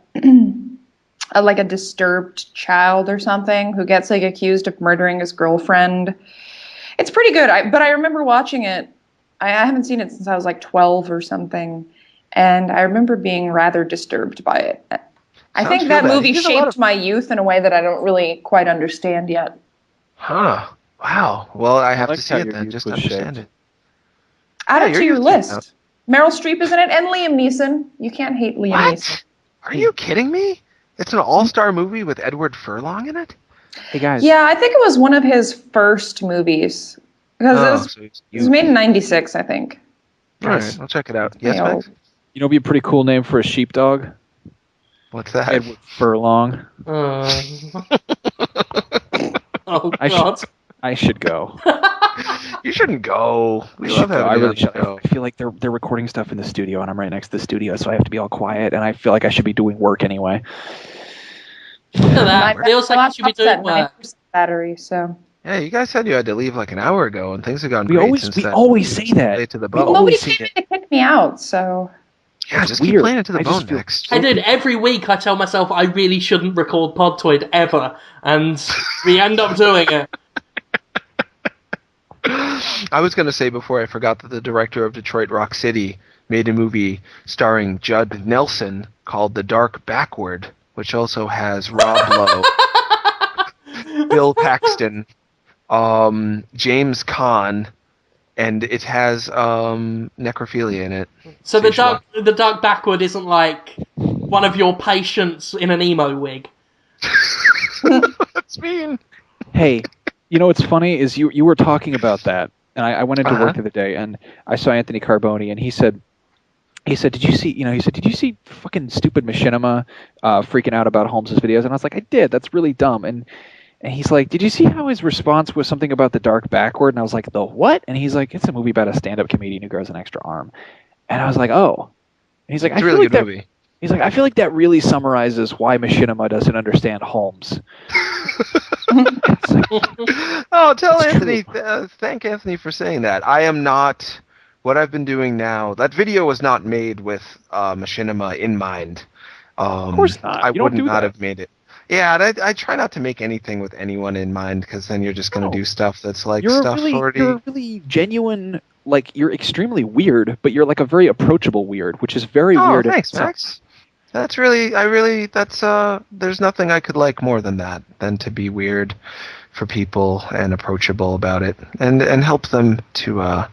[SPEAKER 2] disturbed child or something who gets like accused of murdering his girlfriend. It's pretty good, but I remember watching it. I haven't seen it since I was like 12 or something, and I remember being rather disturbed by it. I
[SPEAKER 1] Sounds
[SPEAKER 2] think
[SPEAKER 1] feel
[SPEAKER 2] that
[SPEAKER 1] bad.
[SPEAKER 2] movie
[SPEAKER 1] He did a lot
[SPEAKER 2] shaped
[SPEAKER 1] of-
[SPEAKER 2] my youth in a way that I don't really quite understand yet.
[SPEAKER 1] Huh. Wow. Well, I have
[SPEAKER 5] like
[SPEAKER 1] to see
[SPEAKER 5] how
[SPEAKER 1] it
[SPEAKER 5] your
[SPEAKER 1] then,
[SPEAKER 5] youth
[SPEAKER 1] just to
[SPEAKER 5] was
[SPEAKER 1] understand
[SPEAKER 5] shaped.
[SPEAKER 1] it.
[SPEAKER 2] Add
[SPEAKER 1] Yeah,
[SPEAKER 2] it to
[SPEAKER 1] your
[SPEAKER 2] your
[SPEAKER 1] youth checked
[SPEAKER 2] list. Meryl Streep is in it, and Liam Neeson. You can't hate Liam Neeson.
[SPEAKER 1] What? Are you kidding me? It's an all-star movie with Edward Furlong in it?
[SPEAKER 5] Hey guys.
[SPEAKER 2] Yeah, I think it was one of his first movies. Because
[SPEAKER 1] So
[SPEAKER 2] it was made in 96, I think.
[SPEAKER 1] All right, I'll check it out. Yes,
[SPEAKER 2] Pretty old.
[SPEAKER 1] Max?
[SPEAKER 5] You know, it'd be a pretty cool name for a sheepdog.
[SPEAKER 1] What's that?
[SPEAKER 5] Edward Furlong.
[SPEAKER 3] Oh,
[SPEAKER 5] I
[SPEAKER 3] God.
[SPEAKER 5] I should go.
[SPEAKER 1] You shouldn't go. We love having
[SPEAKER 5] I
[SPEAKER 1] you
[SPEAKER 5] really
[SPEAKER 1] on the
[SPEAKER 5] should.
[SPEAKER 1] show.
[SPEAKER 5] I feel like they're recording stuff in the studio, and I'm right next to the studio, so I have to be all quiet, and I feel like I should be doing work anyway.
[SPEAKER 3] Look at that.
[SPEAKER 2] My
[SPEAKER 3] Feels like you should be
[SPEAKER 2] laptop's at
[SPEAKER 3] doing work.
[SPEAKER 2] 9% battery, so.
[SPEAKER 1] Yeah, you guys said you had to leave like an hour ago, and things have gone
[SPEAKER 5] We
[SPEAKER 1] great
[SPEAKER 5] always
[SPEAKER 1] since
[SPEAKER 5] we
[SPEAKER 1] then.
[SPEAKER 5] always say that.
[SPEAKER 1] Play it to the
[SPEAKER 5] We
[SPEAKER 1] bone.
[SPEAKER 2] Well, nobody
[SPEAKER 5] always say
[SPEAKER 2] came in to kick me out, so.
[SPEAKER 1] Yeah,
[SPEAKER 5] It's
[SPEAKER 1] just keep
[SPEAKER 5] weird.
[SPEAKER 1] playing it to the
[SPEAKER 5] I just
[SPEAKER 1] bone
[SPEAKER 5] feel-
[SPEAKER 1] next.
[SPEAKER 3] I did. Every week I tell myself I really shouldn't record Podtoid ever, and we end up doing it.
[SPEAKER 1] I was going to say before I forgot that the director of Detroit Rock City made a movie starring Judd Nelson called The Dark Backward, which also has Rob Lowe, Bill Paxton, James Caan, and it has necrophilia in it.
[SPEAKER 3] So
[SPEAKER 1] you should watch
[SPEAKER 3] the dark backward isn't like one of your patients in an emo wig.
[SPEAKER 1] That's mean.
[SPEAKER 5] Hey, you know what's funny is you were talking about that, and I went into work the other day, and I saw Anthony Carboni, and he said, did you see fucking stupid Machinima freaking out about Holmes' videos? And I was like, I did. That's really dumb. And he's like, did you see how his response was something about the dark backward? And I was like, the what? And he's like, it's a movie about a stand-up comedian who grows an extra arm. And I was like, oh. And he's like,
[SPEAKER 1] It's a
[SPEAKER 5] I feel
[SPEAKER 1] really
[SPEAKER 5] like
[SPEAKER 1] good
[SPEAKER 5] that.
[SPEAKER 1] movie.
[SPEAKER 5] He's like, I feel like that really summarizes why Machinima doesn't understand Holmes.
[SPEAKER 1] Oh, tell
[SPEAKER 5] It's
[SPEAKER 1] Anthony, thank Anthony for saying that. I am not, what I've been doing now, that video was not made with Machinima in mind.
[SPEAKER 5] Of course not.
[SPEAKER 1] I
[SPEAKER 5] You don't
[SPEAKER 1] would
[SPEAKER 5] do
[SPEAKER 1] not
[SPEAKER 5] that.
[SPEAKER 1] have made it. Yeah, and I try not to make anything with anyone in mind, because then you're just going to
[SPEAKER 5] No.
[SPEAKER 1] do stuff that's like
[SPEAKER 5] You're
[SPEAKER 1] stuff already.
[SPEAKER 5] you're a really genuine, like, you're extremely weird, but you're like a very approachable weird, which is very weird. in
[SPEAKER 1] Thanks,
[SPEAKER 5] itself.
[SPEAKER 1] Max. That's there's nothing I could like more than that, than to be weird for people and approachable about it, and help them to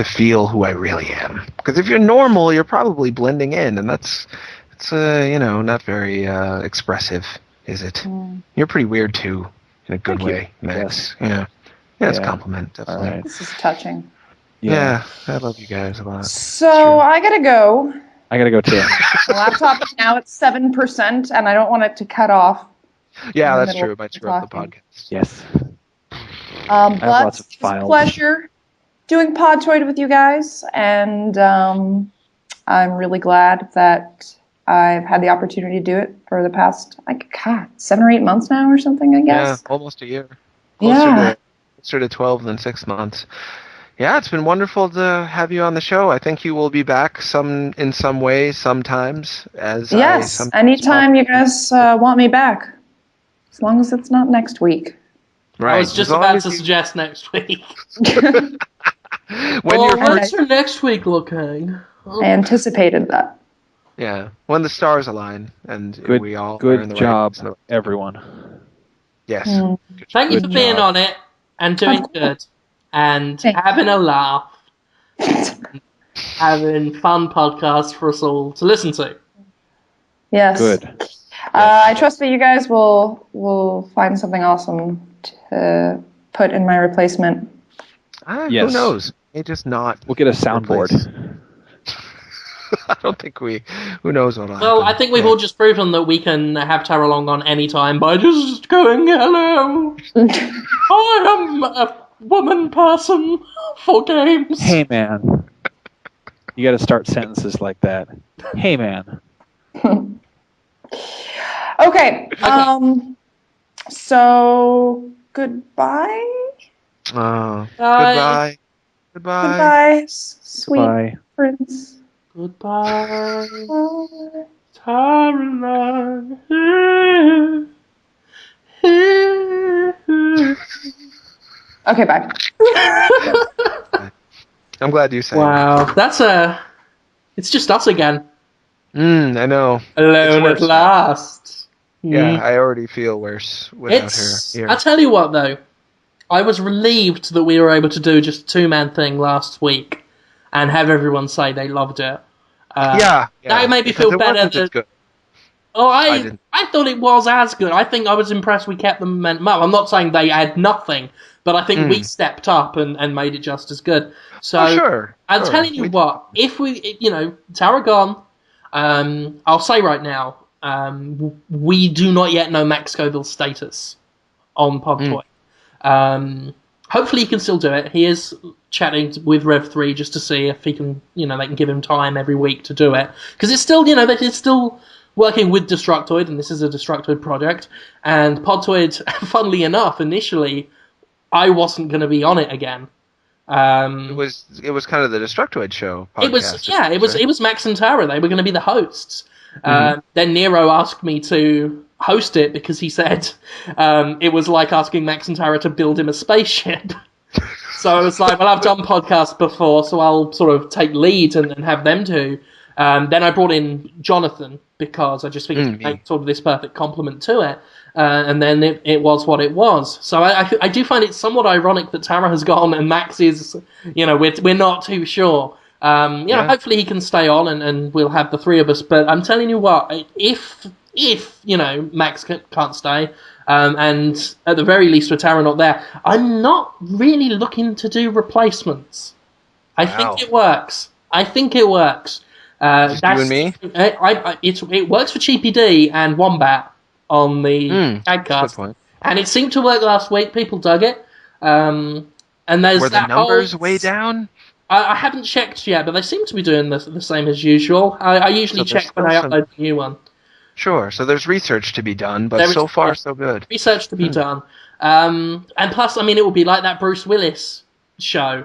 [SPEAKER 1] feel who I really am. Because if you're normal, you're probably blending in, and it's not very expressive, is it? You're pretty weird too, in a good
[SPEAKER 5] Thank you.
[SPEAKER 1] way, Max.
[SPEAKER 5] Yes.
[SPEAKER 1] Yeah, it's a
[SPEAKER 5] Yeah.
[SPEAKER 1] compliment, definitely.
[SPEAKER 5] All right.
[SPEAKER 2] This is touching.
[SPEAKER 1] Yeah, I love you guys a lot.
[SPEAKER 2] So I gotta go.
[SPEAKER 5] I gotta go too.
[SPEAKER 2] My laptop is now at 7%, and I don't want it to cut off.
[SPEAKER 1] Yeah,
[SPEAKER 2] in the
[SPEAKER 1] that's
[SPEAKER 2] middle
[SPEAKER 1] true. It
[SPEAKER 2] of
[SPEAKER 1] might screw up the
[SPEAKER 2] talking.
[SPEAKER 1] podcast.
[SPEAKER 5] Yes.
[SPEAKER 2] But
[SPEAKER 5] lots of
[SPEAKER 2] it's a
[SPEAKER 5] files.
[SPEAKER 2] pleasure doing Podtoid with you guys, and I'm really glad that I've had the opportunity to do it for the past, 7 or 8 months now or something, I
[SPEAKER 1] Yeah,
[SPEAKER 2] guess.
[SPEAKER 1] almost a year.
[SPEAKER 2] Yeah.
[SPEAKER 1] Closer to 12 than 6 months. Yeah, it's been wonderful to have you on the show. I think you will be back in some way, sometimes.
[SPEAKER 2] Yes, anytime you guys want me back. As long as it's not next week.
[SPEAKER 1] Right.
[SPEAKER 3] I was just
[SPEAKER 1] as long
[SPEAKER 3] about
[SPEAKER 1] as
[SPEAKER 3] to
[SPEAKER 1] you-
[SPEAKER 3] suggest next week.
[SPEAKER 1] when you're
[SPEAKER 3] What's your next week looking?
[SPEAKER 2] I anticipated that.
[SPEAKER 1] yeah, when the stars align and
[SPEAKER 5] Good.
[SPEAKER 1] we all are in
[SPEAKER 5] Good
[SPEAKER 1] the
[SPEAKER 5] job,
[SPEAKER 1] right.
[SPEAKER 5] everyone.
[SPEAKER 1] Yes.
[SPEAKER 3] Thank you
[SPEAKER 5] Good
[SPEAKER 3] for being
[SPEAKER 5] job.
[SPEAKER 3] on it and doing
[SPEAKER 2] Of
[SPEAKER 3] good and
[SPEAKER 2] Thank you.
[SPEAKER 3] having a laugh, having fun podcasts for us all to listen to.
[SPEAKER 2] Yes.
[SPEAKER 5] Good.
[SPEAKER 2] I trust that you guys will find something awesome to put in my replacement.
[SPEAKER 1] Who
[SPEAKER 5] Yes.
[SPEAKER 1] knows? May just not.
[SPEAKER 5] We'll get a soundboard.
[SPEAKER 1] replace- I don't think who knows what'll
[SPEAKER 3] Well,
[SPEAKER 1] happen.
[SPEAKER 3] I think we've all just proven that we can have Tara Long on any time by just going, hello, I am a woman person for games.
[SPEAKER 5] Hey man. You gotta start sentences like that. Hey man.
[SPEAKER 2] Okay. So goodbye.
[SPEAKER 1] Goodbye. Goodbye.
[SPEAKER 2] Goodbye, sweet
[SPEAKER 5] Bye.
[SPEAKER 2] prince.
[SPEAKER 3] Goodbye,
[SPEAKER 2] Bye.
[SPEAKER 3] Tara Long.
[SPEAKER 2] Okay, bye.
[SPEAKER 1] I'm glad you said.
[SPEAKER 3] Wow, that's a It's just us again.
[SPEAKER 1] I know.
[SPEAKER 3] Alone
[SPEAKER 1] It's
[SPEAKER 3] at
[SPEAKER 1] worse.
[SPEAKER 3] last.
[SPEAKER 1] Yeah, I already feel worse without her.
[SPEAKER 3] I tell you what, though. I was relieved that we were able to do just a two-man thing last week and have everyone say they loved it.
[SPEAKER 1] Yeah.
[SPEAKER 3] That made me
[SPEAKER 1] Because
[SPEAKER 3] feel
[SPEAKER 1] it
[SPEAKER 3] better.
[SPEAKER 1] wasn't as good.
[SPEAKER 3] Oh, I
[SPEAKER 1] didn't.
[SPEAKER 3] thought it was as good. I think I was impressed we kept the momentum up. I'm not saying they had nothing, but I think we stepped up and made it just as good. So
[SPEAKER 1] Sure.
[SPEAKER 3] I'm telling you what, if we, Tarragon, I'll say right now, we do not yet know Max Scoville's status on Podtoid. Hopefully he can still do it. He is chatting with Rev3 just to see if he can, they can give him time every week to do it. Because it's still, they're still working with Destructoid, and this is a Destructoid project. And Podtoid, funnily enough, initially, I wasn't going to be on it again.
[SPEAKER 1] It was kind of the Destructoid show podcast.
[SPEAKER 3] It was Max and Tara. They were going to be the hosts. Then Nero asked me to host it because he said it was like asking Max and Tara to build him a spaceship. So I was like, well, I've done podcasts before, so I'll sort of take lead and have them do. Then I brought in Jonathan because I just figured to make sort of this perfect complement to it. And then it was what it was. So I do find it somewhat ironic that Tara has gone and Max is, we're not too sure. Hopefully he can stay on and we'll have the three of us. But I'm telling you what, if Max can't stay, and at the very least with Tara not there, I'm not really looking to do replacements. I think it works.
[SPEAKER 1] Just you and me?
[SPEAKER 3] It works for Cheapy D and Wombat on the Tagcast. And it seemed to work last week. People dug it. And there's
[SPEAKER 1] Were the numbers way down?
[SPEAKER 3] I haven't checked yet, but they seem to be doing the same as usual. I usually check when I upload a new one.
[SPEAKER 1] Sure, so there's research to be done, but so far so good.
[SPEAKER 3] Research to be done. And plus, it will be like that Bruce Willis show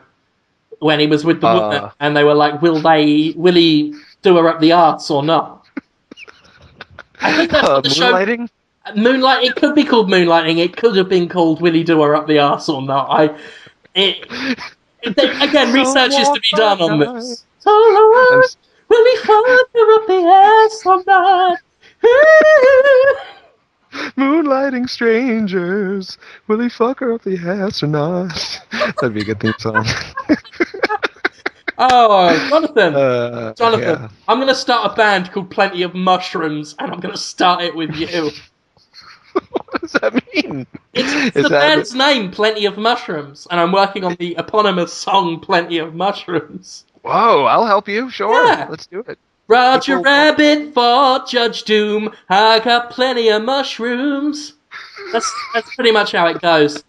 [SPEAKER 3] when he was with the woman, and they were like, will he do her up the arse or not? I think that's what the
[SPEAKER 1] Moonlighting?
[SPEAKER 3] show... Moonlight. It could be called Moonlighting. It could have been called Will He Do Her Up the Arse or not? Again, research is to be done on this. Will he fuck her up the ass or not?
[SPEAKER 1] Moonlighting strangers. Will he fuck her up the ass or not? That'd be a good theme song.
[SPEAKER 3] Oh, Jonathan.
[SPEAKER 1] Yeah.
[SPEAKER 3] I'm going to start a band called Plenty of Mushrooms, and I'm going to start it with you.
[SPEAKER 1] What does that mean?
[SPEAKER 3] It's the band's name, Plenty of Mushrooms, and I'm working on the eponymous song, Plenty of Mushrooms.
[SPEAKER 1] Whoa, I'll help you. Sure.
[SPEAKER 3] Yeah.
[SPEAKER 1] Let's do it.
[SPEAKER 3] Roger Rabbit fought Judge Doom. I got plenty of mushrooms. That's pretty much how it goes.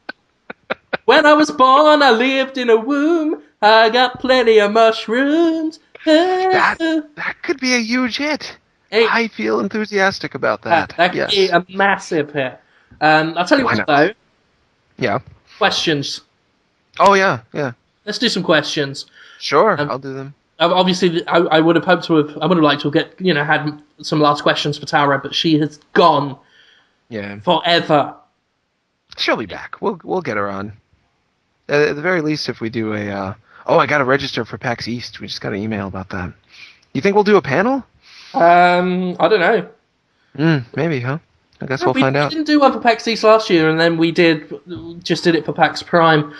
[SPEAKER 3] When I was born, I lived in a womb. I got plenty of mushrooms.
[SPEAKER 1] That could be a huge hit. I feel enthusiastic about that.
[SPEAKER 3] That could be a massive hit. I'll tell you what, though.
[SPEAKER 1] Yeah.
[SPEAKER 3] Questions.
[SPEAKER 1] Oh, yeah.
[SPEAKER 3] Let's do some questions.
[SPEAKER 1] Sure, I'll do them.
[SPEAKER 3] Obviously, I would have hoped to have. I would have liked to have had some last questions for Tara, but she has gone.
[SPEAKER 1] Yeah.
[SPEAKER 3] Forever.
[SPEAKER 1] She'll be back. We'll get her on. At the very least, if we do a. I got to register for PAX East. We just got an email about that. You think we'll do a panel?
[SPEAKER 3] I don't know.
[SPEAKER 1] Maybe, huh? I guess we'll find out.
[SPEAKER 3] We didn't do one for PAX East last year, and then we just did it for PAX Prime.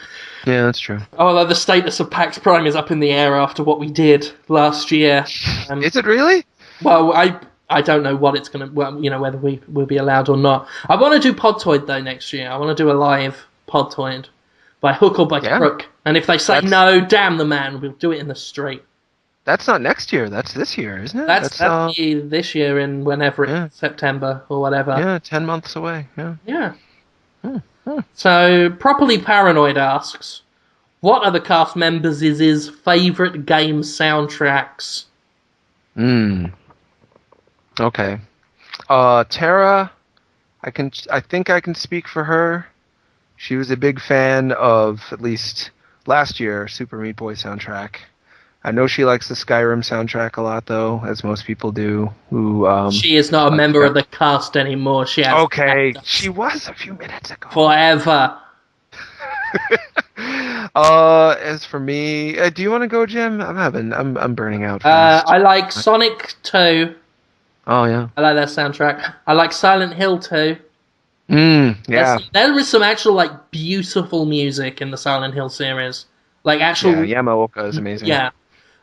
[SPEAKER 1] Yeah, that's true.
[SPEAKER 3] Although the status of PAX Prime is up in the air after what we did last year.
[SPEAKER 1] Is it really?
[SPEAKER 3] Well, I don't know what it's going to... Well, whether we will be allowed or not. I want to do Podtoid, though, next year. I want to do a live Podtoid. By hook or by crook. And if they say no, damn the man, we'll do it in the street.
[SPEAKER 1] That's not next year. That's this year, isn't it?
[SPEAKER 3] That's this year in whenever it's September or whatever.
[SPEAKER 1] Yeah, 10 months away. Yeah.
[SPEAKER 3] So, Properly Paranoid asks, what are the cast members' favourite game soundtracks?
[SPEAKER 1] Okay. Tara, I think I can speak for her. She was a big fan of, at least last year, Super Meat Boy soundtrack. I know she likes the Skyrim soundtrack a lot, though, as most people do.
[SPEAKER 3] She is not a member of the cast anymore. She was a few minutes ago. Forever.
[SPEAKER 1] As for me, do you want to go, Jim? I'm burning out fast.
[SPEAKER 3] I like Sonic 2.
[SPEAKER 1] Oh yeah.
[SPEAKER 3] I like that soundtrack. I like Silent Hill 2.
[SPEAKER 1] Yeah.
[SPEAKER 3] There is some actual like beautiful music in the Silent Hill series. Like actual,
[SPEAKER 1] Yeah, Yamaoka is amazing.
[SPEAKER 3] yeah,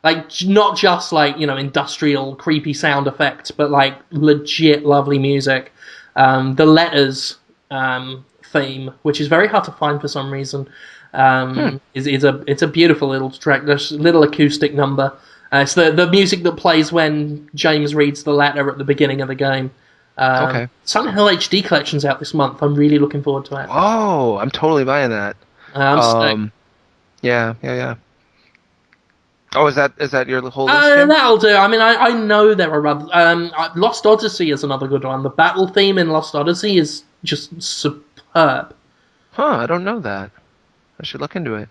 [SPEAKER 3] like not just like industrial creepy sound effects, but like legit lovely music. The Letters theme, which is very hard to find for some reason, is a beautiful little track. There's a little acoustic number. It's the music that plays when James reads the letter at the beginning of the game.
[SPEAKER 1] Okay.
[SPEAKER 3] Silent Hill HD collection's out this month. I'm really looking forward to it.
[SPEAKER 1] Oh, I'm totally buying that.
[SPEAKER 3] I'm stoked.
[SPEAKER 1] Yeah. Oh, is that your whole list, Jim?
[SPEAKER 3] That'll do. I mean, I know there are other... Lost Odyssey is another good one. The battle theme in Lost Odyssey is just superb.
[SPEAKER 1] Huh, I don't know that. I should look into it.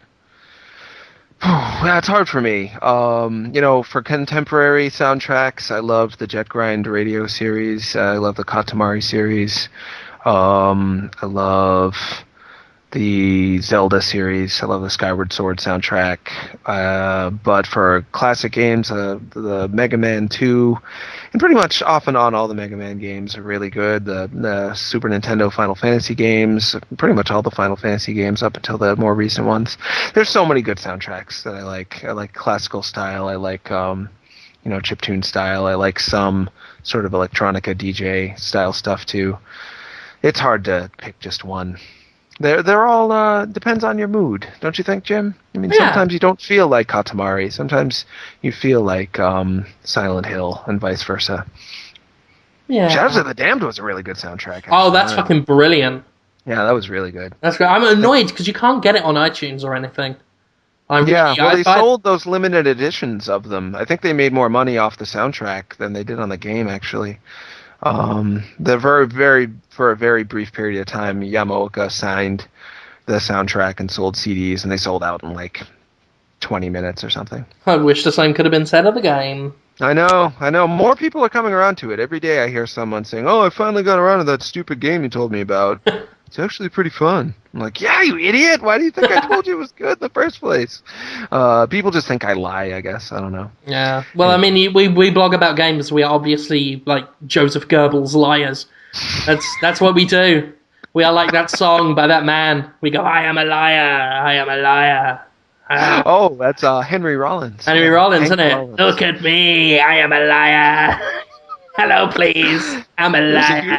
[SPEAKER 1] That's hard for me. For contemporary soundtracks, I love the Jet Grind radio series. I love the Katamari series. I love the Zelda series. I love the Skyward Sword soundtrack. But for classic games, the Mega Man 2, and pretty much off and on all the Mega Man games are really good. The Super Nintendo Final Fantasy games, pretty much all the Final Fantasy games up until the more recent ones. There's so many good soundtracks that I like. I like classical style. I like chiptune style. I like some sort of electronica DJ style stuff too. It's hard to pick just one. They're all depends on your mood, don't you think, Jim? I mean, Sometimes you don't feel like Katamari. Sometimes you feel like Silent Hill, and vice versa.
[SPEAKER 3] Yeah.
[SPEAKER 1] Shadows of the Damned was a really good soundtrack. Actually.
[SPEAKER 3] Oh, that's fucking brilliant.
[SPEAKER 1] Yeah, that was really good.
[SPEAKER 3] That's great. I'm annoyed because you can't get it on iTunes or anything.
[SPEAKER 1] They sold those limited editions of them. I think they made more money off the soundtrack than they did on the game, actually. For a very brief period of time, Yamaoka signed the soundtrack and sold CDs, and they sold out in like 20 minutes or something.
[SPEAKER 3] I wish the same could have been said of the game.
[SPEAKER 1] I know. More people are coming around to it. Every day I hear someone saying, "Oh, I finally got around to that stupid game you told me about. It's actually pretty fun." I'm like, "Yeah, you idiot! Why do you think I told you it was good in the first place?" People just think I lie, I guess. I don't know.
[SPEAKER 3] Yeah. Well, I mean, we blog about games. We are obviously like Joseph Goebbels liars. That's what we do. We are like that song by that man. We go, "I am a liar. I am a liar."
[SPEAKER 1] Oh, that's Henry Rollins.
[SPEAKER 3] Henry Rollins, isn't it?
[SPEAKER 1] Rollins.
[SPEAKER 3] Look at me. I am a liar. Hello, please. I'm a liar.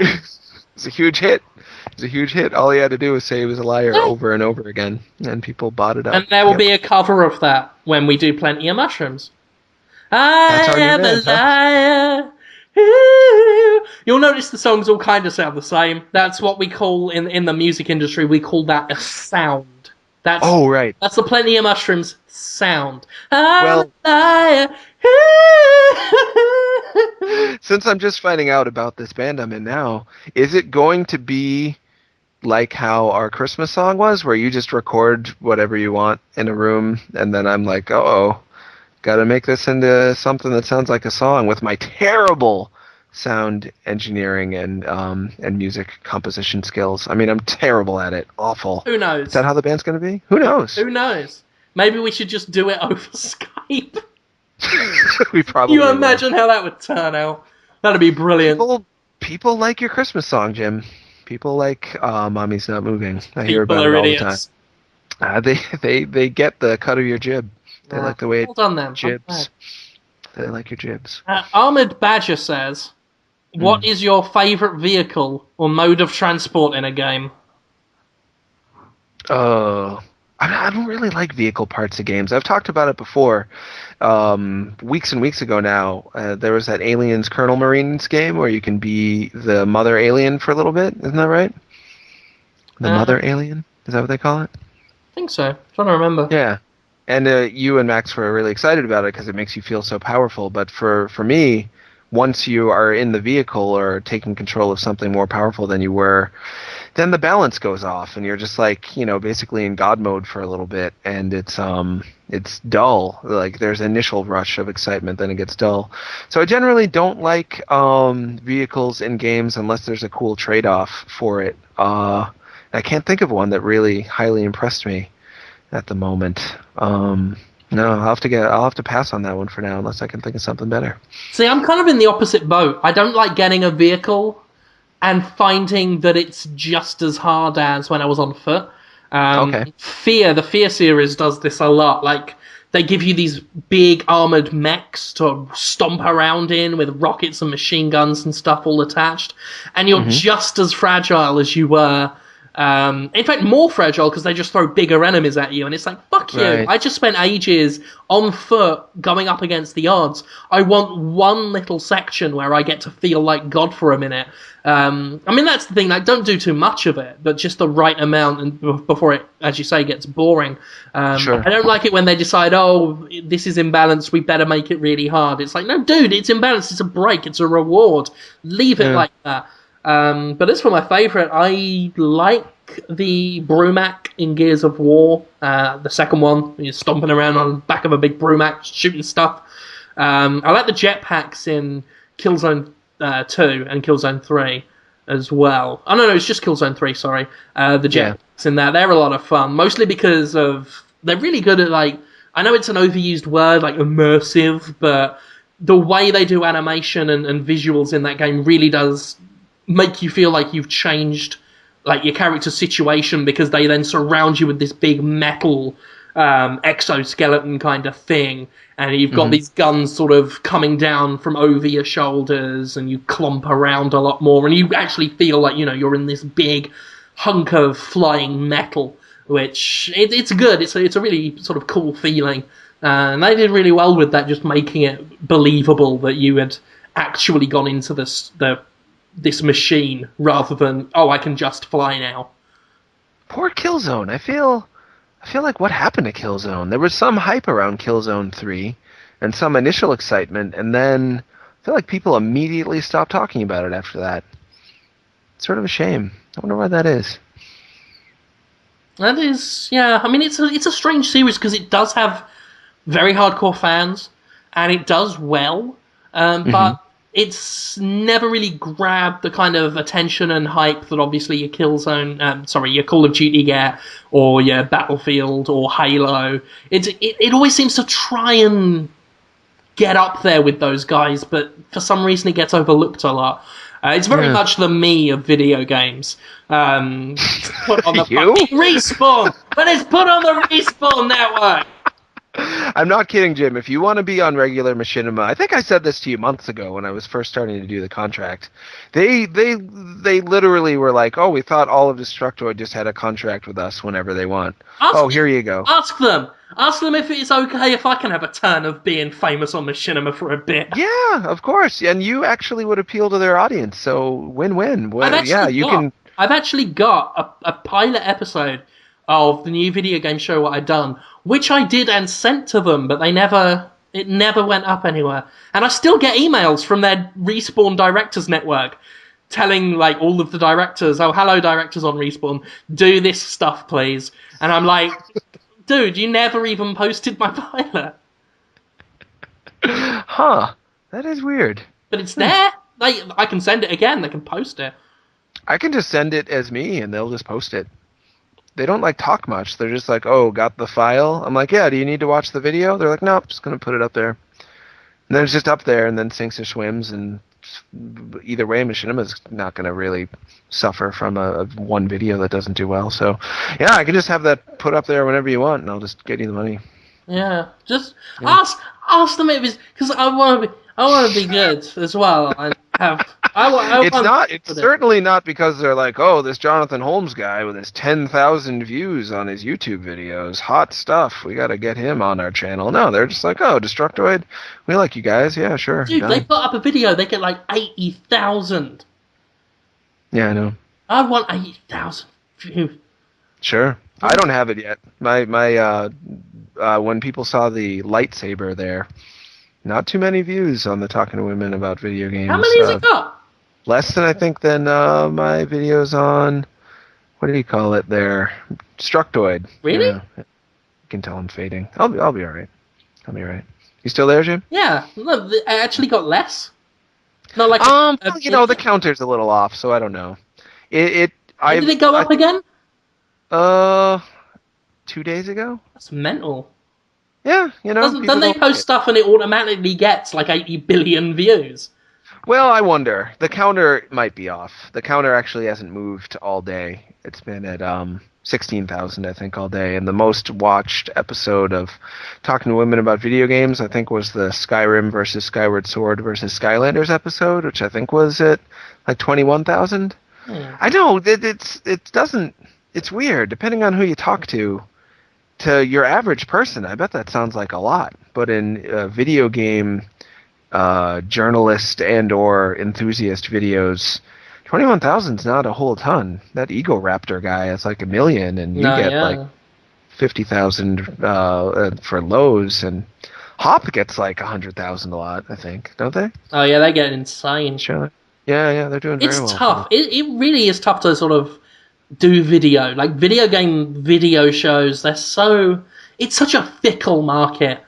[SPEAKER 1] It's a huge hit. It's a huge hit. All he had to do was say he was a liar over and over again, and people bought it up.
[SPEAKER 3] And there will be a cover of that when we do Plenty of Mushrooms. I am a liar. Ooh. You'll notice the songs all kind of sound the same. That's what we call, in the music industry, we call that a sound. That's the Plenty of Mushrooms sound. I'm a liar.
[SPEAKER 1] Since I'm just finding out about this band I'm in now, is it going to be like how our Christmas song was, where you just record whatever you want in a room, and then I'm like, gotta make this into something that sounds like a song with my terrible sound engineering and music composition skills. I mean, I'm terrible at it. Awful.
[SPEAKER 3] Who knows?
[SPEAKER 1] Is that how the band's going to be? Who knows?
[SPEAKER 3] Who knows? Maybe we should just do it over Skype.
[SPEAKER 1] We probably
[SPEAKER 3] You imagine how that would turn out? That'd be brilliant.
[SPEAKER 1] People like your Christmas song, Jim. People like Mommy's Not Moving. I hear about it all
[SPEAKER 3] idiots.
[SPEAKER 1] the time. They get the cut of your jib. They like the way it jibs. They like your jibs.
[SPEAKER 3] Armored Badger says, what is your favourite vehicle or mode of transport in a game?
[SPEAKER 1] I don't really like vehicle parts of games. I've talked about it before. Weeks and weeks ago now, there was that Aliens Colonel Marines game where you can be the mother alien for a little bit. Isn't that right? The mother alien? Is that what they call it?
[SPEAKER 3] I think so. I'm trying to remember.
[SPEAKER 1] Yeah. And you and Max were really excited about it because it makes you feel so powerful. But for me, once you are in the vehicle or taking control of something more powerful than you were, then the balance goes off and you're just like, basically in God mode for a little bit, and it's dull. Like there's an initial rush of excitement, then it gets dull. So I generally don't like vehicles in games unless there's a cool trade-off for it. I can't think of one that really highly impressed me. at the moment. No, I'll have to pass on that one for now, unless I can think of something better.
[SPEAKER 3] See, I'm kind of in the opposite boat. I don't like getting a vehicle and finding that it's just as hard as when I was on foot.
[SPEAKER 1] Okay.
[SPEAKER 3] The Fear series does this a lot. Like, they give you these big armored mechs to stomp around in with rockets and machine guns and stuff all attached, and you're just as fragile as you were. In fact, more fragile because they just throw bigger enemies at you, and it's like, fuck you.
[SPEAKER 1] Right.
[SPEAKER 3] I just spent ages on foot going up against the odds. I want one little section where I get to feel like God for a minute. I mean, that's the thing, like, don't do too much of it, but just the right amount and before it, as you say, gets boring.
[SPEAKER 1] Sure.
[SPEAKER 3] I don't like it when they decide, oh, this is imbalanced, we better make it really hard. It's like, no, dude, it's imbalanced, it's a break, it's a reward. Leave it like that. But as for my favourite, I like the Brumac in Gears of War, the second one. You're stomping around on the back of a big Brumac, shooting stuff. I like the jetpacks in Killzone 2 and Killzone 3 as well. Oh, no, it's just Killzone 3, sorry. The jetpacks in there, they're a lot of fun, mostly because they're really good at, like, I know it's an overused word, like immersive, but the way they do animation and visuals in that game really does make you feel like you've changed, like, your character's situation, because they then surround you with this big metal exoskeleton kind of thing, and you've got these guns sort of coming down from over your shoulders, and you clomp around a lot more, and you actually feel like, you know, you're in this big hunk of flying metal, which it's good. It's a really sort of cool feeling, and they did really well with that, just making it believable that you had actually gone into this machine rather than, oh, I can just fly now.
[SPEAKER 1] Poor Killzone. I feel like what happened to Killzone? There was some hype around Killzone 3 and some initial excitement, and then I feel like people immediately stopped talking about it after that. It's sort of a shame. I wonder why that is.
[SPEAKER 3] That is, yeah. I mean, it's a strange series because it does have very hardcore fans, and it does well, but it's never really grabbed the kind of attention and hype that obviously your your Call of Duty get, or your Battlefield or Halo. It always seems to try and get up there with those guys, but for some reason it gets overlooked a lot. It's very much the me of video games. Put on the fucking Respawn, but it's put on the Respawn network.
[SPEAKER 1] I'm not kidding, Jim. If you want to be on regular Machinima, I think I said this to you months ago when I was first starting to do the contract. They literally were like, "Oh, we thought all of Destructoid just had a contract with us whenever they want." Here you go.
[SPEAKER 3] Ask them if it's okay if I can have a turn of being famous on Machinima for a bit.
[SPEAKER 1] Yeah, of course. And you actually would appeal to their audience, so win-win.
[SPEAKER 3] I've actually got a pilot episode of the new video game show what I'd done, which I did and sent to them, but it never went up anywhere. And I still get emails from their Respawn Directors Network telling, like, all of the directors, oh, hello, directors on Respawn, do this stuff, please. And I'm like, dude, you never even posted my pilot.
[SPEAKER 1] Huh. That is weird.
[SPEAKER 3] But it's there. I can send it again. They can post it.
[SPEAKER 1] I can just send it as me, and they'll just post it. They don't, like, talk much. They're just like, oh, got the file? I'm like, yeah, do you need to watch the video? They're like, nope, just going to put it up there. And then it's just up there, and then sinks or swims, and either way, Machinima's not going to really suffer from a one video that doesn't do well. So, yeah, I can just have that put up there whenever you want, and I'll just get you the money.
[SPEAKER 3] Yeah, just ask them if it's, because I want to be good as well.
[SPEAKER 1] It's certainly not because they're like, oh, this Jonathan Holmes guy with his 10,000 views on his YouTube videos, hot stuff. We got to get him on our channel. No, they're just like, oh, Destructoid, we like you guys. Yeah, sure.
[SPEAKER 3] Dude, they put up a video, they get like 80,000.
[SPEAKER 1] Yeah, I know.
[SPEAKER 3] I want 80,000 views.
[SPEAKER 1] Sure. I don't have it yet. My when people saw the lightsaber there, not too many views on the Talking to Women about video games.
[SPEAKER 3] How many has it got?
[SPEAKER 1] Less than, I think, than my videos on, what do you call it there? Destructoid.
[SPEAKER 3] Really?
[SPEAKER 1] Yeah. You can tell I'm fading. I'll be all right. I'll be all right. You still there, Jim?
[SPEAKER 3] Yeah. Look, I actually got less. Not like
[SPEAKER 1] the counter's a little off, so I don't know.
[SPEAKER 3] Did it go up again?
[SPEAKER 1] 2 days ago.
[SPEAKER 3] That's mental.
[SPEAKER 1] Yeah, you know.
[SPEAKER 3] Doesn't they
[SPEAKER 1] don't
[SPEAKER 3] post
[SPEAKER 1] like it.
[SPEAKER 3] stuff and it automatically gets like 80 billion views?
[SPEAKER 1] Well, I wonder. The counter might be off. The counter actually hasn't moved all day. It's been at 16,000, I think, all day. And the most watched episode of Talking to Women About Video Games, I think, was the Skyrim versus Skyward Sword versus Skylanders episode, which I think was at like 21,000. I know it doesn't. It's weird depending on who you talk to. To your average person, I bet that sounds like a lot. But in video game journalist and or enthusiast videos, 21,000 is not a whole ton. That Ego Raptor guy is like 1 million, and you get like 50,000 for Lowe's, and Hop gets like 100,000 a lot, I think, don't they?
[SPEAKER 3] Oh yeah, they get insane.
[SPEAKER 1] Sure. Yeah, they're doing very well.
[SPEAKER 3] It's tough. It really is tough to sort of do video. Like video game video shows, it's such a fickle market.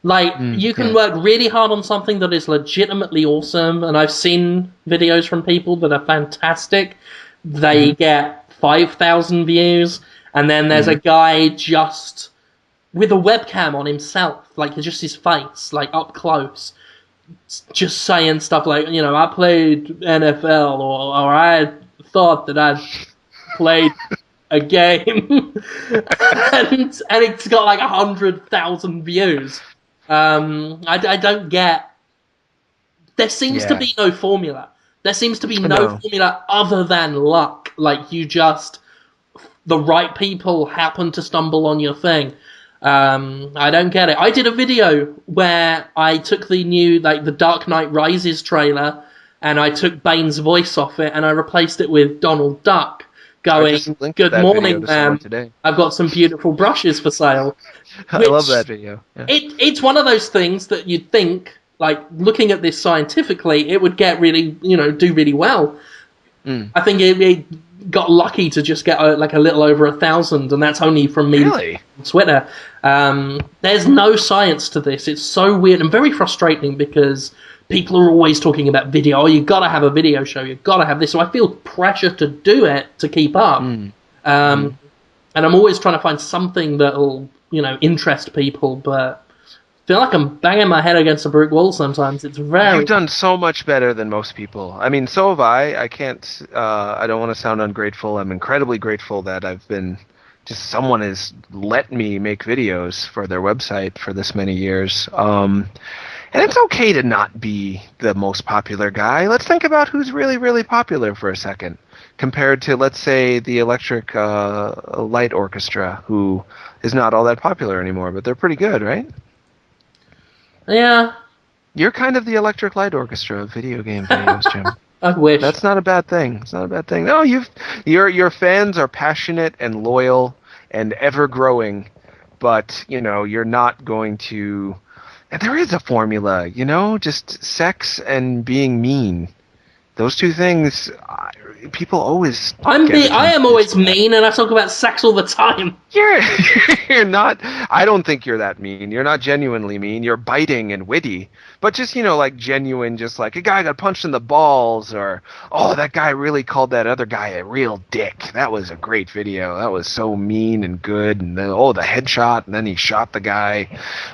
[SPEAKER 3] Like, you can work really hard on something that is legitimately awesome, and I've seen videos from people that are fantastic. They get 5,000 views, and then there's a guy just with a webcam on himself, like just his face, like up close, just saying stuff like, you know, I played NFL, or I thought that I'd played a game, and it's got like 100,000 views. I don't get. There seems to be no formula. There seems to be no formula other than luck. Like, the right people happen to stumble on your thing. I don't get it. I did a video where I took the Dark Knight Rises trailer, and I took Bane's voice off it, and I replaced it with Donald Duck going, "Good morning, ma'am. I've got some beautiful brushes for sale."
[SPEAKER 1] I love that video. Yeah.
[SPEAKER 3] It's one of those things that you'd think, like, looking at this scientifically, it would get really, do really well. I think it got lucky to just get like a little over 1,000, and that's only from me on Twitter. There's no science to this. It's so weird and very frustrating because people are always talking about video. Oh, you've got to have a video show. You've got to have this. So I feel pressure to do it to keep up. And I'm always trying to find something that'll, interest people, but I feel like I'm banging my head against a brick wall sometimes. It's very...
[SPEAKER 1] You've done so much better than most people. I mean, so have I. I can't... I don't want to sound ungrateful. I'm incredibly grateful that I've been... someone has let me make videos for their website for this many years. And it's okay to not be the most popular guy. Let's think about who's really, really popular for a second, compared to, let's say, the Electric Light Orchestra, who is not all that popular anymore, but they're pretty good, right?
[SPEAKER 3] Yeah.
[SPEAKER 1] You're kind of the Electric Light Orchestra of video game videos, Jim.
[SPEAKER 3] I wish.
[SPEAKER 1] That's not a bad thing. It's not a bad thing. No, your fans are passionate and loyal and ever growing, but you're not going to. And there is a formula, just sex and being mean. Those two things, people always.
[SPEAKER 3] I am always mean, and I talk about sex all the time.
[SPEAKER 1] You're not. I don't think you're that mean. You're not genuinely mean. You're biting and witty, but just like genuine. Just like a guy got punched in the balls, or that guy really called that other guy a real dick. That was a great video. That was so mean and good. And then the headshot, and then he shot the guy.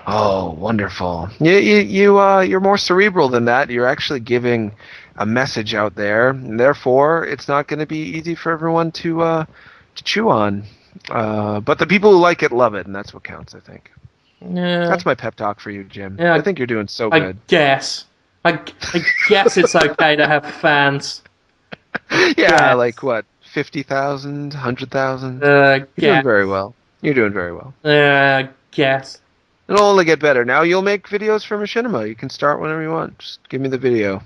[SPEAKER 1] Oh, wonderful. You're more cerebral than that. You're actually giving a message out there, and therefore it's not going to be easy for everyone to chew on. But the people who like it love it, and that's what counts, I think.
[SPEAKER 3] Yeah.
[SPEAKER 1] That's my pep talk for you, Jim.
[SPEAKER 3] Yeah,
[SPEAKER 1] I think you're doing so good.
[SPEAKER 3] I guess it's okay to have fans.
[SPEAKER 1] Yeah, like what, 50,000, 100,000? You're doing very well. You're doing very well.
[SPEAKER 3] I guess.
[SPEAKER 1] It'll only get better. Now you'll make videos for Machinima. You can start whenever you want. Just give me the video.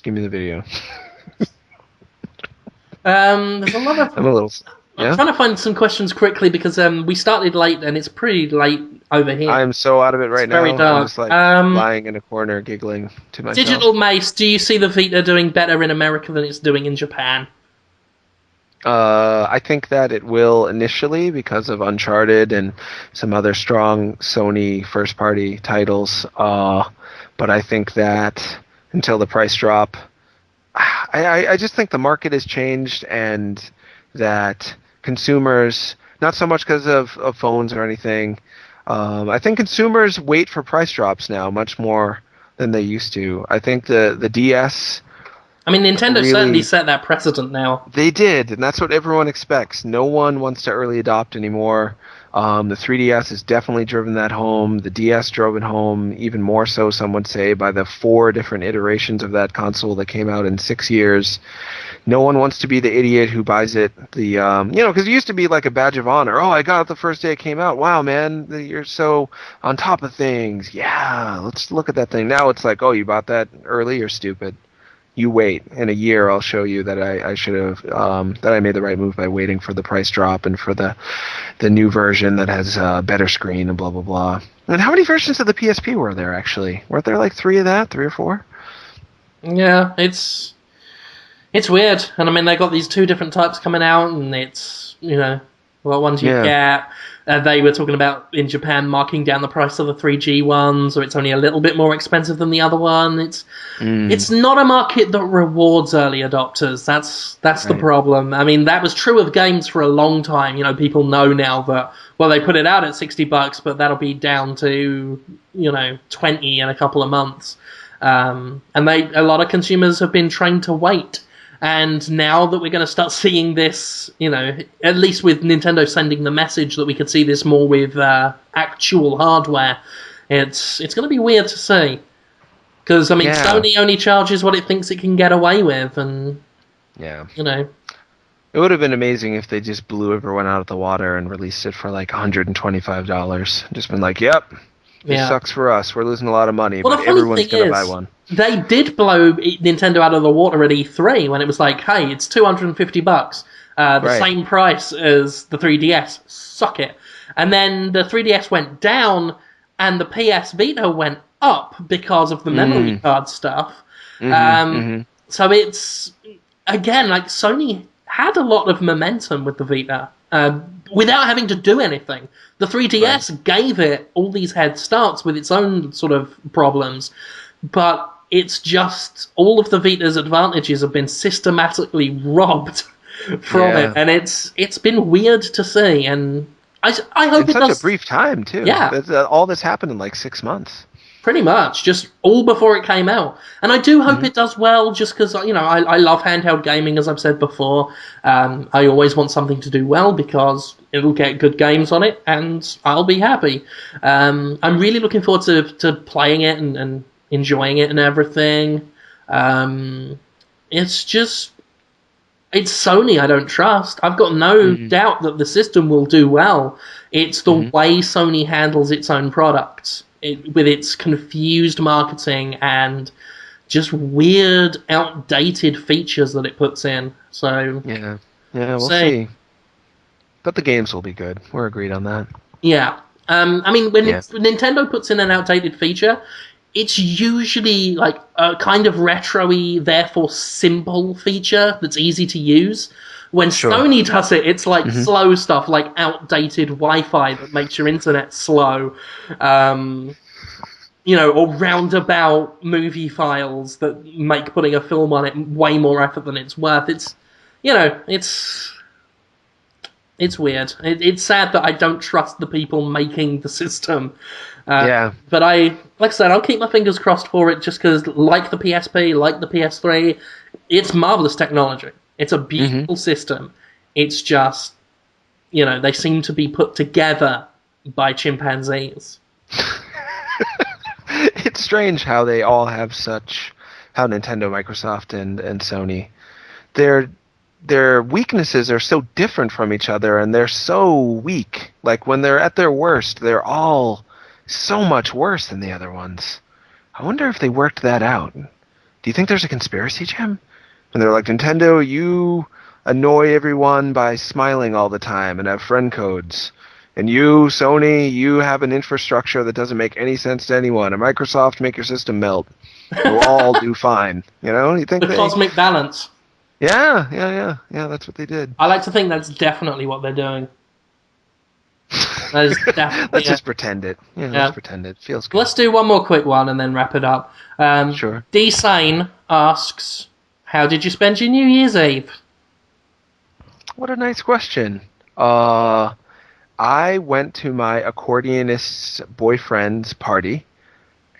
[SPEAKER 1] Give me the video.
[SPEAKER 3] There's a lot of...
[SPEAKER 1] I'm a little... Yeah?
[SPEAKER 3] I'm trying to find some questions quickly because we started late and it's pretty late over here.
[SPEAKER 1] I'm so out of it right now.
[SPEAKER 3] Very dark.
[SPEAKER 1] I'm just lying in a corner giggling to myself.
[SPEAKER 3] Digital Mace, do you see the Vita doing better in America than it's doing in Japan?
[SPEAKER 1] I think that it will initially because of Uncharted and some other strong Sony first-party titles. But I think that... until the price drop, I just think the market has changed, and that consumers, Not so much because of phones or anything. I think consumers wait for price drops now much more than they used to. I think the DS...
[SPEAKER 3] I mean, Nintendo
[SPEAKER 1] really,
[SPEAKER 3] certainly set that precedent now.
[SPEAKER 1] They did, and that's what everyone expects. No one wants to early adopt anymore. The 3DS has definitely driven that home. The DS drove it home even more so, some would say, by the 4 different iterations of that console that came out in 6 years. No one wants to be the idiot who buys it. Because it used to be like a badge of honor. Oh, I got it the first day it came out. Wow, man, you're so on top of things. Yeah, let's look at that thing. Now it's like, oh, you bought that early? You're stupid. You wait. In a year, I'll show you that I should have that I made the right move by waiting for the price drop and for the new version that has a better screen and blah blah blah. And how many versions of the PSP were there actually? Weren't there like 3 of that, 3 or 4?
[SPEAKER 3] Yeah, it's weird. And I mean, they got these 2 different types coming out, and it's ones you get. They were talking about in Japan marking down the price of the 3G one, so it's only a little bit more expensive than the other one. It's not a market that rewards early adopters. That's the problem. I mean, that was true of games for a long time. People know now that, well, they put it out at $60, but that'll be down to 20 in a couple of months. And a lot of consumers have been trained to wait. And now that we're going to start seeing this, at least with Nintendo sending the message that we could see this more with actual hardware, it's going to be weird to see. Because, I mean, Sony only charges what it thinks it can get away with, and, It
[SPEAKER 1] would have been amazing if they just blew everyone out of the water and released it for like $125. Just been like, yep, this sucks for us. We're losing a lot of money, but everyone's going to buy one.
[SPEAKER 3] They did blow Nintendo out of the water at E3 when it was like, hey, it's $250. The same price as the 3DS. Suck it. And then the 3DS went down and the PS Vita went up because of the memory card stuff. So it's, again, like Sony had a lot of momentum with the Vita without having to do anything. The 3DS gave it all these head starts with its own sort of problems, but it's just all of the Vita's advantages have been systematically robbed from it, and it's been weird to see. And I hope
[SPEAKER 1] in such a brief time too. Yeah, all this happened in like 6 months.
[SPEAKER 3] Pretty much, just all before it came out. And I do hope it does well, just because I love handheld gaming, as I've said before. I always want something to do well because it'll get good games on it, and I'll be happy. I'm really looking forward to playing it and enjoying it and everything. It's Sony I don't trust. I've got no doubt that the system will do well. It's the way Sony handles its own products, with its confused marketing and just weird, outdated features that it puts in. So
[SPEAKER 1] we'll see. But the games will be good. We're agreed on that.
[SPEAKER 3] Yeah. I mean, when Nintendo puts in an outdated feature, it's usually like a kind of retro-y, therefore simple feature that's easy to use. When Sony does it, it's like slow stuff, like outdated Wi-Fi that makes your internet slow. Or roundabout movie files that make putting a film on it way more effort than it's worth. It's weird. It's sad that I don't trust the people making the system. But like I said, I'll keep my fingers crossed for it just because, like the PSP, like the PS3, it's marvelous technology. It's a beautiful system. It's just, they seem to be put together by chimpanzees.
[SPEAKER 1] It's strange how they all have how Nintendo, Microsoft, and Sony, their weaknesses are so different from each other, and they're so weak. Like, when they're at their worst, they're all so much worse than the other ones. I wonder if they worked that out. Do you think there's a conspiracy, Jim? And they're like, Nintendo, you annoy everyone by smiling all the time and have friend codes. And you, Sony, you have an infrastructure that doesn't make any sense to anyone. And Microsoft, make your system melt. We'll all do fine. You think
[SPEAKER 3] the cosmic balance.
[SPEAKER 1] Yeah, that's what they did.
[SPEAKER 3] I like to think that's definitely what they're doing. That is definitely,
[SPEAKER 1] let's just pretend it. Let's pretend it. Feels good.
[SPEAKER 3] Let's do one more quick one and then wrap it up.
[SPEAKER 1] Sure.
[SPEAKER 3] D. Sane asks, how did you spend your New Year's Eve?
[SPEAKER 1] What a nice question. I went to my accordionist's boyfriend's party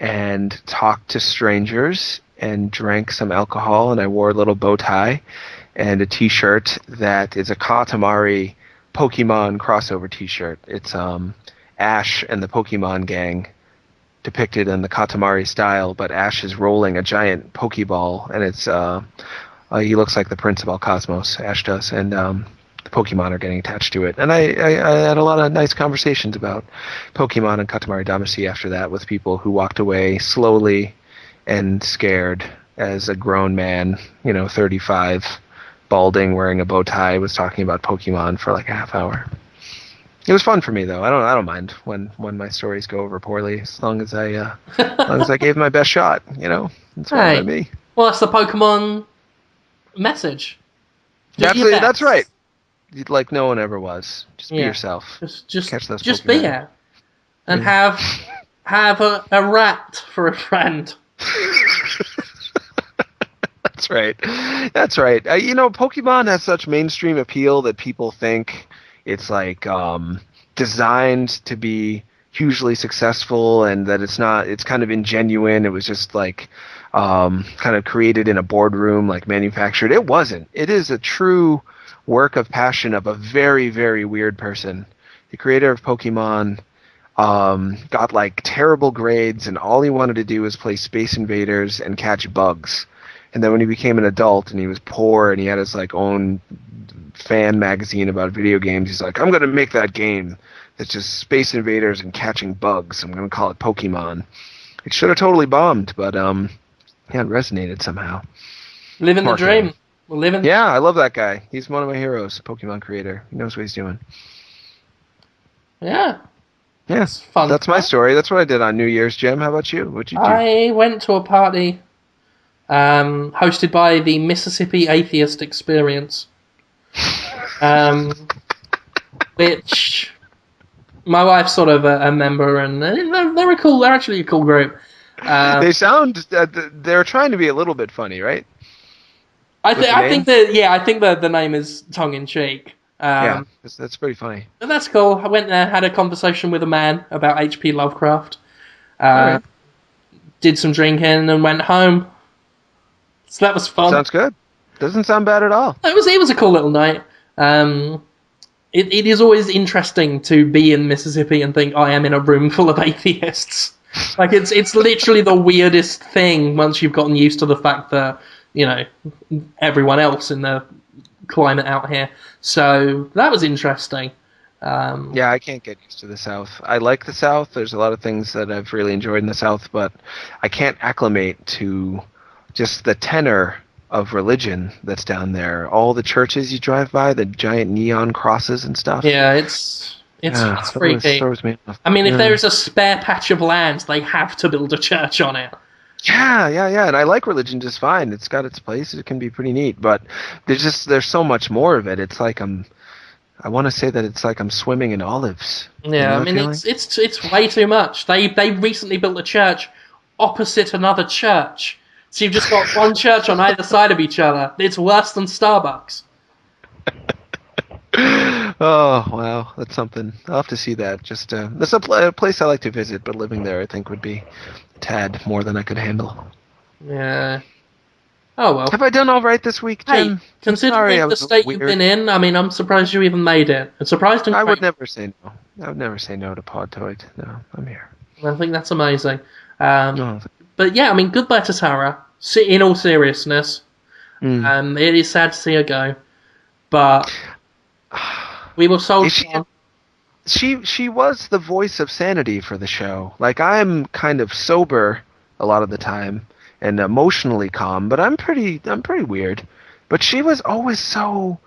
[SPEAKER 1] and talked to strangers and drank some alcohol, and I wore a little bow tie and a t-shirt that is a Katamari Pokemon crossover t-shirt. It's Ash and the Pokemon gang depicted in the Katamari style, but Ash is rolling a giant Pokeball, and it's he looks like the Prince of All Cosmos, Ash does, and the Pokemon are getting attached to it. And I had a lot of nice conversations about Pokemon and Katamari Damacy after that with people who walked away slowly and scared as a grown man, 35, balding, wearing a bow tie, was talking about Pokemon for like a half hour. It was fun for me though. I don't mind when my stories go over poorly, as long as I gave my best shot. That's fine by me.
[SPEAKER 3] Well, that's the Pokemon message.
[SPEAKER 1] That's right. Like no one ever was. Just be yourself.
[SPEAKER 3] Just
[SPEAKER 1] catch those
[SPEAKER 3] just
[SPEAKER 1] Pokemon.
[SPEAKER 3] be it, and have a rat for a friend.
[SPEAKER 1] That's right. Pokemon has such mainstream appeal that people think it's like designed to be hugely successful, and that it's not. It's kind of ingenuine. It was just like kind of created in a boardroom, like manufactured. It wasn't. It is a true work of passion of a very, very weird person. The creator of Pokemon got like terrible grades, and all he wanted to do was play Space Invaders and catch bugs. And then when he became an adult and he was poor and he had his like own fan magazine about video games, he's like, I'm going to make that game that's just Space Invaders and catching bugs. I'm going to call it Pokemon. It should have totally bombed, but it resonated somehow.
[SPEAKER 3] Living the dream.
[SPEAKER 1] Yeah, I love that guy. He's one of my heroes, Pokemon creator. He knows what he's doing.
[SPEAKER 3] Yeah.
[SPEAKER 1] Yes, fun. That's my story. That's what I did on New Year's, Jim. How about you? What'd you do?
[SPEAKER 3] I went to a party hosted by the Mississippi Atheist Experience, which my wife's sort of a member, and they're cool. They're actually a cool group.
[SPEAKER 1] They sound. They're trying to be a little bit funny, right?
[SPEAKER 3] I think that the name is tongue in cheek.
[SPEAKER 1] That's pretty funny.
[SPEAKER 3] And that's cool. I went there, had a conversation with a man about H.P. Lovecraft,
[SPEAKER 1] right.
[SPEAKER 3] Did some drinking, and went home. So that was fun.
[SPEAKER 1] Sounds good. Doesn't sound bad at all.
[SPEAKER 3] It was a cool little night. It is always interesting to be in Mississippi and think I am in a room full of atheists. Like it's literally the weirdest thing once you've gotten used to the fact that everyone else in the climate out here. So that was interesting.
[SPEAKER 1] I can't get used to the South. I like the South. There's a lot of things that I've really enjoyed in the South, but I can't acclimate to just the tenor of religion that's down there. All the churches you drive by, the giant neon crosses and stuff.
[SPEAKER 3] Yeah, it's freaky. I mean, if there's a spare patch of land, they have to build a church on it.
[SPEAKER 1] Yeah. And I like religion just fine. It's got its place. It can be pretty neat, but there's so much more of it. It's like I want to say that it's like I'm swimming in olives.
[SPEAKER 3] Yeah, I mean, it's way too much. They recently built a church opposite another church. So you've just got one church on either side of each other. It's worse than Starbucks.
[SPEAKER 1] Oh, wow. That's something. I'll have to see that. Just that's a place I like to visit, but living there I think would be a tad more than I could handle.
[SPEAKER 3] Yeah. Oh, well.
[SPEAKER 1] Have I done all right this week, Jim?
[SPEAKER 3] Hey, considering the state you've been in, I mean, I'm surprised you even made it. It's surprised and
[SPEAKER 1] I would never say no. I would never say no to Podtoid. No, I'm here.
[SPEAKER 3] I think that's amazing. But yeah, I mean, goodbye to Tara. In all seriousness, it is sad to see her go, but we will solve.
[SPEAKER 1] She was the voice of sanity for the show. Like, I'm kind of sober a lot of the time and emotionally calm, but I'm pretty weird. But she was always so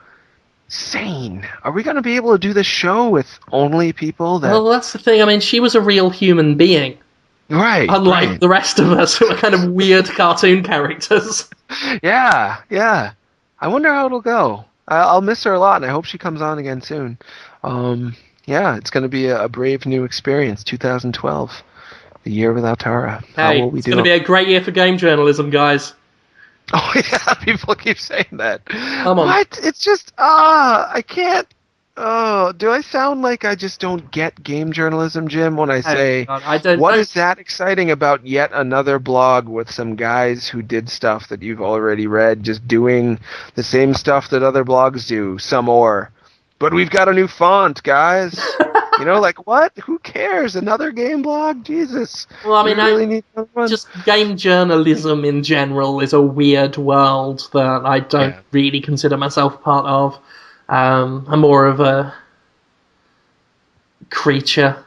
[SPEAKER 1] sane. Are we going to be able to do this show with only people that?
[SPEAKER 3] Well, that's the thing. I mean, she was a real human being.
[SPEAKER 1] Right.
[SPEAKER 3] Unlike the rest of us who are kind of weird cartoon characters.
[SPEAKER 1] Yeah. I wonder how it'll go. I'll miss her a lot, and I hope she comes on again soon. It's going to be a brave new experience, 2012. The year without Tara. How will we do?
[SPEAKER 3] It's going to be a great year for game journalism, guys.
[SPEAKER 1] Oh, yeah, people keep saying that.
[SPEAKER 3] Come on.
[SPEAKER 1] What? It's just, I can't Oh, do I sound like I just don't get game journalism, Jim, when I say,
[SPEAKER 3] God, I don't.
[SPEAKER 1] what is that exciting about yet another blog with some guys who did stuff that you've already read, just doing the same stuff that other blogs do, some more. But we've got a new font, guys. You know, like, what? Who cares? Another game blog? Jesus.
[SPEAKER 3] Well, I mean,
[SPEAKER 1] we really need another one.
[SPEAKER 3] just game journalism in general is a weird world that I don't really consider myself part of. I'm more of a creature.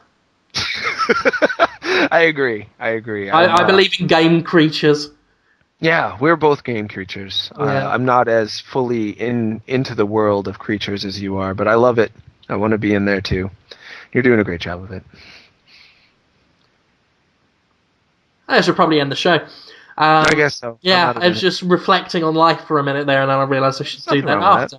[SPEAKER 1] I agree.
[SPEAKER 3] I believe in game creatures.
[SPEAKER 1] Yeah, we're both game creatures.
[SPEAKER 3] Yeah.
[SPEAKER 1] I'm not as fully into the world of creatures as you are, but I love it. I want to be in there too. You're doing a great job of it.
[SPEAKER 3] I should probably end the show.
[SPEAKER 1] I guess so.
[SPEAKER 3] Yeah, I was just reflecting on life for a minute there, and then I realised I should do that after.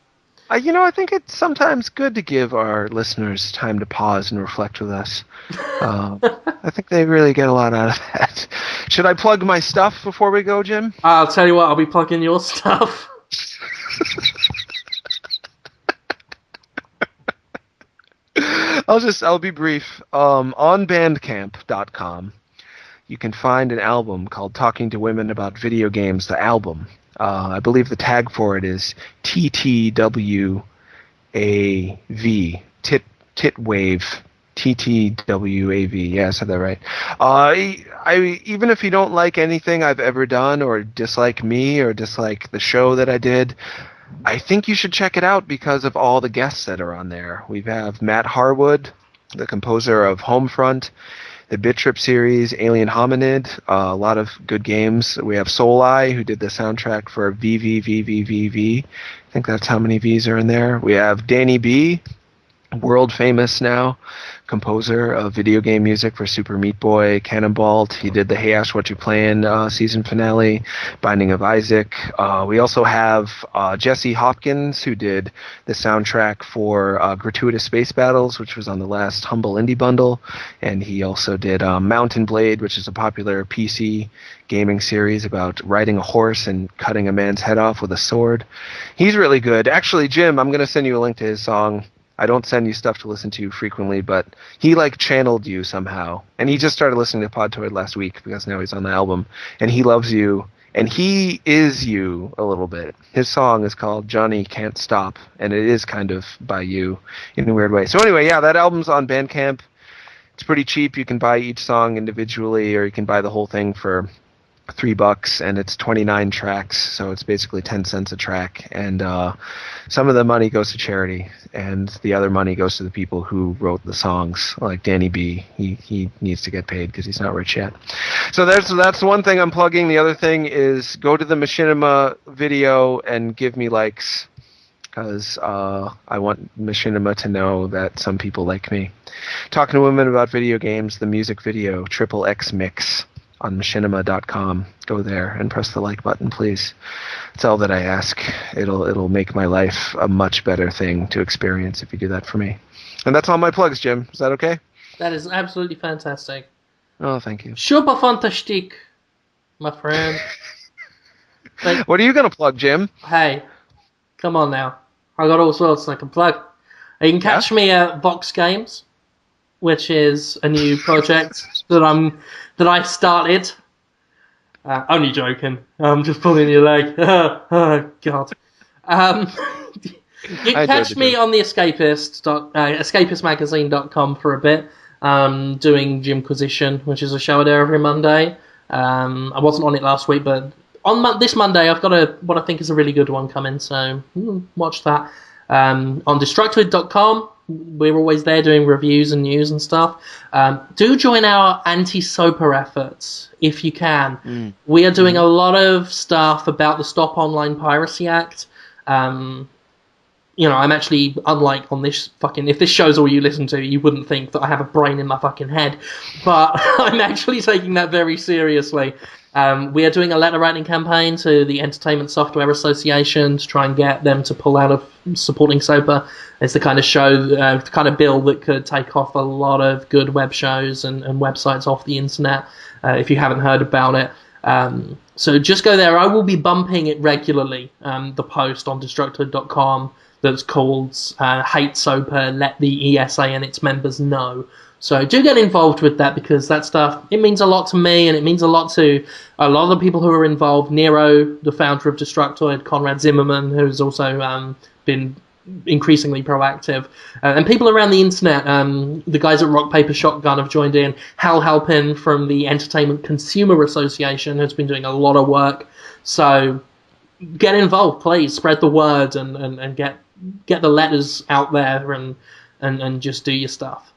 [SPEAKER 1] I think it's sometimes good to give our listeners time to pause and reflect with us. I think they really get a lot out of that. Should I plug my stuff before we go, Jim?
[SPEAKER 3] I'll tell you what, I'll be plugging your stuff.
[SPEAKER 1] I'll be brief. On Bandcamp.com, you can find an album called Talking to Women About Video Games, the album. I believe the tag for it is TTWAV, Titwave, TTWAV. Yeah, I said that right. Even if you don't like anything I've ever done, or dislike me, or dislike the show that I did, I think you should check it out because of all the guests that are on there. We have Matt Harwood, the composer of Homefront, the Bit Trip series, Alien Hominid, a lot of good games. We have Soul Eye, who did the soundtrack for VVVVVV. I think that's how many V's are in there. We have Danny B, world famous now, composer of video game music for Super Meat Boy, Cannonball. He did the Hey Ash What You Playin' season finale, Binding of Isaac. We also have Jesse Hopkins, who did the soundtrack for Gratuitous Space Battles, which was on the last Humble Indie Bundle, and he also did Mountain Blade, which is a popular PC gaming series about riding a horse and cutting a man's head off with a sword. He's really good. Actually, Jim, I'm going to send you a link to his song. I don't send you stuff to listen to frequently, but he channeled you somehow. And he just started listening to Podtoid last week because now he's on the album. And he loves you. And he is you a little bit. His song is called Johnny Can't Stop. And it is kind of by you in a weird way. So anyway, yeah, that album's on Bandcamp. It's pretty cheap. You can buy each song individually, or you can buy the whole thing for $3, and it's 29 tracks, so it's basically 10 cents a track, and some of the money goes to charity, and the other money goes to the people who wrote the songs, like Danny B. He needs to get paid because he's not rich yet. So that's one thing I'm plugging. The other thing is go to the Machinima video and give me likes, because I want Machinima to know that some people like me. Talking to Women About Video Games, the music video, XXX Mix, on machinima.com. Go there and press the like button, please. It's all that I ask. It'll make my life a much better thing to experience if you do that for me. And that's all my plugs, Jim. Is that okay?
[SPEAKER 3] That is absolutely fantastic.
[SPEAKER 1] Oh, thank you.
[SPEAKER 3] Super fantastic, my friend.
[SPEAKER 1] What are you going to plug, Jim?
[SPEAKER 3] Hey, come on now. I got all sorts I can plug. You can catch me at Vox Games, which is a new project that I started. Only joking. I'm just pulling your leg. Oh, God. You can catch me on the escapistmagazine.com for a bit, doing Jimquisition, which is a show I do every Monday. I wasn't on it last week, but on this Monday I've got what I think is a really good one coming, so watch that. On Destructoid.com, we're always there doing reviews and news and stuff. Do join our anti-SOPA efforts if you can. We are doing a lot of stuff about the Stop Online Piracy Act. I'm actually, unlike on this if this show's all you listen to, you wouldn't think that I have a brain in my fucking head. But I'm actually taking that very seriously. We are doing a letter writing campaign to the Entertainment Software Association to try and get them to pull out of supporting SOPA. It's the kind of show, the kind of bill that could take off a lot of good web shows and websites off the internet, if you haven't heard about it. So just go there. I will be bumping it regularly, the post on Destructoid.com, that's called Hate SOPA, Let the ESA and its members know. So do get involved with that, because that stuff, it means a lot to me, and it means a lot to a lot of the people who are involved. Nero, the founder of Destructoid, Conrad Zimmerman, who's also been increasingly proactive, and people around the internet. The guys at Rock Paper Shotgun have joined in. Hal Halpin from the Entertainment Consumer Association has been doing a lot of work. So get involved, please. Spread the word and get the letters out there and just do your stuff.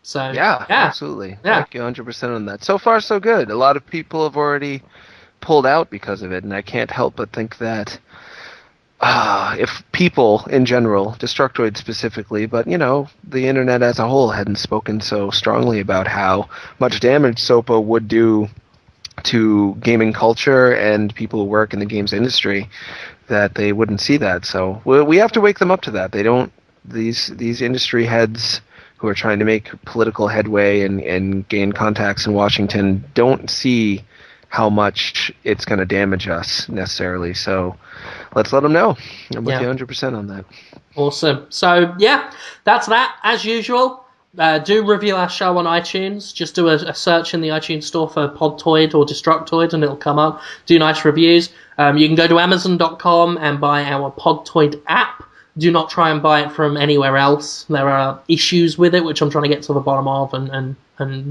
[SPEAKER 3] So
[SPEAKER 1] Yeah, absolutely.
[SPEAKER 3] Yeah.
[SPEAKER 1] Thank you 100% on that. So far, so good. A lot of people have already pulled out because of it, and I can't help but think that if people in general, Destructoid specifically, but, the internet as a whole hadn't spoken so strongly about how much damage SOPA would do to gaming culture and people who work in the games industry, that they wouldn't see that. So we have to wake them up to that. They don't, these industry heads who are trying to make political headway and gain contacts in Washington don't see how much it's going to damage us necessarily. So let's let them know. I'm with you 100% on that.
[SPEAKER 3] Awesome. So, yeah, that's that. As usual, do review our show on iTunes. Just do a search in the iTunes store for Podtoid or Destructoid, and it'll come up. Do nice reviews. You can go to Amazon.com and buy our Podtoid app. Do not try and buy it from anywhere else. There are issues with it, which I'm trying to get to the bottom of and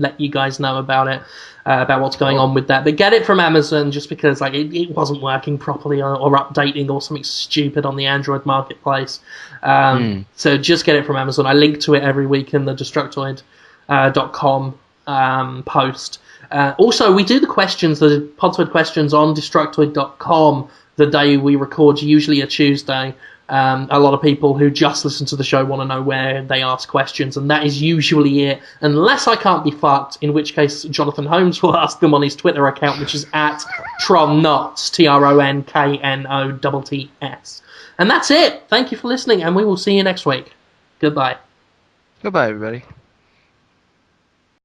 [SPEAKER 3] let you guys know about it, about what's going on with that. But get it from Amazon, just because it wasn't working properly or updating or something stupid on the Android marketplace. So just get it from Amazon. I link to it every week in the Destructoid.com post. Also, we do the Podtoid questions on Destructoid.com the day we record, usually a Tuesday. A lot of people who just listen to the show want to know where they ask questions, and that is usually it, unless I can't be fucked, in which case Jonathan Holmes will ask them on his Twitter account, which is at Tronnots, TRONKNOTTS. And that's it. Thank you for listening, and we will see you next week. Goodbye.
[SPEAKER 1] Goodbye, everybody.